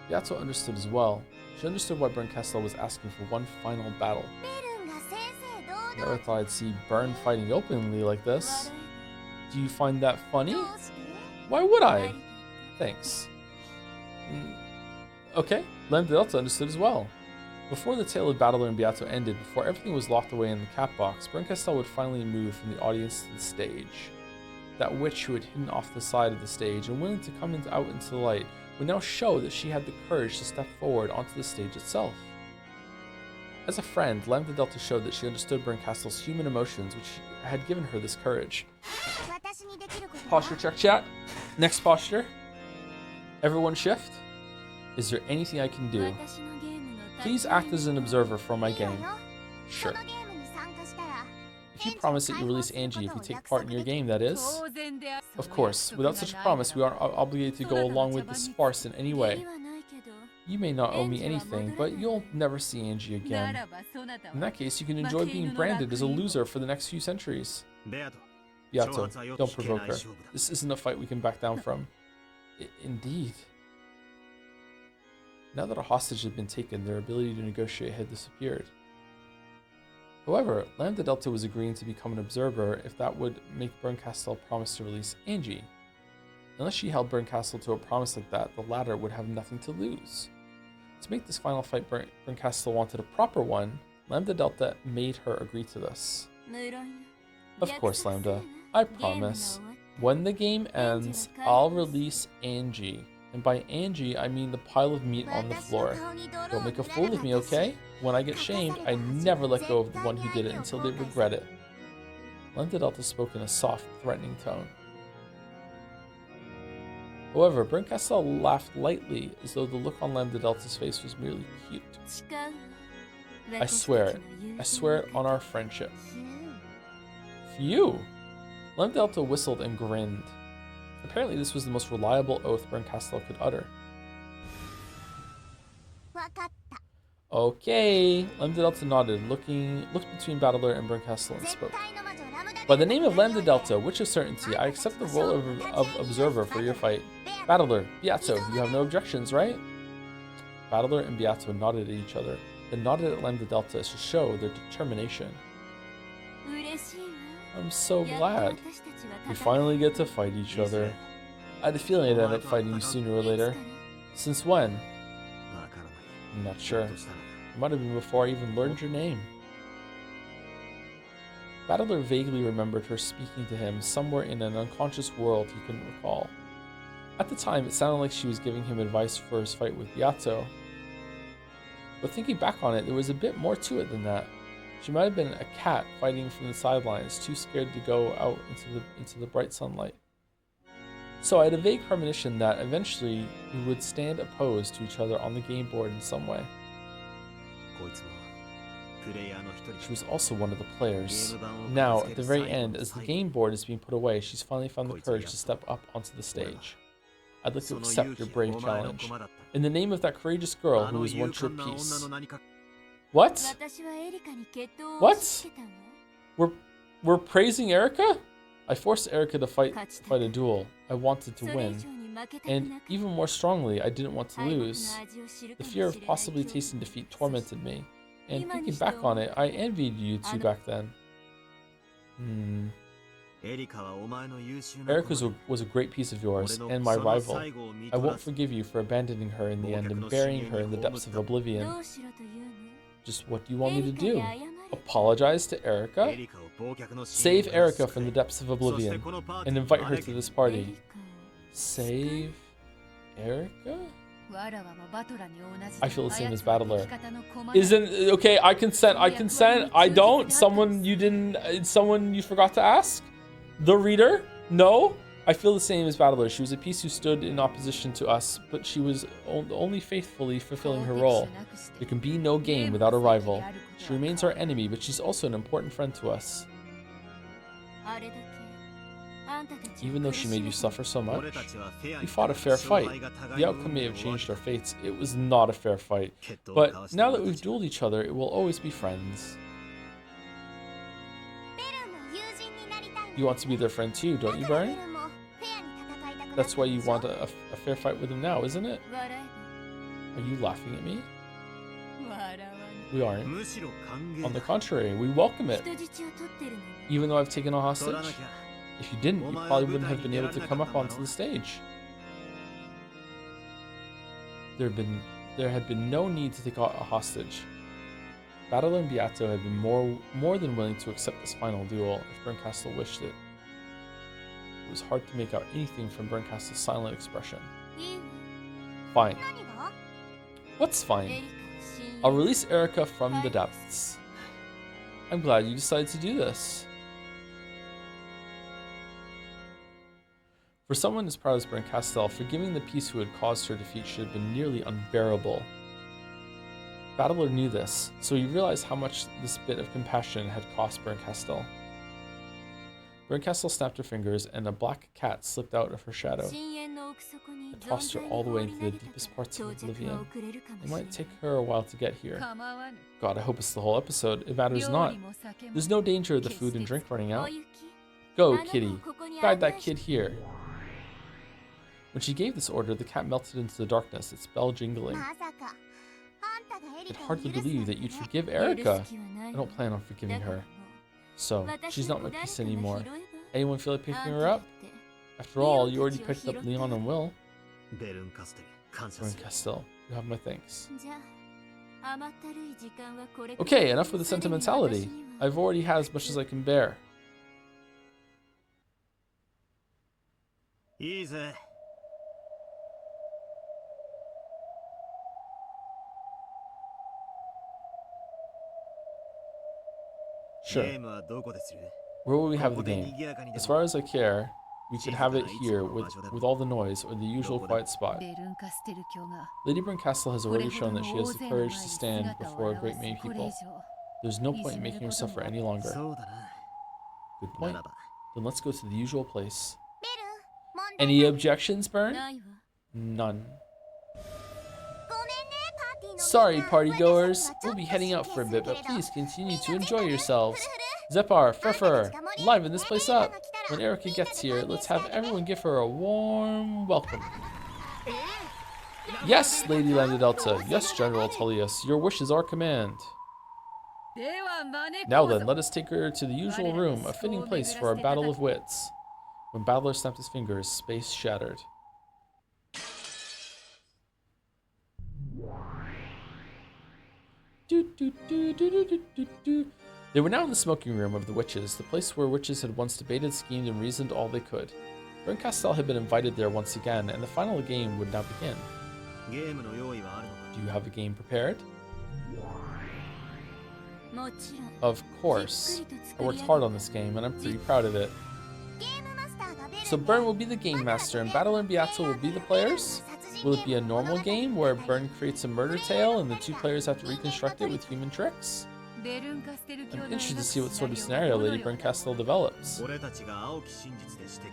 Beato understood as well. She understood why Brincastle was asking for one final battle. Never thought I'd see Byrne fighting openly like this. Do you find that funny? Why would I? Thanks. Okay, Lambda Delta understood as well. Before the tale of Battler and Beato ended, before everything was locked away in the cat box, Brincastle would finally move from the audience to the stage. That witch who had hidden off the side of the stage and willing to come out into the light would now show that she had the courage to step forward onto the stage itself. As a friend, Lambda Delta showed that she understood Berncastle's human emotions, which had given her this courage. Posture check, chat. Next posture. Everyone shift. Is there anything I can do? Please act as an observer for my game. Sure. If you promise that you'll release Angie if you take part in your game, that is. Of course, without such a promise, we aren't obligated to go along with this farce in any way. You may not owe me anything, but you'll never see Angie again. In that case, you can enjoy being branded as a loser for the next few centuries. Beato, don't provoke her. This isn't a fight we can back down from. Indeed. Now that a hostage had been taken, their ability to negotiate had disappeared. However, Lambda Delta was agreeing to become an observer if that would make Berncastle promise to release Angie. Unless she held Berncastle to a promise like that, the latter would have nothing to lose. To make this final fight Berncastle wanted a proper one, Lambda Delta made her agree to this. Of course, Lambda. I promise. When the game ends, I'll release Angie. And by Angie, I mean the pile of meat on the floor. Don't make a fool of me, okay? When I get shamed, I never let go of the one who did it until they regret it. Lambda Delta spoke in a soft, threatening tone. However, Berncastle laughed lightly, as though the look on Lambda Delta's face was merely cute. I swear it. I swear it on our friendship. Phew! Lambda Delta whistled and grinned. Apparently this was the most reliable oath Berncastle could utter. Okay. Lambda Delta nodded, looked between Battler and Berncastle and spoke. By the name of Lambda Delta, Witch of Certainty, I accept the role of observer for your fight. Battler, Beato, you have no objections, right? Battler and Beato nodded at each other, then nodded at Lambda Delta to show their determination. I'm so glad. We finally get to fight each other. I had a feeling I'd end up fighting you sooner or later. Since when? I'm not sure. It might have been before I even learned your name. Battler vaguely remembered her speaking to him somewhere in an unconscious world he couldn't recall. At the time, it sounded like she was giving him advice for his fight with Beato. But thinking back on it, there was a bit more to it than that. She might have been a cat fighting from the sidelines, too scared to go out into the bright sunlight. So I had a vague premonition that eventually we would stand opposed to each other on the game board in some way. She was also one of the players. Now, at the very end, as the game board is being put away, she's finally found the courage to step up onto the stage. I'd like to accept your brave challenge. In the name of that courageous girl who is once your peace. What? What? We're praising Erika? I forced Erika to fight a duel. I wanted to win. And even more strongly, I didn't want to lose. The fear of possibly tasting defeat tormented me. And thinking back on it, I envied you two back then. Erika was a great piece of yours, and my rival. I won't forgive you for abandoning her in the end and burying her in the depths of oblivion. Just what do you want me to do? Apologize to Erika? Save Erika from the depths of oblivion and invite her to this party. Save Erika? I feel the same as Battler. Okay, I consent. I don't. Someone you forgot to ask? The reader? No? I feel the same as Battler. She was a piece who stood in opposition to us, but she was only faithfully fulfilling her role. There can be no game without a rival. She remains our enemy, but she's also an important friend to us. Even though she made you suffer so much, we fought a fair fight. The outcome may have changed our fates. It was not a fair fight. But now that we've dueled each other, it will always be friends. You want to be their friend too, don't you, Bern? That's why you want a fair fight with him now, isn't it? Are you laughing at me? We aren't. On the contrary, we welcome it. Even though I've taken a hostage? If you didn't, you probably wouldn't have been able to come up onto the stage. There had been no need to take a hostage. Battler and Beato had been more than willing to accept this final duel if Berncastle wished it. It was hard to make out anything from Berncastle's silent expression. Fine. What's fine? I'll release Erica from the depths. I'm glad you decided to do this. For someone as proud as Bernkastel, forgiving the peace who had caused her defeat should have been nearly unbearable. Battler knew this, so he realized how much this bit of compassion had cost Bernkastel. Bernkastel snapped her fingers, and a black cat slipped out of her shadow. It tossed her all the way into the deepest parts of oblivion. It might take her a while to get here. God, I hope it's the whole episode. It matters not. There's no danger of the food and drink running out. Go, kitty. Guide that kid here. When she gave this order, the cat melted into the darkness, its bell jingling. I could hardly believe that you'd forgive Erica. I don't plan on forgiving her. So, she's not my piece anymore. Anyone feel like picking her up? After all, you already picked up Leon and Will. Bernkastel, you have my thanks. Okay, enough with the sentimentality. I've already had as much as I can bear. Sure. Where will we have the game? As far as I care, we could have it here with all the noise or the usual quiet spot. Lady Bernkastel has already shown that she has the courage to stand before a great many people. There's no point in making her suffer any longer. Good point. Then let's go to the usual place. Any objections, Bern? None. Sorry, partygoers. We'll be heading out for a bit, but please continue to enjoy yourselves. Zepar, Furfur, liven this place up. When Erica gets here, let's have everyone give her a warm welcome. Yes, Lady Landadelta. Yes, General Tullius. Your wish is our command. Now then, let us take her to the usual room, a fitting place for our battle of wits. When Battler snapped his fingers, space shattered. They were now in the smoking room of the witches, the place where witches had once debated, schemed, and reasoned all they could. Bernkastel had been invited there once again, and the final game would now begin. Do you have a game prepared? Of course. I worked hard on this game, and I'm pretty proud of it. So Bern will be the game master, and Battler and Beato will be the players? Will it be a normal game where Bern creates a murder tale and the two players have to reconstruct it with human tricks? I'm interested to see what sort of scenario Lady Bernkastel develops.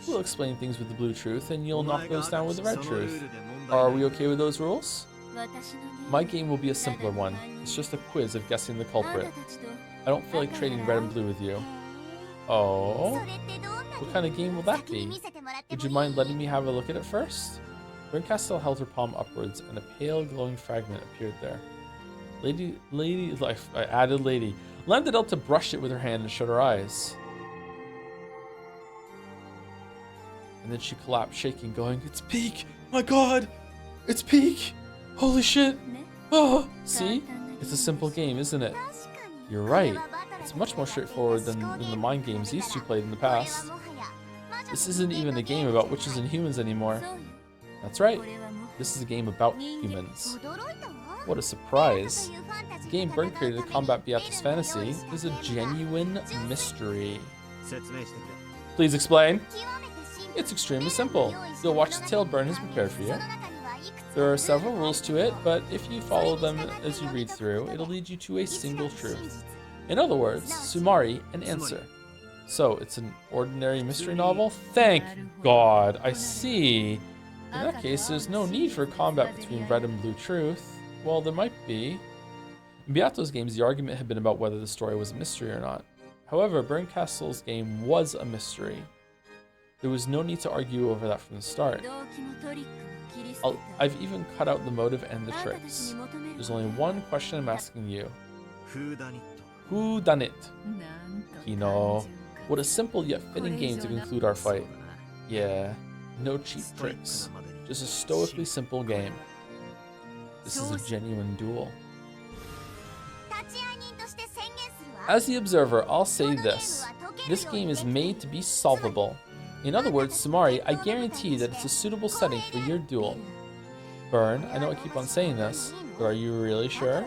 We'll explain things with the blue truth, and you'll knock those down with the red truth. Are we okay with those rules? My game will be a simpler one. It's just a quiz of guessing the culprit. I don't feel like trading red and blue with you. Oh? What kind of game will that be? Would you mind letting me have a look at it first? Bernkastel held her palm upwards, and a pale, glowing fragment appeared there. Lady, I added lady. Landadelta brushed it with her hand and shut her eyes. And then she collapsed, shaking, going, "It's Peak! My God! It's Peak! Holy shit! Oh!" See? It's a simple game, isn't it? You're right. It's much more straightforward than the mind games these two played in the past. This isn't even a game about witches and humans anymore. That's right. This is a game about humans. What a surprise. The game Bern created to combat Beato's fantasy is a genuine mystery. Please explain. It's extremely simple. You'll watch the tale Bern has prepared for you. There are several rules to it, but if you follow them as you read through, it'll lead you to a single truth. In other words, sumari, an answer. So, it's an ordinary mystery novel? Thank God, I see. In that case, there's no need for combat between red and blue truth. Well, there might be. In Beato's games, the argument had been about whether the story was a mystery or not. However, Bernkastel's game was a mystery. There was no need to argue over that from the start. I've even cut out the motive and the tricks. There's only one question I'm asking you. Who done it? Kino. What a simple yet fitting game to conclude our fight. Yeah, no cheap tricks. Just a stoically simple game. This is a genuine duel. As the observer, I'll say this. This game is made to be solvable. In other words, Sumari, I guarantee that it's a suitable setting for your duel. Bern, I know I keep on saying this, but are you really sure?